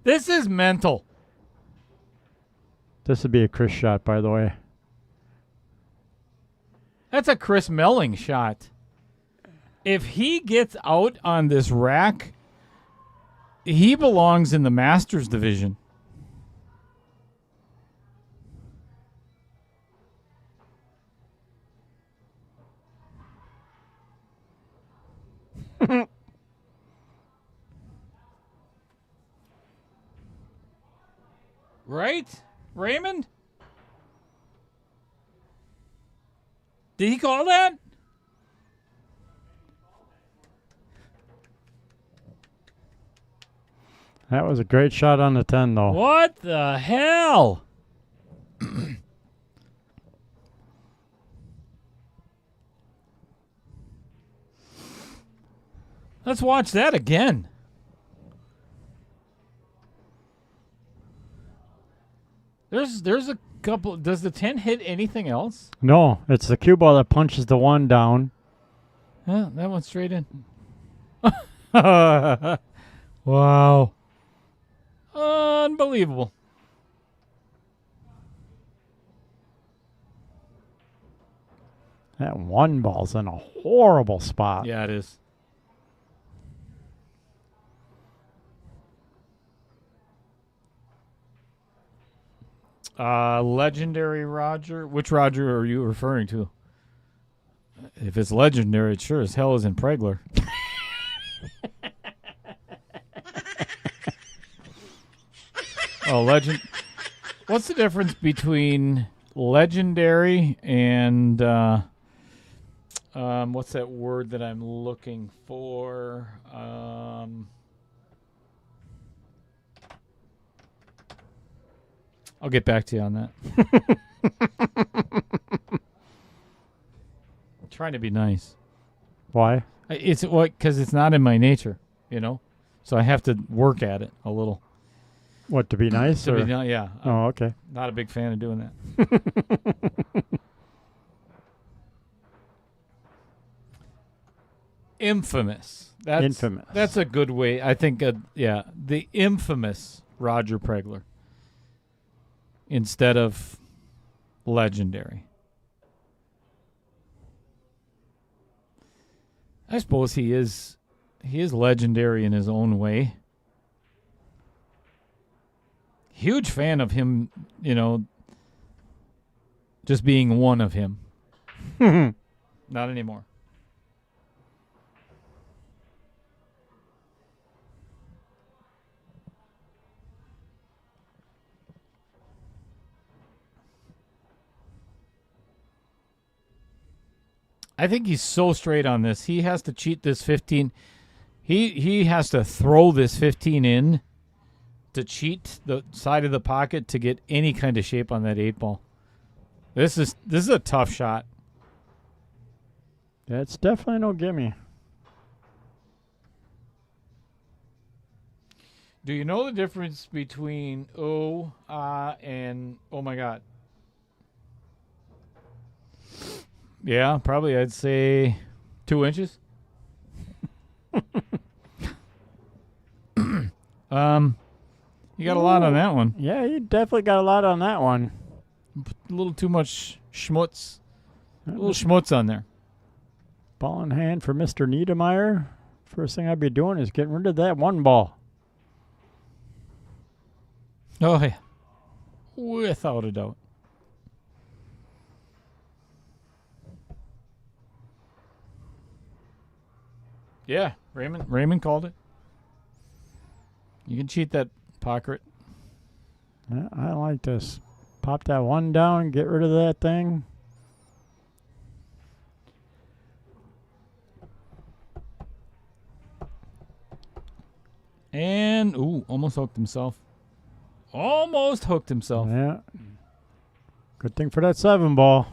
This is mental. This would be a Chris shot, by the way. That's a Chris Melling shot. If he gets out on this rack, he belongs in the Masters division. Right, Raymond? Did he call that? That was a great shot on the 10, though. What the hell? Let's watch that again. There's a couple. Does the 10 hit anything else? No, it's the cue ball that punches the 1 down. Yeah, that went straight in. Wow. Unbelievable. That 1 ball's in a horrible spot. Yeah, it is. Legendary Roger. Which Roger are you referring to? If it's legendary, it sure as hell isn't Pregler. Oh, legend. What's the difference between legendary and what's that word that I'm looking for? I'll get back to you on that. I'm trying to be nice. Why? It's what? Because it's not in my nature, you know. So I have to work at it a little. What, to be nice? To be yeah. Oh, okay. Not a big fan of doing that. Infamous. Infamous. That's a good way. I think. Yeah, the infamous Roger Pregler instead of legendary. I suppose he is legendary in his own way. Huge fan of him, you know, just being one of him. Not anymore. I think he's so straight on this. He has to cheat this 15. He has to throw this 15 in to cheat the side of the pocket to get any kind of shape on that 8-ball. This is a tough shot. That's definitely no gimme. Do you know the difference between and oh my god? Yeah, probably I'd say 2 inches. You got a lot on that one. Yeah, you definitely got a lot on that one. A little too much schmutz. A little schmutz on there. Ball in hand for Mr. Niederrmaier. First thing I'd be doing is getting rid of that 1 ball. Oh, yeah. Without a doubt. Yeah, Raymond called it. You can cheat that pocket. Yeah, I like this. Pop that 1 down, get rid of that thing. And, almost hooked himself. Almost hooked himself. Yeah. Good thing for that 7 ball.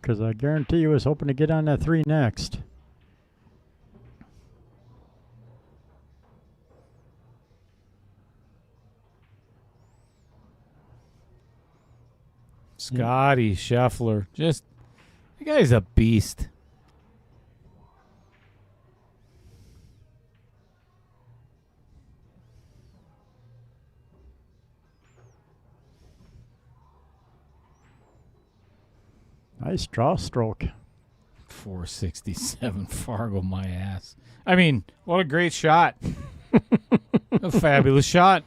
Because I guarantee you was hoping to get on that 3 next. Scotty Scheffler. The guy's a beast. Nice draw stroke. 467 Fargo, my ass. I mean, what a great shot. A fabulous shot.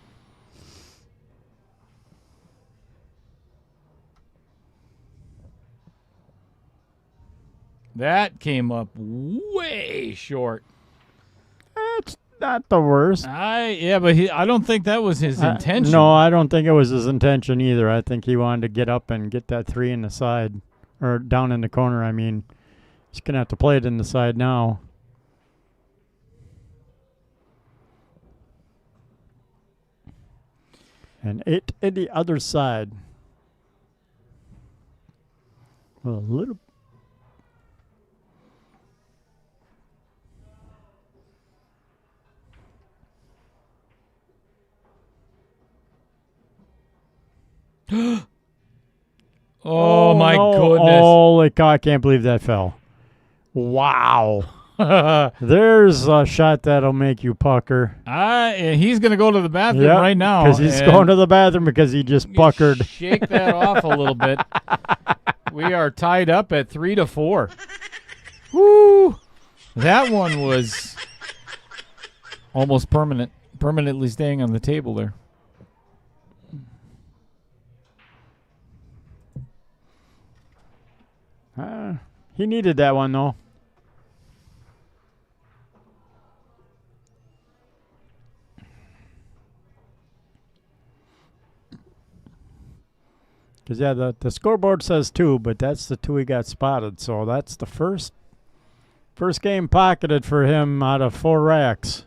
That came up way short. That's not the worst. But I don't think that was his intention. No, I don't think it was his intention either. I think he wanted to get up and get that 3 in the side. Or down in the corner, I mean. He's going to have to play it in the side now. And it in the other side. Well, a little. Oh, my goodness. Holy cow, I can't believe that fell. Wow. There's a shot that'll make you pucker. He's going to go to the bathroom right now. Because he's going to the bathroom because he just puckered. Shake that off a little bit. We are tied up at 3-4. Woo! That one was almost permanently staying on the table there. He needed that one, though. Because, yeah, the scoreboard says 2, but that's the 2 he got spotted. So that's the first game pocketed for him out of 4 racks.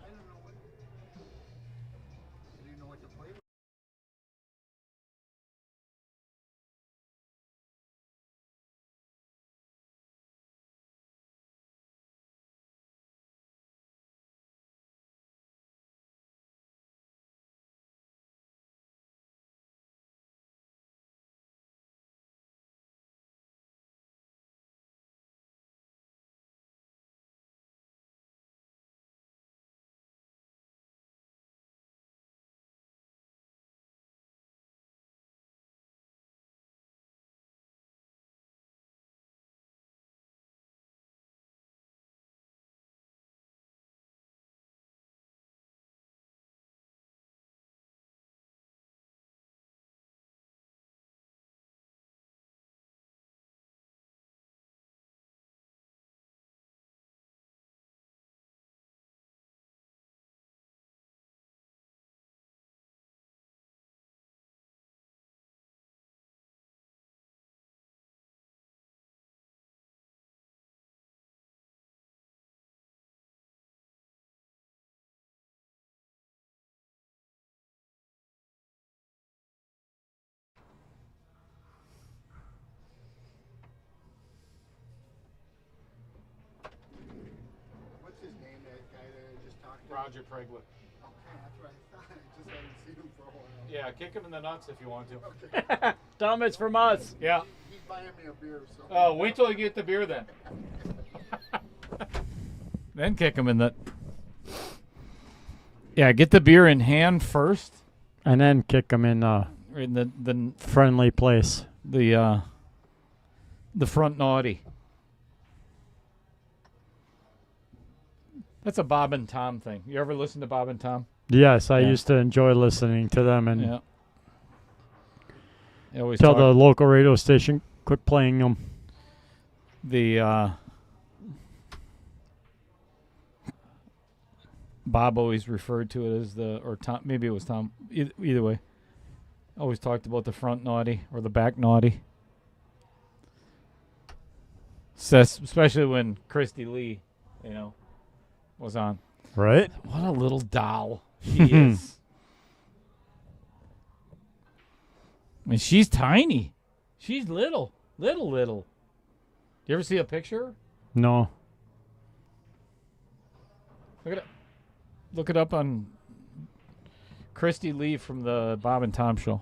Roger Craigwood. Okay, that's what I thought. I just haven't seen him for a while. Yeah, kick him in the nuts if you want to. Tell him it's from us. Yeah. He's buying me a beer, so. Oh, wait till you get the beer then. Then kick him in the. Yeah, get the beer in hand first. And then kick him in the friendly place. The front naughty. That's a Bob and Tom thing. You ever listen to Bob and Tom? Yes, I Yeah. used to enjoy listening to them and Yeah. They always tell talk the local radio station quit playing them. the Bob always referred to it as or Tom, maybe it was Tom. Either way, always talked about the front naughty or the back naughty. Especially when Christy Lee, was on. Right? What a little doll she is. I mean, she's tiny. She's little. You ever see a picture? No. Look it up on Christy Lee from the Bob and Tom show.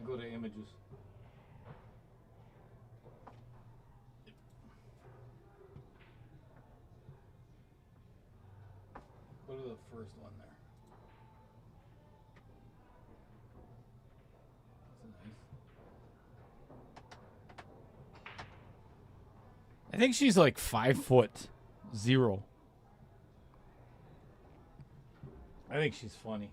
Go to images. Go to the first one there. That's nice. I think she's like 5'0". I think she's funny.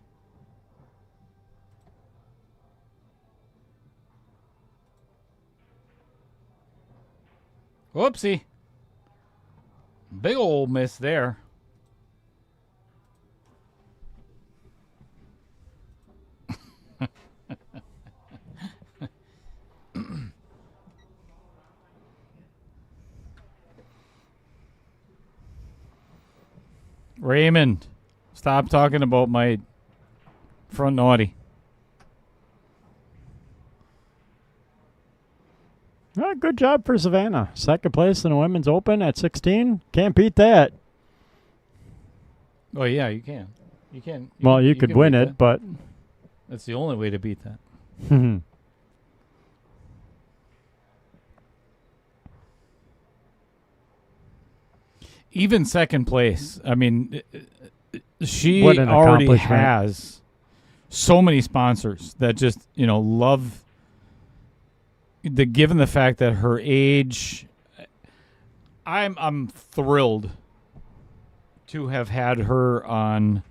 Whoopsie. Big old miss there. Raymond, stop talking about my front naughty. Good job for Savannah. Second place in the Women's Open at 16. Can't beat that. Oh, yeah, you can. You can. You could can win beat it, that. but... That's the only way to beat that. Even second place. I mean, she already has so many sponsors that just, love... Given the fact that her age, I'm thrilled to have had her on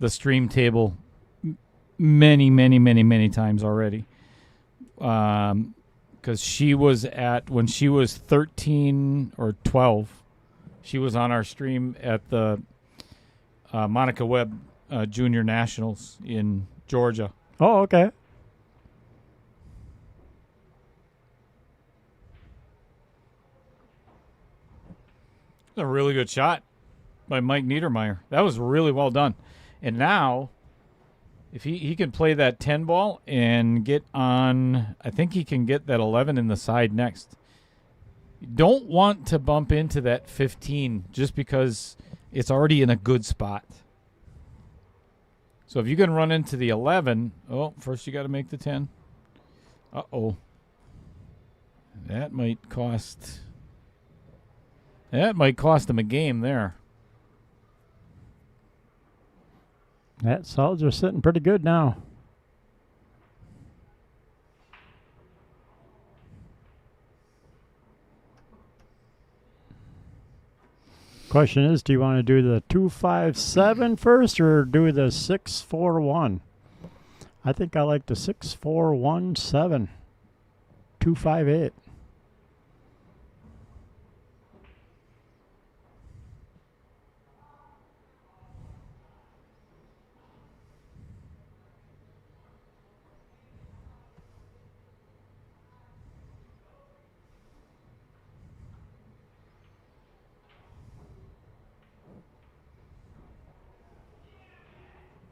the stream table many times already. Because she was when she was 13 or 12, she was on our stream at the Monica Webb Junior Nationals in Georgia. Oh, okay. A really good shot by Mike Niederrmaier. That was really well done. And now, if he can play that 10 ball and get on, I think he can get that 11 in the side next. You don't want to bump into that 15 just because it's already in a good spot. So if you can run into the 11, first you got to make the 10. Uh-oh. That might cost... That might cost him a game there. That solids are sitting pretty good now. Question is, do you want to do the 257 first or do the 641? I think I like the 6417. 258.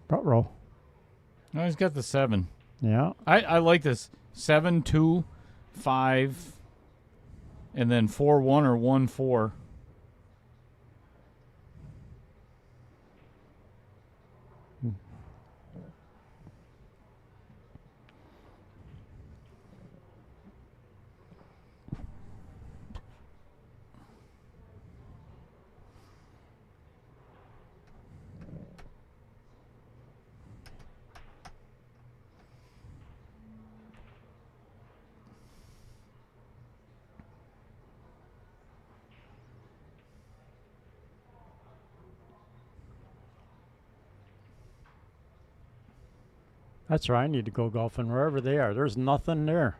Front row. No, he's got the 7. Yeah. I like this 7, 2, 5, and then 4, 1 or 1, 4. That's right. I need to go golfing wherever they are. There's nothing there.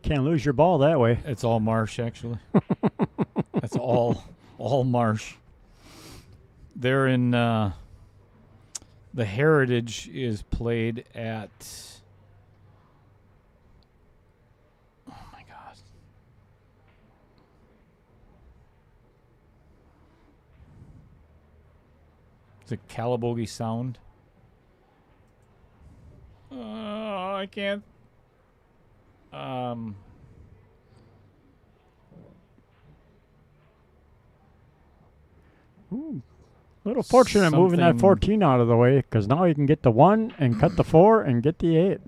Can't lose your ball that way. It's all marsh, actually. That's all marsh. They're in the Heritage is played at. Oh my God! Is it Calabogie Sound? Oh, I can't. Ooh, little fortunate moving that Something- 14 out of the way, because now you can get the 1 and cut the 4 and get the 8.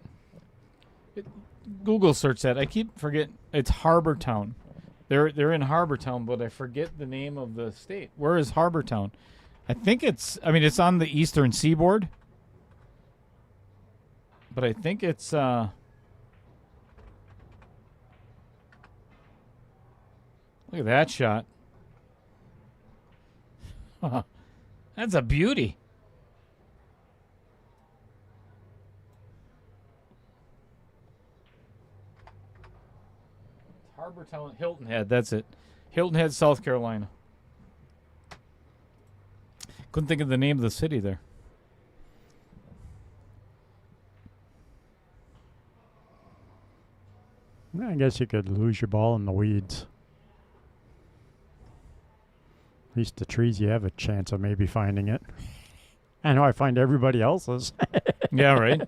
Google search that. I keep forgetting. It's Harbor Town. They're in Harbor Town, but I forget the name of the state. Where is Harbor Town? I think it's. I mean, it's on the eastern seaboard. But I think it's. Look at that shot. That's a beauty. Harbor Town, Hilton Head. That's it. Hilton Head, South Carolina. Couldn't think of the name of the city there. I guess you could lose your ball in the weeds. At least the trees, you have a chance of maybe finding it. I know I find everybody else's. Yeah, right. I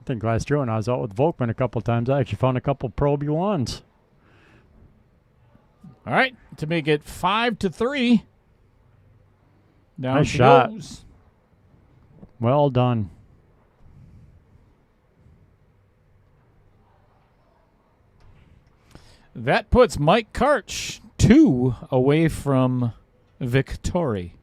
think last year when I was out with Volkman a couple times, I actually found a couple Pro B1s. All right, to make it 5-3. Down Nice she shot. goes. Well done. That puts Mike Karcz 2 away from victory.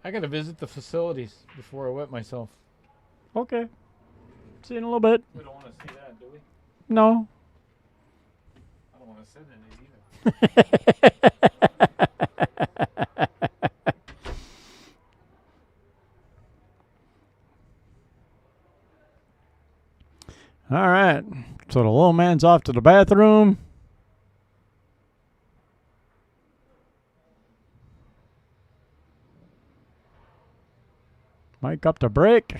I got to visit the facilities before I wet myself. Okay. See you in a little bit. We don't want to see that, do we? No. I don't want to sit in it either. All right. So the little man's off to the bathroom. Mike up to break.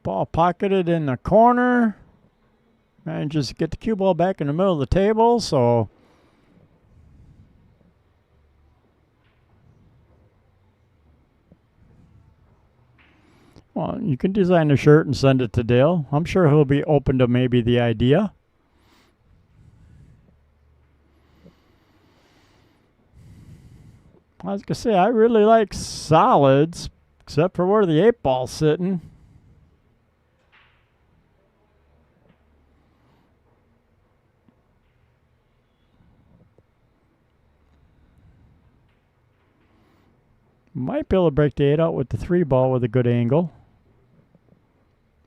Ball pocketed in the corner. Manages to get the cue ball back in the middle of the table, so well, you can design a shirt and send it to Dale. I'm sure he'll be open to maybe the idea. I was going to say, I really like solids, except for where the 8-ball's sitting. Might be able to break the 8 out with the 3-ball with a good angle.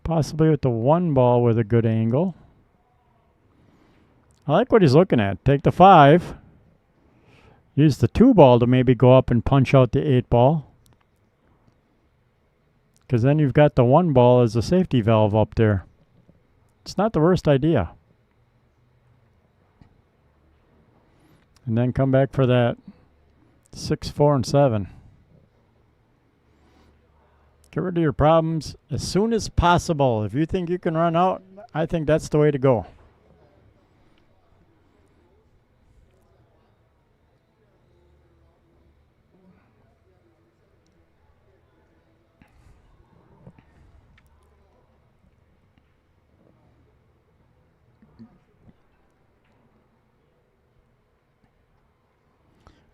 Possibly with the 1 ball with a good angle. I like what he's looking at. Take the 5. Use the 2 ball to maybe go up and punch out the 8 ball. Because then you've got the 1 ball as a safety valve up there. It's not the worst idea. And then come back for that 6, 4, and 7. Get rid of your problems as soon as possible. If you think you can run out, I think that's the way to go.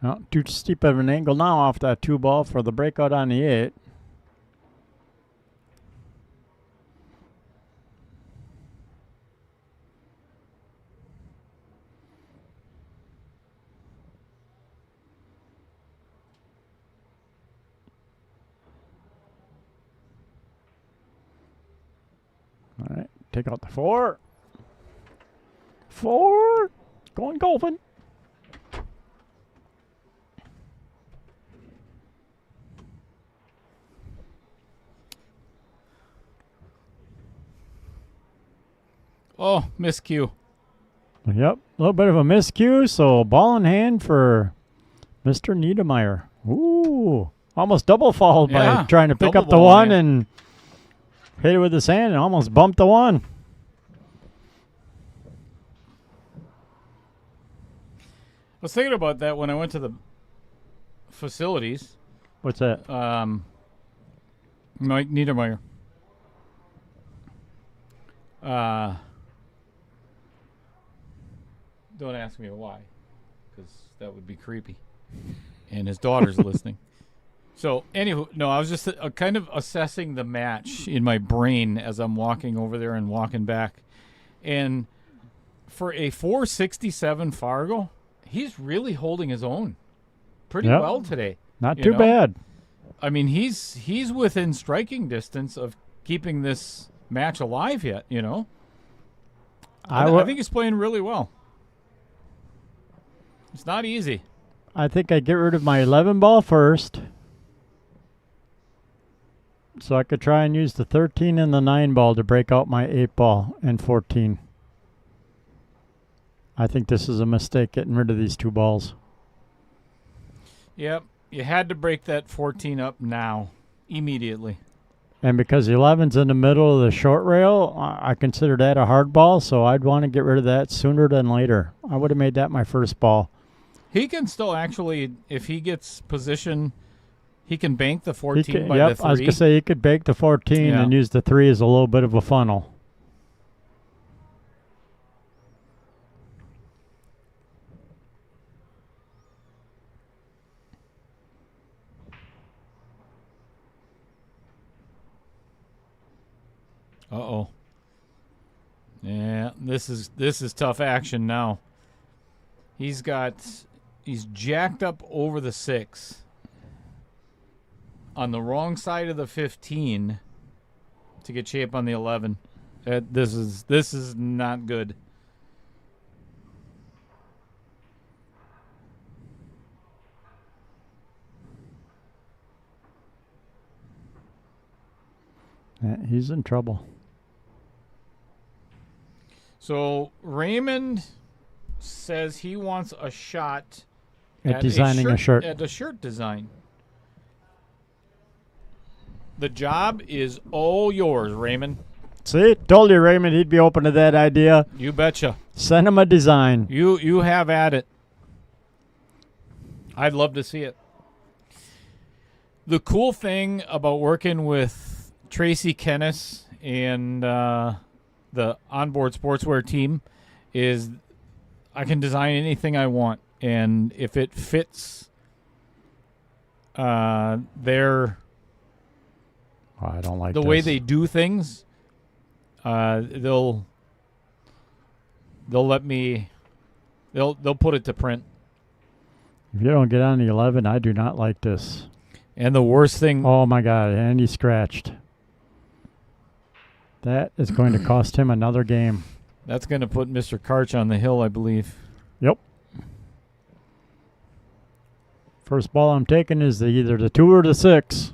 Well, too steep of an angle now off that 2 ball for the breakout on the 8. All right, take out the 4. 4, going golfing. Oh, miscue. Yep, a little bit of a miscue, so ball in hand for Mr. Niederrmaier. Ooh, almost double fouled by trying to pick up the 1 and hit it with his hand and almost bumped the 1. I was thinking about that when I went to the facilities. What's that? Mike Niederrmaier. Don't ask me why, because that would be creepy. And his daughter's listening. So, anywho, no, I was just kind of assessing the match in my brain as I'm walking over there and walking back. And for a 467 Fargo, he's really holding his own pretty well today. Not too bad. I mean, he's within striking distance of keeping this match alive yet, you know. I think he's playing really well. It's not easy. I think I get rid of my 11 ball first, so I could try and use the 13 and the 9 ball to break out my 8 ball and 14. I think this is a mistake, getting rid of these 2 balls. Yep, you had to break that 14 up now, immediately. And because the 11's in the middle of the short rail, I consider that a hard ball, so I'd want to get rid of that sooner than later. I would have made that my first ball. He can still actually, if he gets position, he can bank the 14 by the 3. I was going to say he could bank the 14 and use the 3 as a little bit of a funnel. Uh-oh. Yeah, this is tough action now. He's jacked up over the 6 on the wrong side of the 15 to get shape on the 11. This is not good. He's in trouble. So Raymond says he wants a shot at designing a shirt. At a shirt design. The job is all yours, Raymond. See, told you, Raymond, he'd be open to that idea. You betcha. Send him a design. You have at it. I'd love to see it. The cool thing about working with Tracy Kennis and the onboard sportswear team is I can design anything I want, and if it fits their I don't like the way they do things, they'll let me they'll put it to print. If you don't get on the 11, I do not like this. And the worst thing, oh my God, and he scratched. That is going to cost him another game. That's going to put Mr. Karcz on the hill, I believe. Yep. First ball I'm taking is either the 2 or the 6.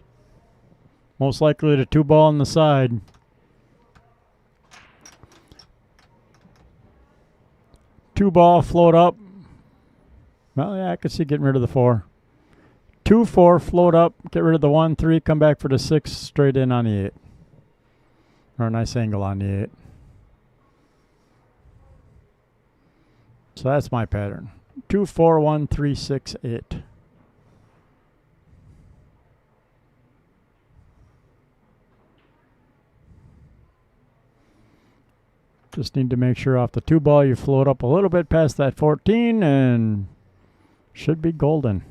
Most likely the 2 ball on the side. Two ball, float up. Well, yeah, I could see getting rid of the 4. 2, 4, float up, get rid of the 1, 3, come back for the 6, straight in on the 8. Or a nice angle on the 8. So that's my pattern. 2, 4, 1, 3, 6, 8. Just need to make sure off the 2 ball you float up a little bit past that 14 and should be golden.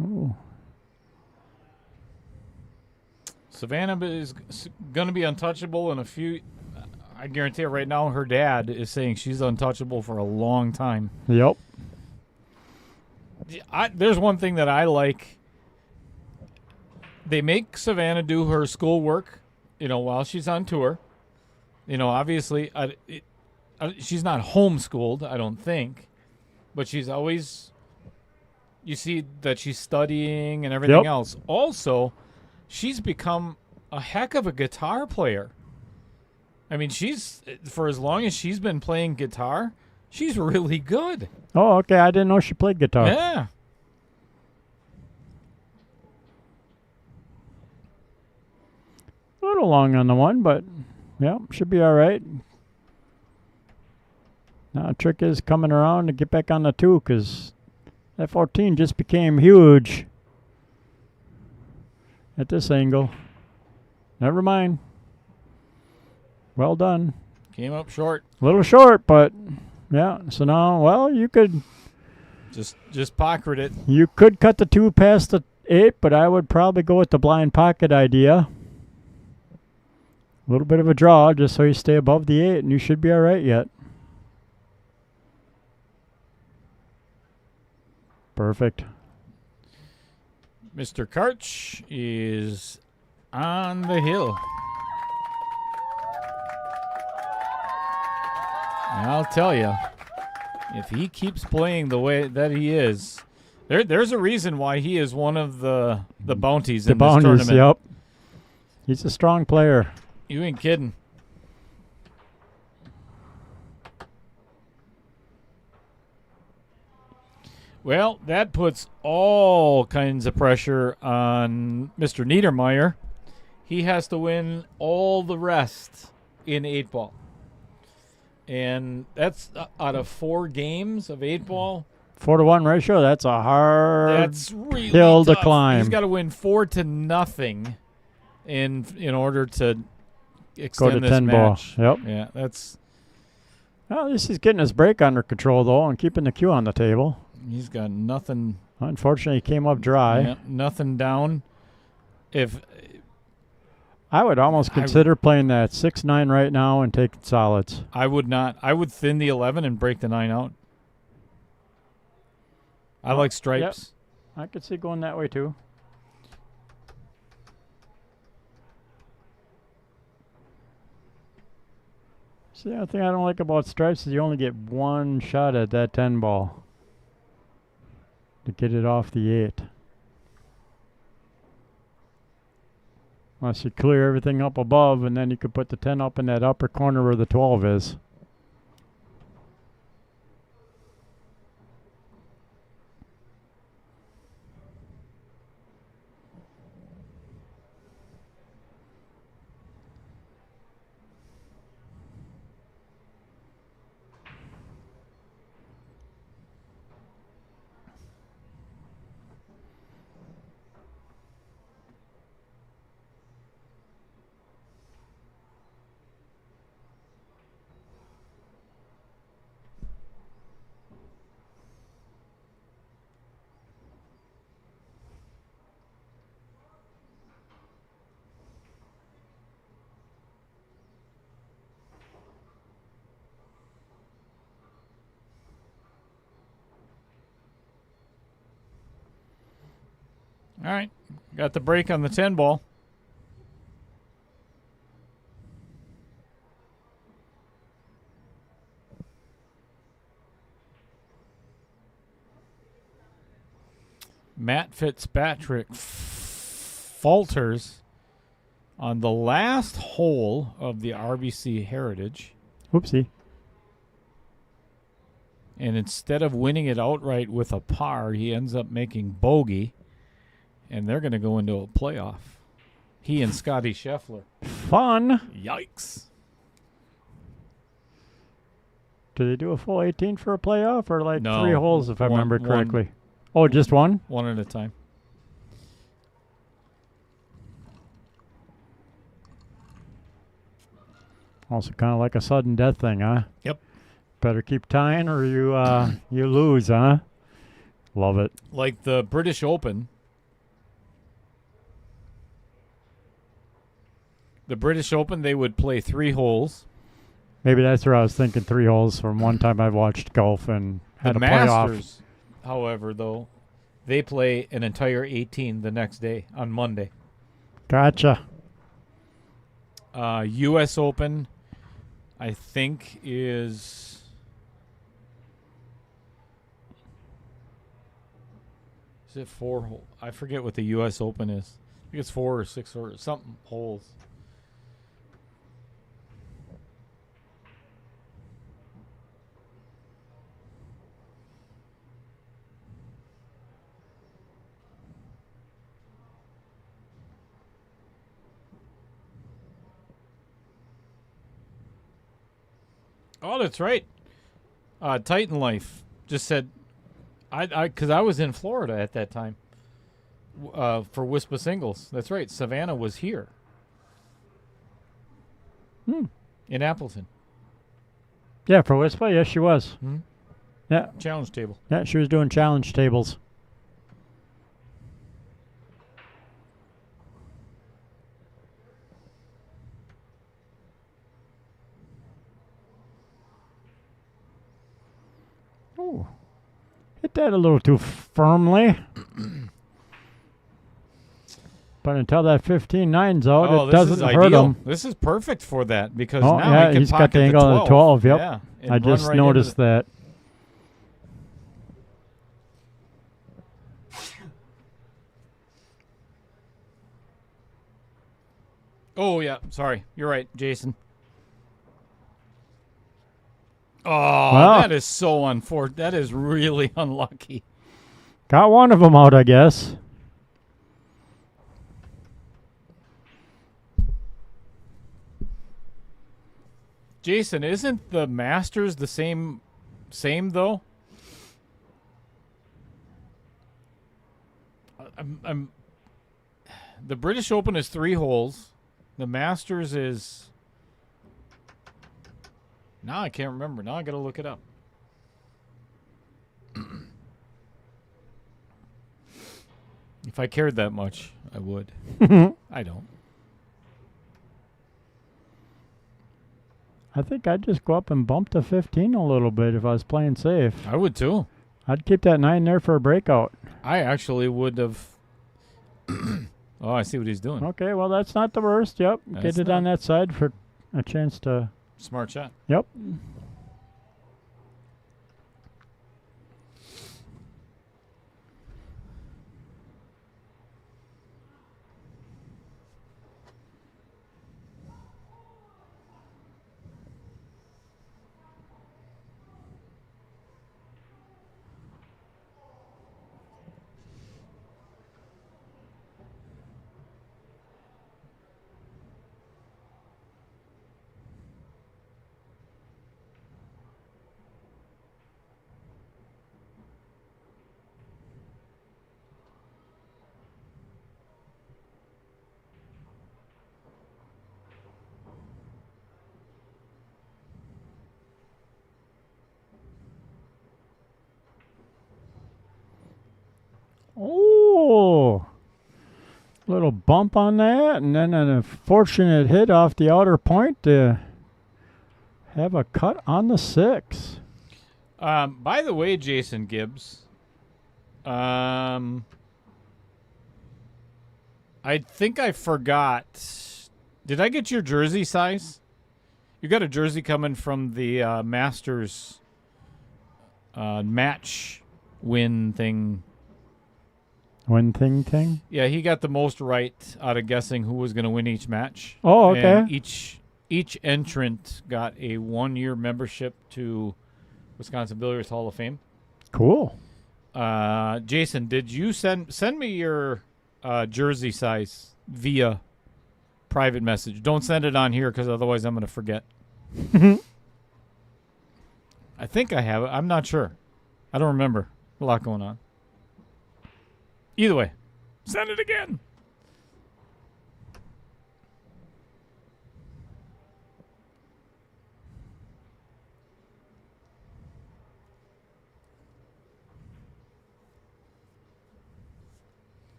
Ooh. Savannah is going to be untouchable in a few. I guarantee it right now. Her dad is saying she's untouchable for a long time. Yep. There's one thing that I like. They make Savannah do her schoolwork, while she's on tour. Obviously, she's not homeschooled, I don't think, but she's always. You see that she's studying and everything else. Also, she's become a heck of a guitar player. I mean, for as long as she's been playing guitar, she's really good. Oh, okay. I didn't know she played guitar. Yeah. A little long on the 1, but yeah, should be all right. Now, the trick is coming around to get back on the 2 because that 14 just became huge at this angle. Never mind. Well done. Came up short. A little short, but yeah. So now, well, you could just pocket it. You could cut the 2 past the 8, but I would probably go with the blind pocket idea. A little bit of a draw just so you stay above the 8, and you should be all right yet. Perfect. Mr. Karcz is on the hill. And I'll tell you, if he keeps playing the way that he is, there's a reason why he is one of the bounties in this tournament. Yep. He's a strong player. You ain't kidding. Well, that puts all kinds of pressure on Mr. Niederrmaier. He has to win all the rest in 8-ball. And that's out of 4 games of 8-ball. 4-to-1 ratio, that's a hard really hill tough. to climb. He's got to win 4-0 in order to extend go to this 10 match. ball. Yep. Yeah, that's. Well, at least he's getting his break under control, though, and keeping the cue on the table. He's got nothing. Unfortunately, he came up dry. Yeah, nothing down. I would almost consider playing that 6-9 right now and taking solids. I would not. I would thin the 11 and break the 9 out. I like stripes. Yep. I could see going that way, too. See, the only thing I don't like about stripes is you only get 1 shot at that 10 ball to get it off the 8. Unless you clear everything up above, and then you could put the 10 up in that upper corner where the 12 is. All right. Got the break on the 10 ball. Matt Fitzpatrick falters on the last hole of the RBC Heritage. Whoopsie. And instead of winning it outright with a par, he ends up making bogey. And they're going to go into a playoff. He and Scotty Scheffler. Fun. Yikes. Do they do a full 18 for a playoff or like No, 3 holes if I one- remember one. correctly? Oh, just one? One at a time. Also kind of like a sudden death thing, huh? Yep. Better keep tying or you you lose, huh? Love it. Like the British Open. The British Open, they would play 3 holes. Maybe that's where I was thinking 3 holes from one time I watched golf and had The a playoff. Masters, however, though, they play an entire 18 the next day on Monday. Gotcha. U.S. Open, I think, is it 4 holes? I forget what the U.S. Open is. I think it's 4 or 6 or something holes. Oh, that's right. Titan Life just said, because I was in Florida at that time for WISPA singles. That's right. Savannah was here in Appleton. Yeah, for Wispa, yes, she was. Hmm? Yeah, Challenge table. yeah, she was doing challenge tables. Ooh, hit that a little too firmly. But until that 15-9's out, Oh, it this doesn't is hurt ideal. him. This is perfect for that because Oh, now yeah, he can he's got pocket the angle on the 12, yep. Yeah, and I run just right into noticed that. Oh, yeah. Sorry. You're right, Jason. Oh, Well. that is so unfortunate. That is really unlucky. Got one of them out, I guess. Jason, isn't the Masters the same though? The British Open is 3 holes. The Masters is. Now I can't remember. Now I got to look it up. If I cared that much, I would. I don't. I think I'd just go up and bump to 15 a little bit if I was playing safe. I would too. I'd keep that 9 there for a breakout. I actually would have. Oh, I see what he's doing. Okay, well, that's not the worst. Yep. That's Get it not- on that side for a chance to. Smart shot. Yep. Oh, little bump on that, and then an unfortunate hit off the outer point to have a cut on the 6. By the way, Jason Gibbs, I think I forgot. Did I get your jersey size? You got a jersey coming from the Masters match win thing. Win thing? Yeah, he got the most right out of guessing who was going to win each match. Oh, okay. And each entrant got a 1-year membership to Wisconsin Billiards Hall of Fame. Cool. Jason, did you send me your jersey size via private message? Don't send it on here because otherwise I'm going to forget. I think I have it. I'm not sure. I don't remember. A lot going on. Either way, send it again.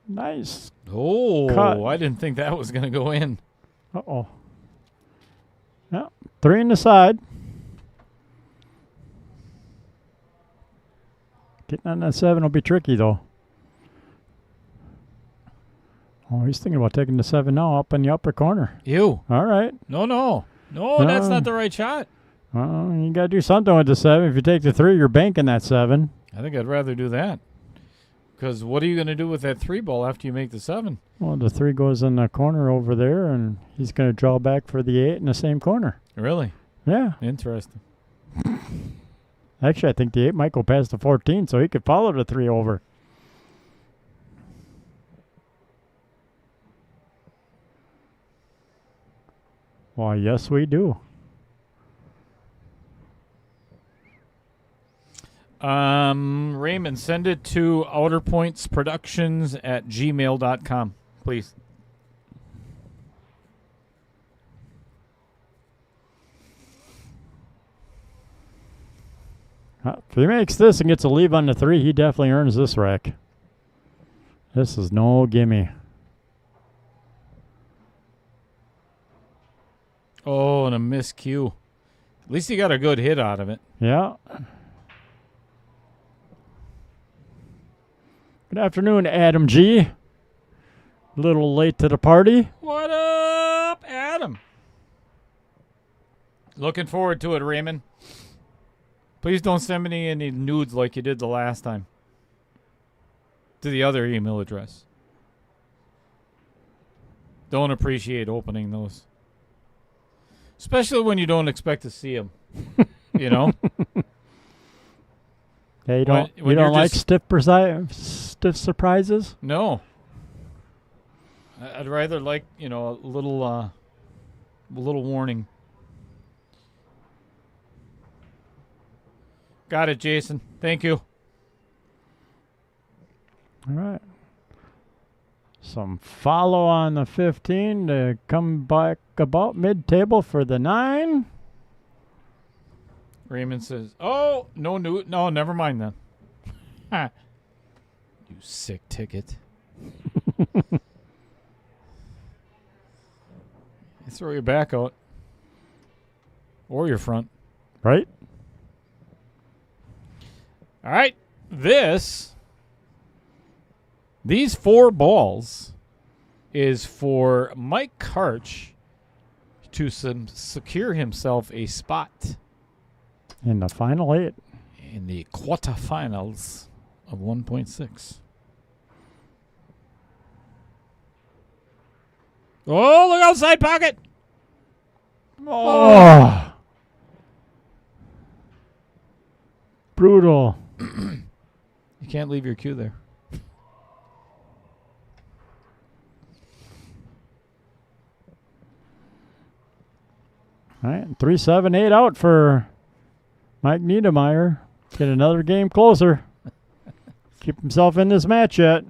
Nice. Oh, Cut. I didn't think that was going to go in. Uh-oh. Yeah, 3 in the side. Getting on that 7 will be tricky, though. Oh, he's thinking about taking the 7 now up in the upper corner. You. All right. No, that's not the right shot. You got to do something with the 7. If you take the 3, you're banking that 7. I think I'd rather do that. Because what are you going to do with that 3 ball after you make the 7? Well, the 3 goes in the corner over there, and he's going to draw back for the 8 in the same corner. Really? Yeah. Interesting. Actually, I think the 8 might go past the 14, so he could follow the 3 over. Why, yes, we do. Raymond, send it to outerpointsproductions@gmail.com, please. If he makes this and gets a leave on the 3, he definitely earns this rack. This is no gimme. Oh, and a miscue. At least he got a good hit out of it. Yeah. Good afternoon, Adam G. A little late to the party. What up, Adam? Looking forward to it, Raymond. Please don't send me any nudes like you did the last time. To the other email address. Don't appreciate opening those. Especially when you don't expect to see them. You know? Yeah, you don't like stiff surprises? No. I'd rather like, a little warning. Got it, Jason. Thank you. All right. Some follow on the 15 to come back about mid-table for the 9. Raymond says, "Oh, no, never mind then." You sick ticket. You throw your back out. Or your front. Right? All right. These 4 balls is for Mike Karcz to secure himself a spot in the final 8. In the quarterfinals of 1.6. Oh, look outside pocket. Oh. Brutal. You can't leave your cue there. All right, 3-7-8 out for Mike Niederrmaier. Get another game closer. Keep himself in this match yet.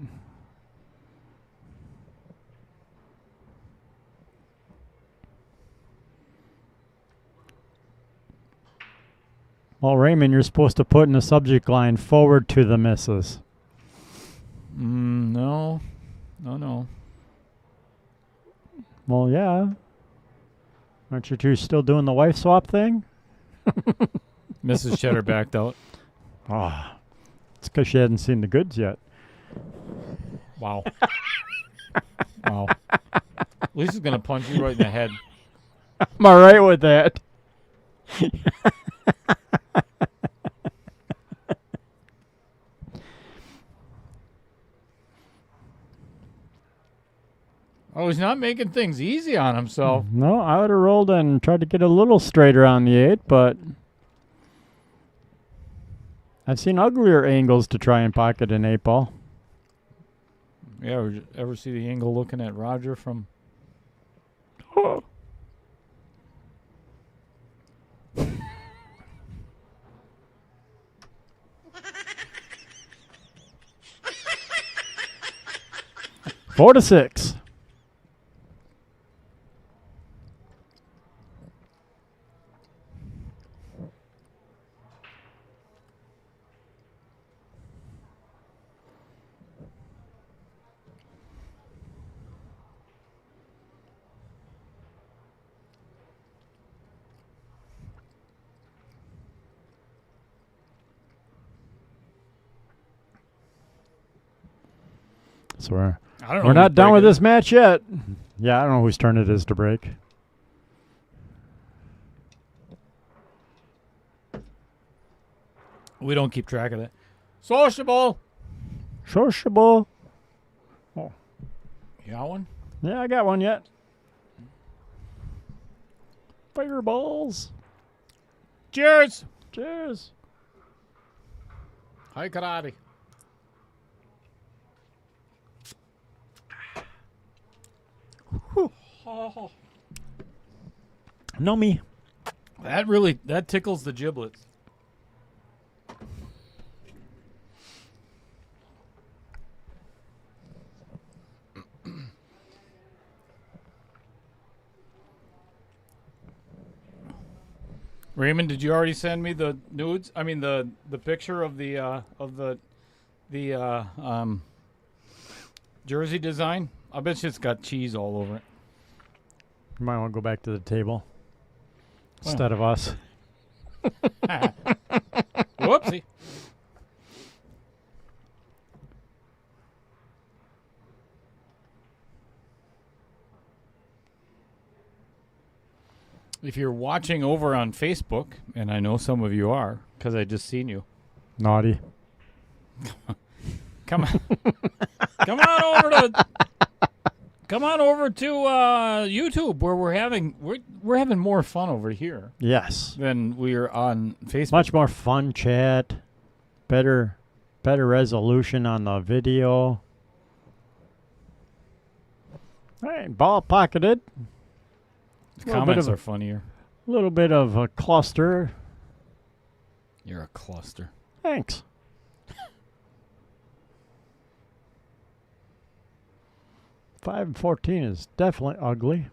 Well, Raymond, you're supposed to put in the subject line forward to the misses. No. Well, yeah. Aren't you two still doing the wife swap thing? Mrs. Cheddar backed out. Ah, it's because she hadn't seen the goods yet. Wow. Wow. Lisa's going to punch you right in the head. Am I right with that? Oh, he's not making things easy on himself. No, I would have rolled and tried to get a little straighter on the 8, but I've seen uglier angles to try and pocket an 8-ball. Yeah, ever see the angle looking at Roger from... Oh. Four to 6. So we're not done with this match yet. Yeah, I don't know whose turn it is to break. We don't keep track of that. Sociable. Sociable. Oh. You got one? Yeah, I got one yet. Fireballs. Cheers. Cheers. Hi, karate. Oh. No me. That tickles the giblets. Raymond, did you already send me the nudes? I mean the picture of the jersey design? I bet you it's got cheese all over it. You might want to go back to the table instead of us. Whoopsie. If you're watching over on Facebook, and I know some of you are, because I just seen you. Naughty. Come on. Come on over to YouTube where we're having more fun over here. Yes. Than we're on Facebook. Much more fun chat. Better resolution on the video. All right, ball pocketed. The comments are funnier. A little bit of a cluster. You're a cluster. Thanks. 5 and 14 is definitely ugly.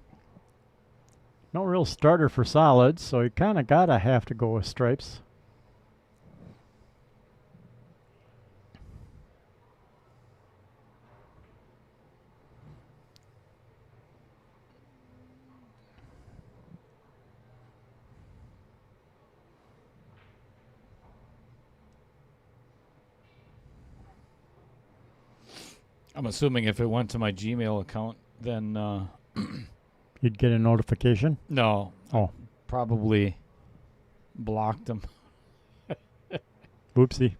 No real starter for solids, so you kind of gotta have to go with stripes. I'm assuming if it went to my Gmail account, then you'd get a notification? No. Oh. Probably blocked them. Whoopsie.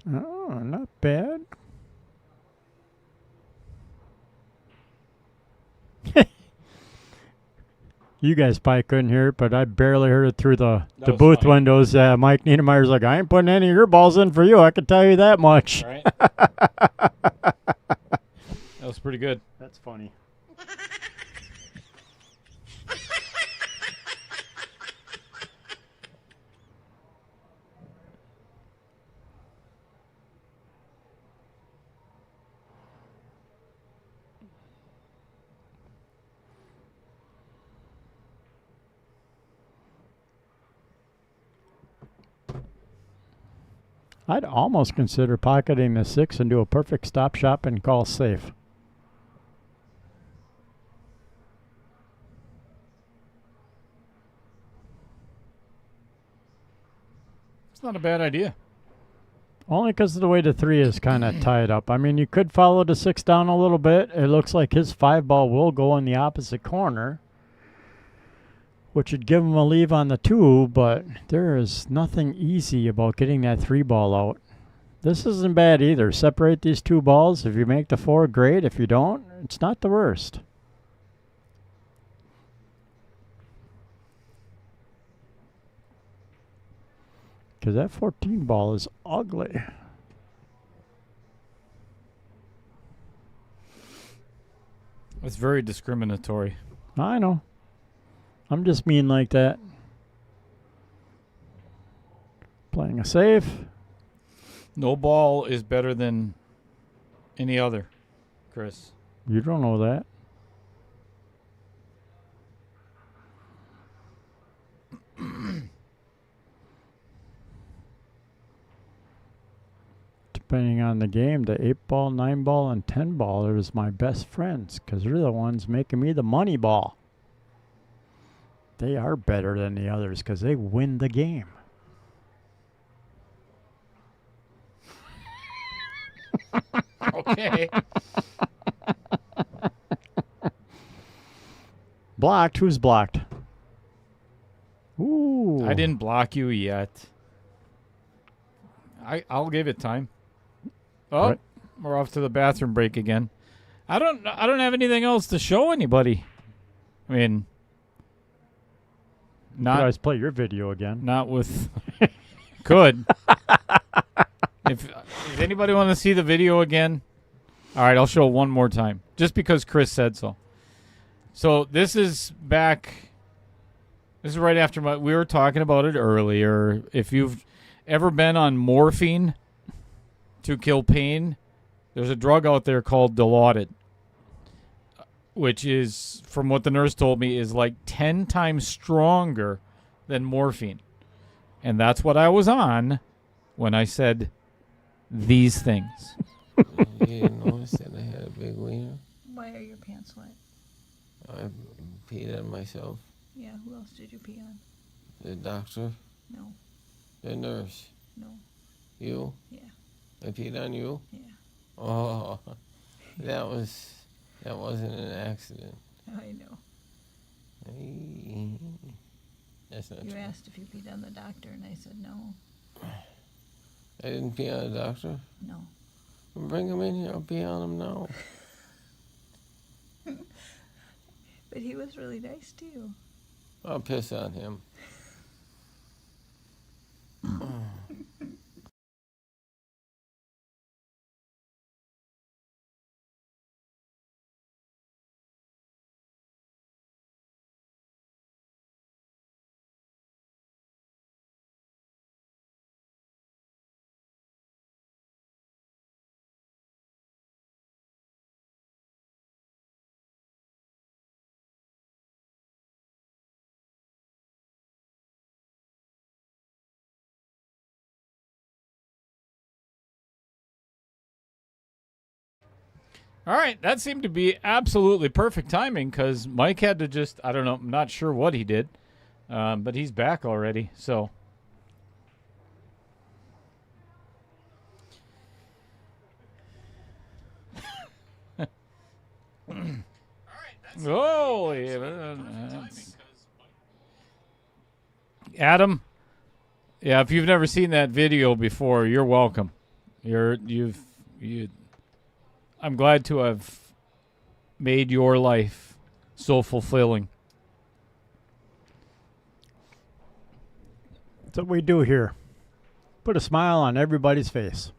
Oh, not bad. You guys probably couldn't hear it, but I barely heard it through the booth windows. Mike Niederrmaier's like, I ain't putting any of your balls in for you. I can tell you that much. Right. That was pretty good. That's funny. I'd almost consider pocketing the 6 and do a perfect stop shop and call safe. It's not a bad idea. Only because of the way the 3 is kind of tied up. I mean, you could follow the 6 down a little bit. It looks like his 5 ball will go in the opposite corner, which would give him a leave on the 2, but there is nothing easy about getting that 3 ball out. This isn't bad either. Separate these 2 balls. If you make the 4, great. If you don't, it's not the worst. Because that 14 ball is ugly. It's very discriminatory. I know. I'm just mean like that. Playing a safe. No ball is better than any other, Chris. You don't know that. Depending on the game, the 8-ball, 9-ball, and 10-ball is my best friends because they're the ones making me the money ball. They are better than the others because they win the game. Okay. Blocked? Who's blocked? Ooh. I didn't block you yet. I'll give it time. Oh, Right. We're off to the bathroom break again. I don't have anything else to show anybody. I mean, Could always play your video again. not with could. If anybody want to see the video again, all right, I'll show it one more time, just because Chris said so. So this is back. This is right after we were talking about it earlier. If you've ever been on morphine to kill pain, there's a drug out there called Dilaudid, which is, from what the nurse told me, is like 10 times stronger than morphine. And that's what I was on when I said these things. You didn't notice that I had a big wiener? Why are your pants wet? I peed on myself. Yeah, who else did you pee on? The doctor, No, the nurse, no, you. yeah, I peed on you? yeah. Oh, that wasn't an accident. I know. That's not You true. asked if you peed on the doctor, and I said no, I didn't pee on the doctor. no. Bring him in here. I'll pee on him now. But he was really nice too. I'll piss on him. All right, that seemed to be absolutely perfect timing because Mike had to just, I don't know, I'm not sure what he did, but he's back already, so. Holy, Adam, yeah, if you've never seen that video before, you're welcome. I'm glad to have made your life so fulfilling. That's what we do here. Put a smile on everybody's face.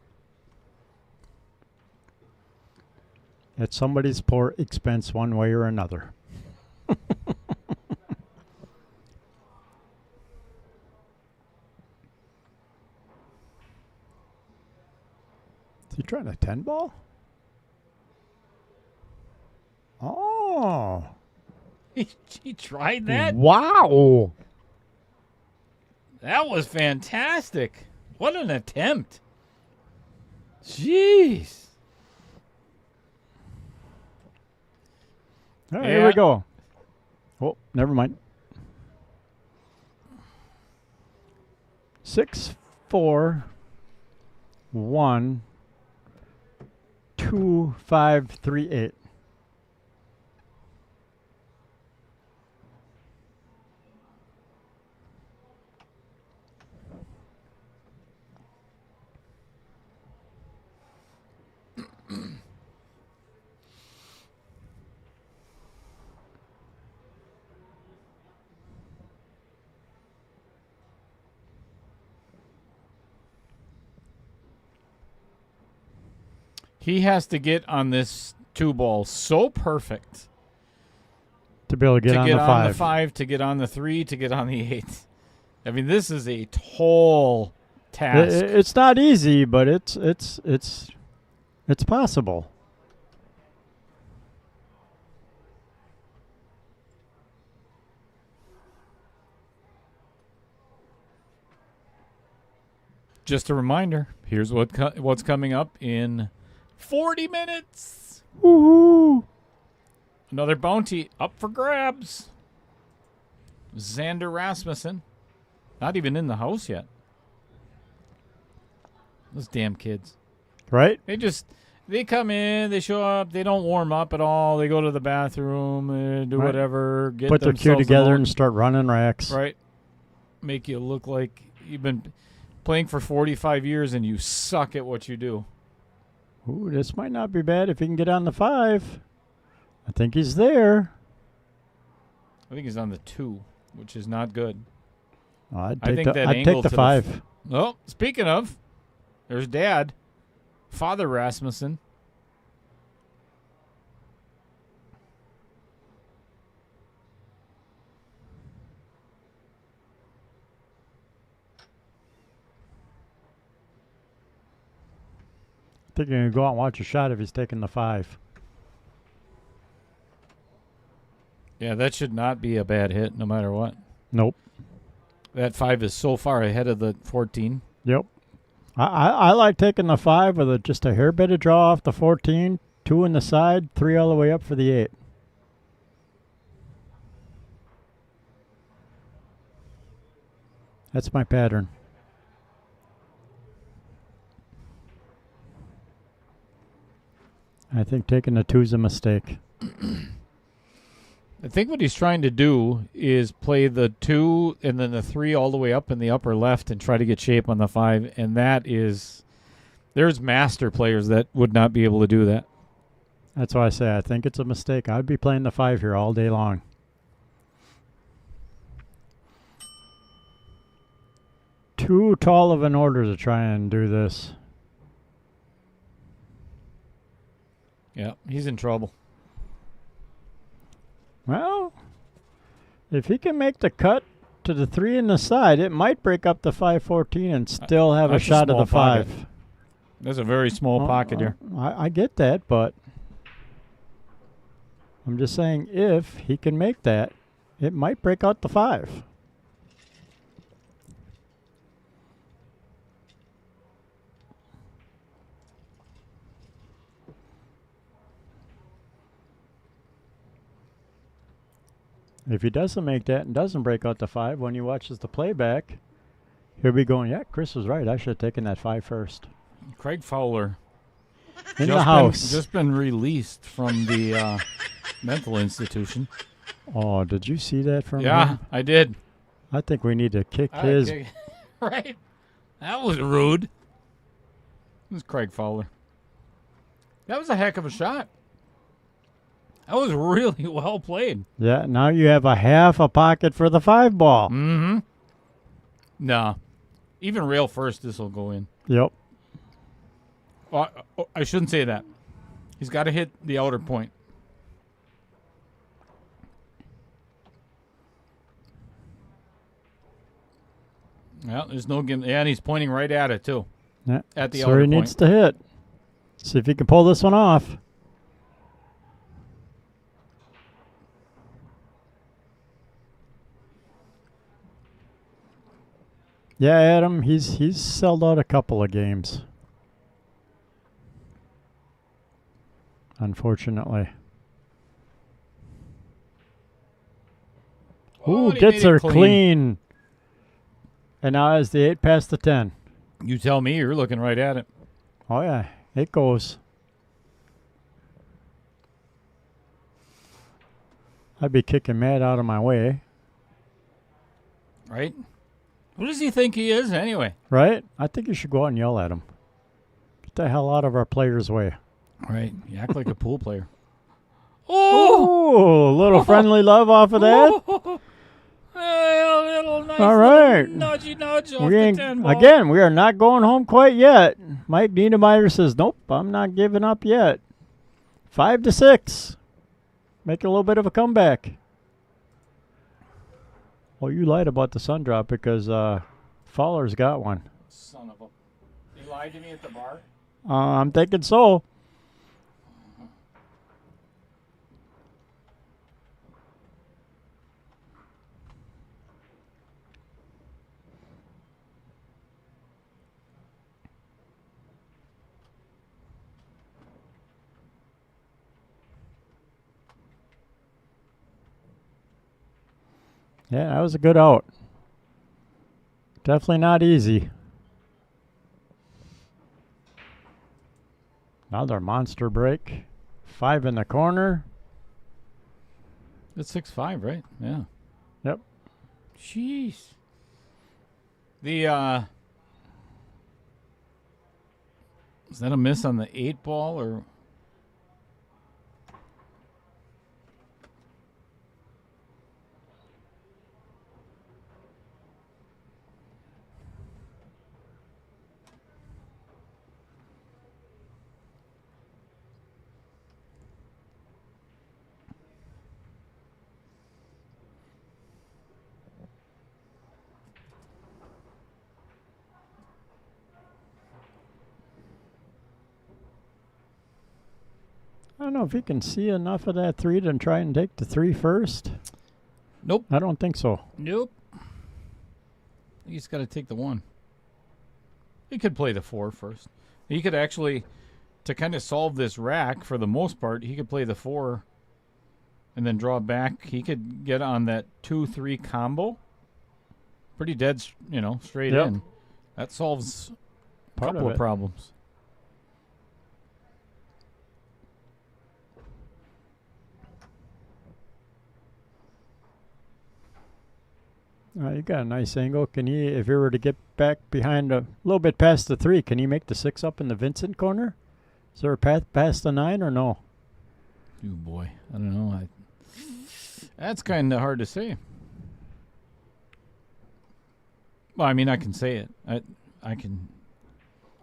At somebody's poor expense one way or another. Is he trying a 10 ball? Oh. He tried that? Wow. That was fantastic. What an attempt. Jeez. All right, here we go. Oh, never mind. 6, 4, 1, 2, 5, 3, 8. He has to get on this 2-ball so perfect To be able to get on the 5. the 5, to get on the 3, to get on the 8. I mean, this is a tall task. It's not easy, but it's possible. Just a reminder, here's what's coming up in 40 minutes. Woohoo! Another bounty up for grabs. Xander Rasmussen. Not even in the house yet. Those damn kids. Right? They come in, they show up, they don't warm up at all. They go to the bathroom, do Right. whatever, get Put their cue themselves together alone. and start running racks. Right. Make you look like you've been playing for 45 years and you suck at what you do. Ooh, this might not be bad if he can get on the 5. I think he's there. I think he's on the 2, which is not good. I'd I take think the, that I'd angle take the to 5. Oh, speaking of, there's Dad, Father Rasmussen. I think you're going to go out and watch a shot if he's taking the 5. Yeah, that should not be a bad hit no matter what. Nope. That 5 is so far ahead of the 14. Yep. I like taking the 5 with just a hair bit of draw off the 14, 2 in the side, 3 all the way up for the 8. That's my pattern. I think taking the 2 is a mistake. I think what he's trying to do is play the 2 and then the 3 all the way up in the upper left and try to get shape on the 5. And there's master players that would not be able to do that. That's why I say I think it's a mistake. I'd be playing the 5 here all day long. Too tall of an order to try and do this. Yeah, he's in trouble. Well, if he can make the cut to the 3 in the side, it might break up the 5-14 and still have a That's a shot of the small pocket. 5. There's a very small pocket here. I get that, but I'm just saying if he can make that, it might break out the 5. If he doesn't make that and doesn't break out the 5, when he watches the playback, he'll be going, yeah, Chris was right. I should have taken that 5 first. Craig Fowler. In the house. Just been released from the mental institution. Oh, did you see that from Yeah, him? I did. I think we need to kick his. Right. That was rude. It was Craig Fowler. That was a heck of a shot. That was really well played. Yeah, now you have a half a pocket for the 5 ball. Mm-hmm. Nah. Even rail first, this will go in. Yep. I shouldn't say that. He's got to hit the outer point. Well, there's no game. Yeah, and he's pointing right at it, too. Yeah. At the so outer he point. needs to hit. See if he can pull this one off. Yeah, Adam, he's sold out a couple of games. unfortunately. Oh, Ooh, he gets made it her clean. And now is the 8 past the 10. You tell me. You're looking right at it. Oh, yeah. It goes. I'd be kicking Matt out of my way. Right? Who does he think he is anyway? Right? I think you should go out and yell at him. Get the hell out of our player's way. Right. You act like a pool player. Oh! Oh, a little friendly love off of that. A little nice All right. nudgy nudge off We the ain't, 10 ball. again, we are not going home quite yet. Mike Niederrmaier says, nope, I'm not giving up yet. 5-6. Making a little bit of a comeback. Oh, you lied about the sun drop because Fowler's got one. Son of a... He lied to me at the bar? I'm thinking so. Yeah, that was a good out. Definitely not easy. Another monster break. 5 in the corner. It's 6-5, right? Yeah. Yep. Jeez. The, is that a miss on the 8 ball or... I don't know if he can see enough of that 3 to try and take the 3 first. Nope. I don't think so. Nope. He's got to take the 1. He could play the 4 first. He could actually, to kind of solve this rack for the most part, he could play the 4 and then draw back. He could get on that 2-3 combo. Pretty dead, straight Yep. in. That solves a Part couple of of it. problems. You got a nice angle. Can he, if he were to get back behind a little bit past the 3, can he make the 6 up in the Vincent corner? Is there a path past the 9 or no? Oh boy, I don't know. That's kind of hard to say. Well, I mean, I can say it. I can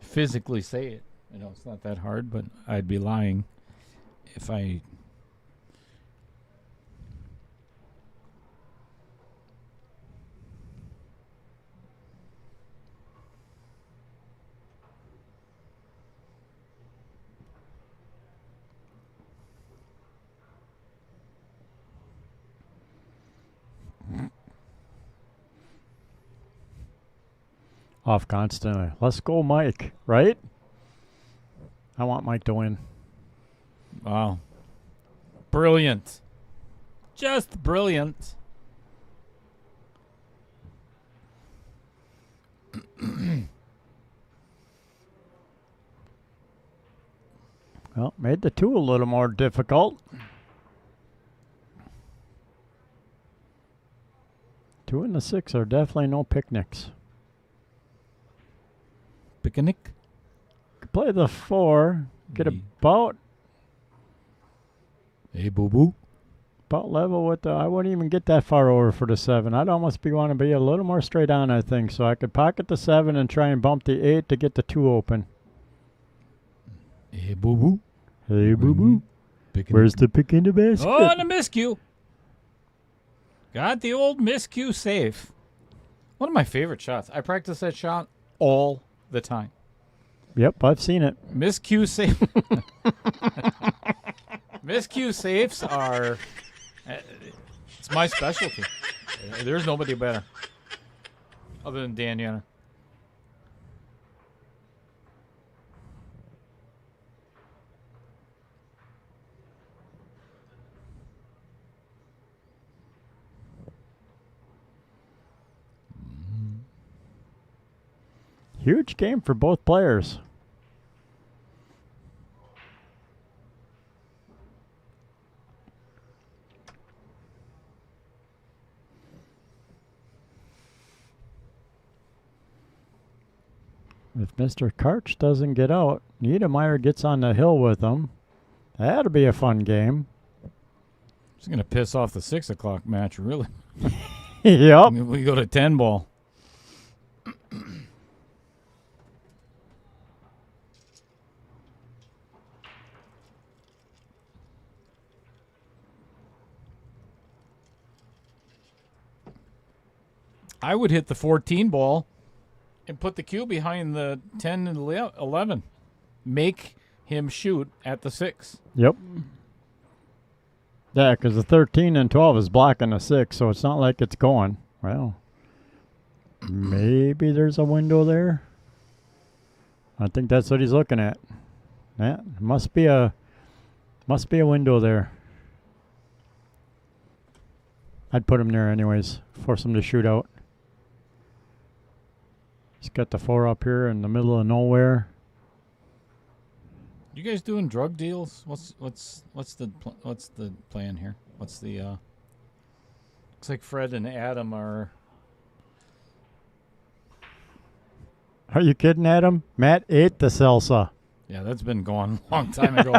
physically say it. It's not that hard, but I'd be lying if I... Off constantly. Let's go, Mike, right? I want Mike to win. Wow. Brilliant. Just brilliant. Well, made the 2 a little more difficult. 2 and the 6 are definitely no picnics. Picnic. Could play the 4. Get Yeah. about Hey, boo-boo. level with the... I wouldn't even get that far over for the 7. I'd almost want to be a little more straight on, I think. So I could pocket the 7 and try and bump the 8 to get the 2 open. Hey, boo-boo. Hey, boo-boo. Where's the pick in the basket? Oh, and a miscue. Got the old miscue safe. One of my favorite shots. I practice that shot all the time. Yep, I've seen it. Miscue safe. Miscue safes are... it's my specialty. There's nobody better. Other than Dan Yenner. Huge game for both players. If Mr. Karcz doesn't get out, Niederrmaier gets on the hill with him. That'll be a fun game. It's going to piss off the 6 o'clock match, really. Yep. We go to 10 ball. I would hit the 14 ball and put the cue behind the 10 and 11. Make him shoot at the 6. Yep. Yeah, because the 13 and 12 is blocking the 6, so it's not like it's going. Well, maybe there's a window there. I think that's what he's looking at. Yeah, must be a window there. I'd put him there anyways, force him to shoot out. He's got the 4 up here in the middle of nowhere. You guys doing drug deals? What's the plan here? What's the looks like Fred and Adam are. Are you kidding, Adam? Matt ate the salsa. Yeah, that's been gone a long time ago.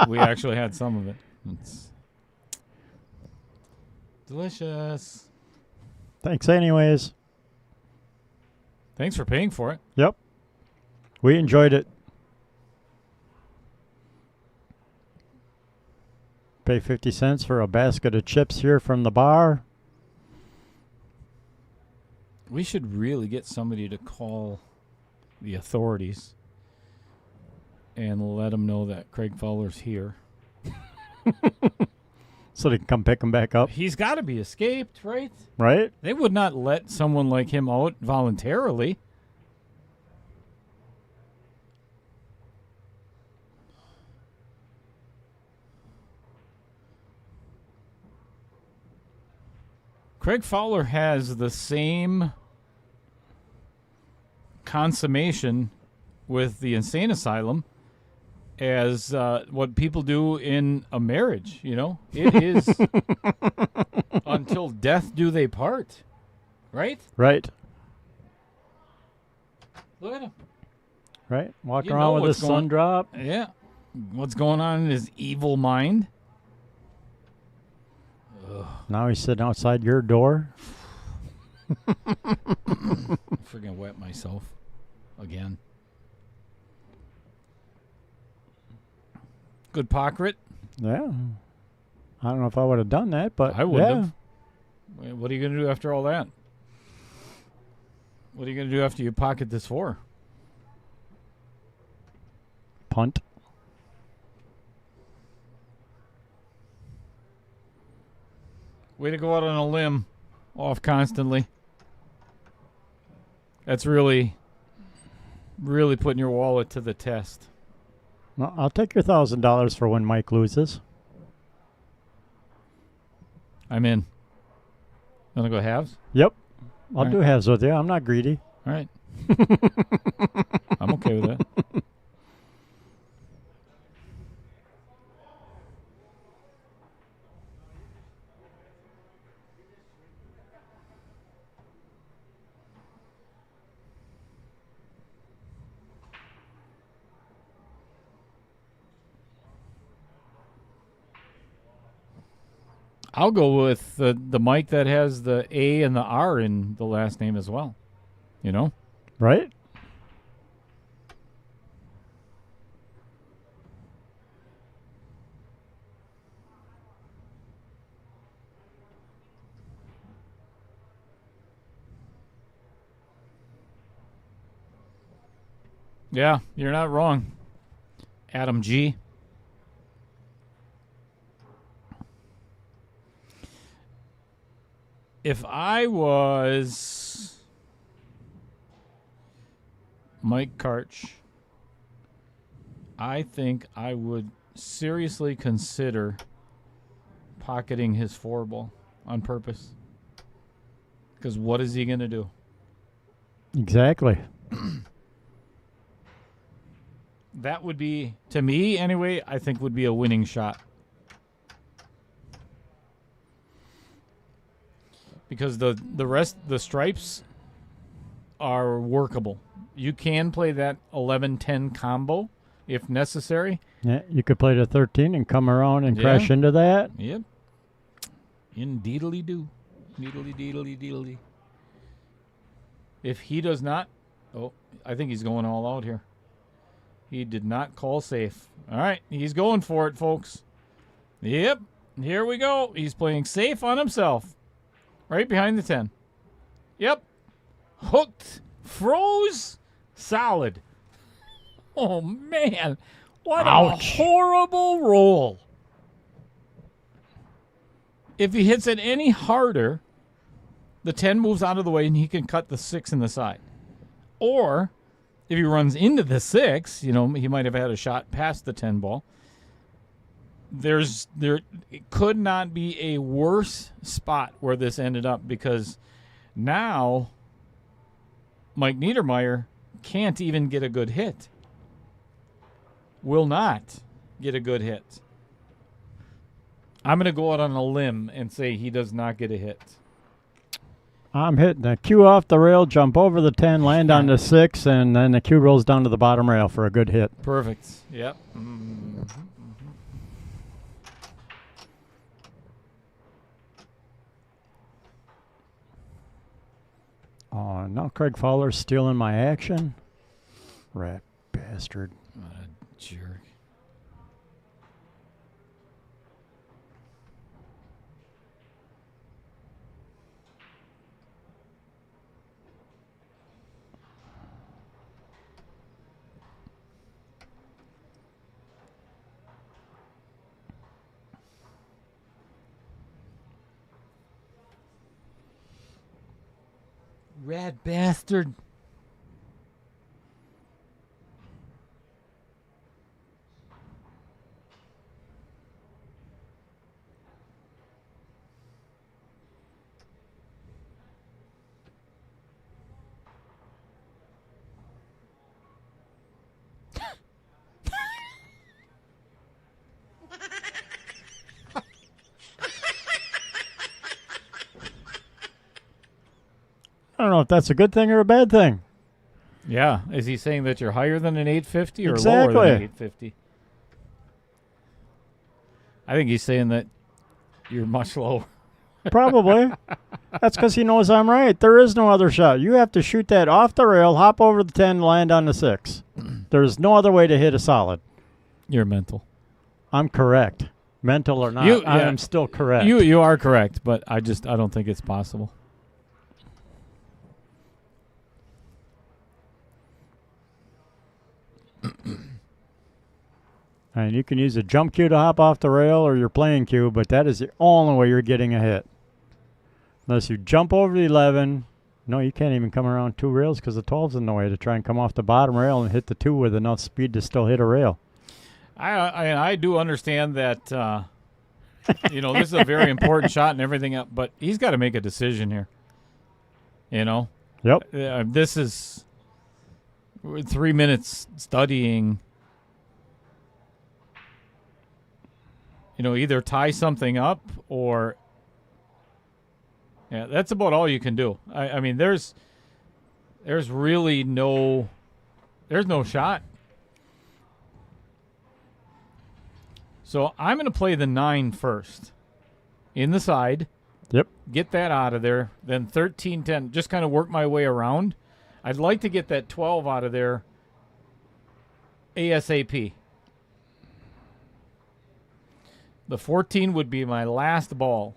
We actually had some of it. It's delicious. Thanks anyways. Thanks for paying for it. Yep. We enjoyed it. Pay 50 cents for a basket of chips here from the bar. We should really get somebody to call the authorities and let them know that Craig Fowler's here. So they can come pick him back up. He's got to be escaped, right? Right? They would not let someone like him out voluntarily. Craig Fowler has the same consummation with the insane asylum as what people do in a marriage, you know? It is until death do they part, right? Right. Look at him. Right? Walk You know around with what's his sun drop. Yeah. What's going on in his evil mind? Now he's sitting outside your door. Freaking wet myself again. Good pocket. Yeah. I don't know if I would have done that, but I would yeah. have. What are you going to do after all that? What are you going to do after you pocket this 4? Punt. Way to go out on a limb, off constantly. That's really, really putting your wallet to the test. Well, I'll take your $1,000 for when Mike loses. I'm in. Want to go halves? Yep. I'll All do right. halves with you. I'm not greedy. All right. I'm okay with that. I'll go with the Mike that has the A and the R in the last name as well. You know? Right? Yeah, you're not wrong. Adam G. If I was Mike Karcz, I think I would seriously consider pocketing his 4 ball on purpose. Because what is he going to do? Exactly. That would be, to me anyway, I think would be a winning shot. Because the rest, the stripes are workable. You can play that 11-10 combo if necessary. Yeah, you could play the 13 and come around and crash into that. Yep. Indeedly do. Deedly. If he does not, I think he's going all out here. He did not call safe. All right, he's going for it, folks. Yep, here we go. He's playing safe on himself. Right behind the 10. Yep. Hooked. Froze. Solid. Oh, man. What a horrible roll. If he hits it any harder, the 10 moves out of the way and he can cut the 6 in the side. Or if he runs into the 6, he might have had a shot past the 10 ball. It could not be a worse spot where this ended up, because now Mike Niederrmaier can't even get a good hit. Will not get a good hit. I'm going to go out on a limb and say he does not get a hit. I'm hitting the cue off the rail, jump over the 10, land on the 6, and then the cue rolls down to the bottom rail for a good hit. Perfect. Yep. Mm-hmm. Oh, now Craig Fowler's stealing my action. Rat bastard. What a jerk. Rat bastard. I don't know if that's a good thing or a bad thing. Yeah. Is he saying that you're higher than an 850 or Exactly. lower than an 850? I think he's saying that you're much lower. Probably. That's because he knows I'm right. There is no other shot. You have to shoot that off the rail, hop over the 10, land on the 6. There's no other way to hit a solid. You're mental. I'm correct. Mental or not, I am still correct. You are correct, but I don't think it's possible. And you can use a jump cue to hop off the rail or your playing cue, but that is the only way you're getting a hit. Unless you jump over the 11. No, you can't even come around 2 rails because the 12's in the way to try and come off the bottom rail and hit the 2 with enough speed to still hit a rail. I do understand that, this is a very important shot and everything else, but he's got to make a decision here. Yep. This is 3 minutes studying. Either tie something up or, that's about all you can do. I mean, there's really no shot. So I'm going to play the 9 first in the side. Yep. Get that out of there. Then 13, 10, just kind of work my way around. I'd like to get that 12 out of there ASAP. The 14 would be my last ball.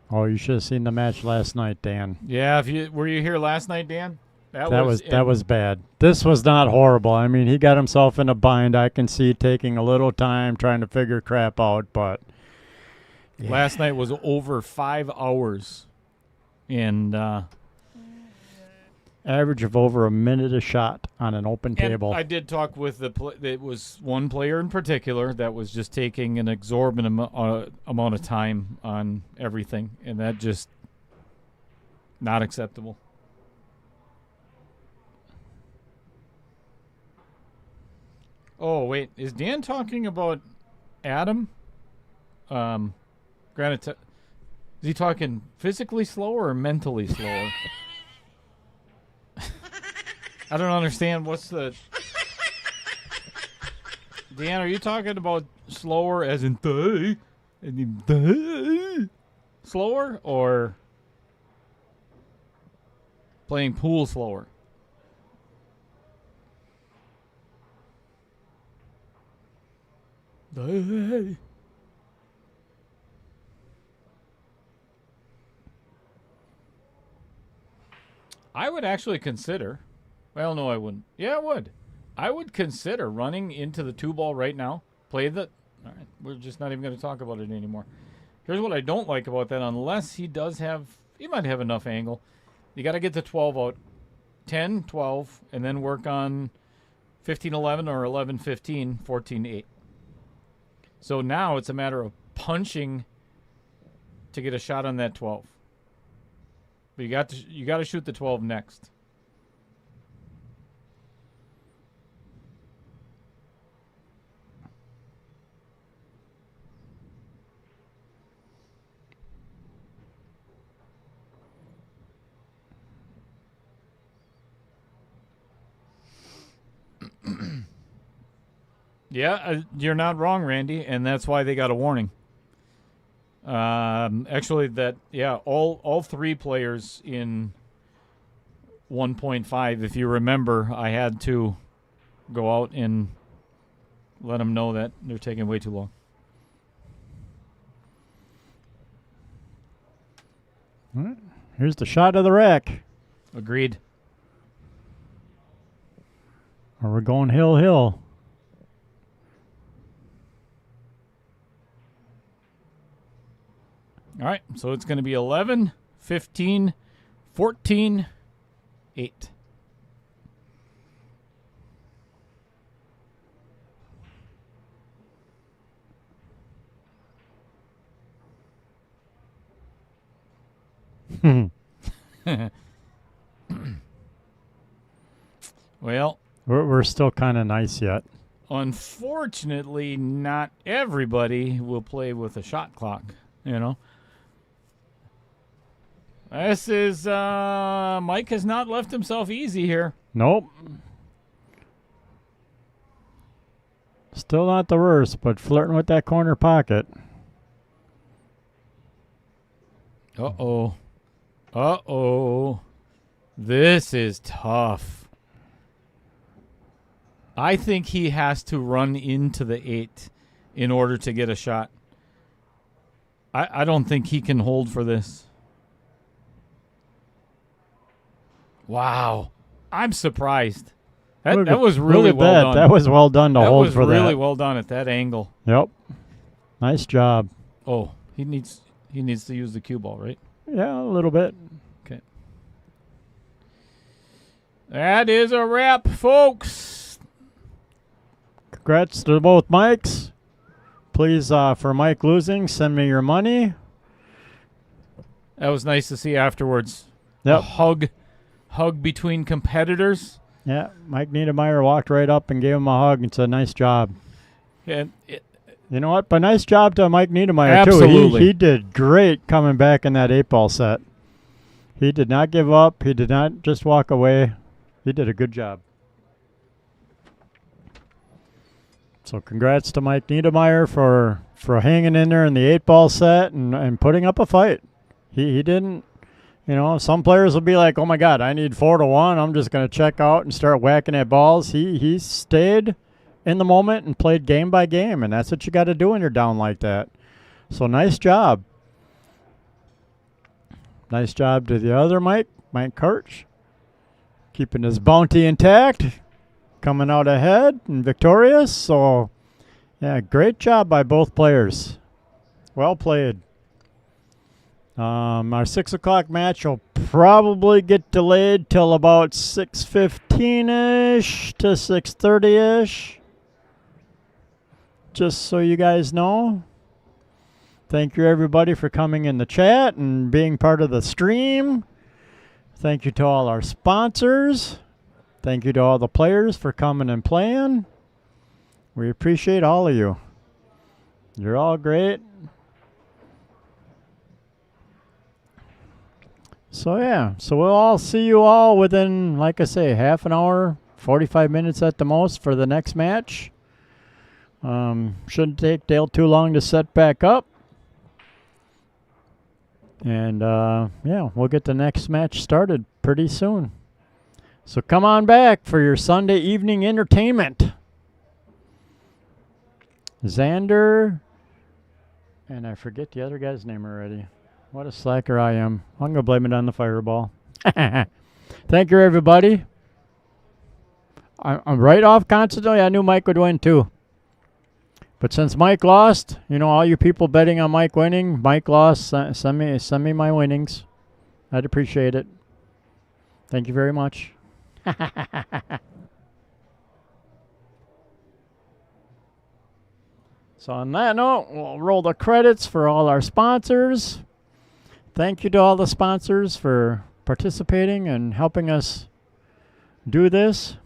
Oh, you should have seen the match last night, Dan. Yeah, were you here last night, Dan? That was bad. This was not horrible. I mean, he got himself in a bind. I can see taking a little time trying to figure crap out, but last night was over 5 hours, and average of over a minute a shot on an open table. I did talk with it was one player in particular that was just taking an exorbitant amount of time on everything, and that just not acceptable. Oh, wait. Is Dan talking about Adam? Granted, is he talking physically slower or mentally slower? I don't understand. What's the... Dan, are you talking about slower as in slower, or playing pool slower? I would actually consider... Well, no, I wouldn't. Yeah, I would. I would consider running into the 2-ball right now. Play the... All right, we're just not even going to talk about it anymore. Here's what I don't like about that. Unless he does have... He might have enough angle. You got to get the 12 out. 10, 12, and then work on 15-11 or 11-15, 14-8. So now it's a matter of punching to get a shot on that 12. But you got to shoot the 12 next. Yeah, you're not wrong, Randy, and that's why they got a warning. Actually, all three players in 1.5. If you remember, I had to go out and let them know that they're taking way too long. All right. Here's the shot of the rack. Agreed. Or we're going hill. All right, so it's going to be 11, 15, 14, 8. Well, we're still kind of nice yet. Unfortunately, not everybody will play with a shot clock, you know. This is, Mike has not left himself easy here. Nope. Still not the worst, but flirting with that corner pocket. Uh-oh. Uh-oh. This is tough. I think he has to run into the 8 in order to get a shot. I don't think he can hold for this. Wow. I'm surprised. That was really well done. That was well done to hold for that. That was really well done at that angle. Yep. Nice job. Oh, he needs to use the cue ball, right? Yeah, a little bit. Okay. That is a wrap, folks. Congrats to both Mikes. Please, for Mike losing, send me your money. That was nice to see afterwards. Yep. A hug between competitors. Yeah, Mike Niederrmaier walked right up and gave him a hug and said, nice job. And you know what? But nice job to Mike Niederrmaier, absolutely. too. He did great coming back in that 8-ball set. He did not give up. He did not just walk away. He did a good job. So congrats to Mike Niederrmaier for hanging in there in the 8-ball set and putting up a fight. He didn't. You know, some players will be like, oh, my God, I need 4-1. I'm just going to check out and start whacking at balls. He stayed in the moment and played game by game, and that's what you got to do when you're down like that. So nice job. Nice job to the other Mike Karcz, keeping his bounty intact, coming out ahead and victorious. So, yeah, great job by both players. Well played. Our 6 o'clock match will probably get delayed till about 6:15-ish to 6:30-ish. Just so you guys know. Thank you, everybody, for coming in the chat and being part of the stream. Thank you to all our sponsors. Thank you to all the players for coming and playing. We appreciate all of you. You're all great. So, yeah. So, we'll all see you all within, like I say, half an hour, 45 minutes at the most for the next match. Shouldn't take Dale too long to set back up. And, yeah, we'll get the next match started pretty soon. So come on back for your Sunday evening entertainment. Xander, and I forget the other guy's name already. What a slacker I am. I'm going to blame it on the fireball. Thank you, everybody. I'm right off constantly. I knew Mike would win, too. But since Mike lost, you know, all you people betting on Mike winning, Mike lost, send me my winnings. I'd appreciate it. Thank you very much. So on that note, we'll roll the credits for all our sponsors. Thank you to all the sponsors for participating and helping us do this.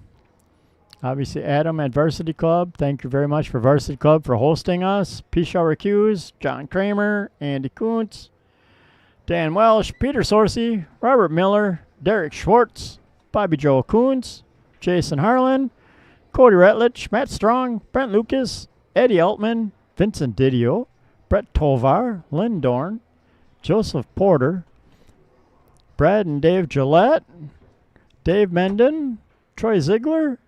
Obviously, Adam at Varsity Club. Thank you very much for Varsity Club for hosting us. P. Shower Hughes, John Kramer, Andy Kuntz, Dan Welsh, Peter Sorcy, Robert Miller, Derek Schwartz, Bobby Joe Kuntz, Jason Harlan, Cody Retlich, Matt Strong, Brent Lucas, Eddie Altman, Vincent Didio, Brett Tovar, Lynn Dorn, Joseph Porter, Brad and Dave Gillette, Dave Menden, Troy Ziegler,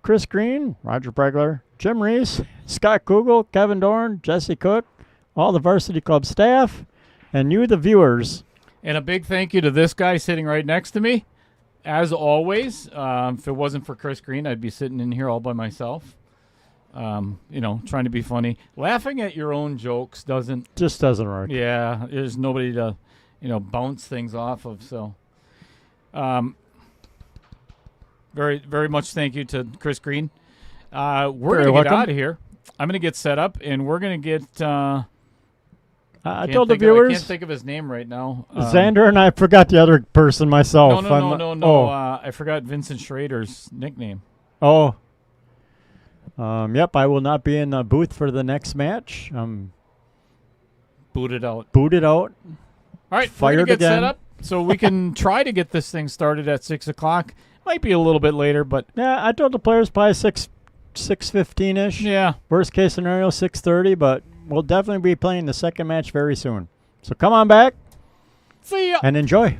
Chris Green, Roger Bregler, Jim Reese, Scott Kugel, Kevin Dorn, Jesse Cook, all the Varsity Club staff, and you, the viewers. And a big thank you to this guy sitting right next to me. As always, if it wasn't for Chris Green, I'd be sitting in here all by myself. You know, trying to be funny. Laughing at your own jokes doesn't work. Yeah, there's nobody to, you know, bounce things off of. So, very, very much thank you to Chris Green. We're going to get out of here. I'm going to get set up, and we're going to get... I told the viewers... I can't think of his name right now. Xander and I forgot the other person myself. No. I forgot Vincent Schrader's nickname. Oh. Yep, I will not be in the booth for the next match. Booted out. All right, fired we're going to get again. set up so we can try to get this thing started at 6 o'clock. Might be a little bit later, but... Yeah, I told the players probably 6:15-ish. Yeah. Worst case scenario, 6:30, but we'll definitely be playing the second match very soon. So come on back. See ya. And enjoy.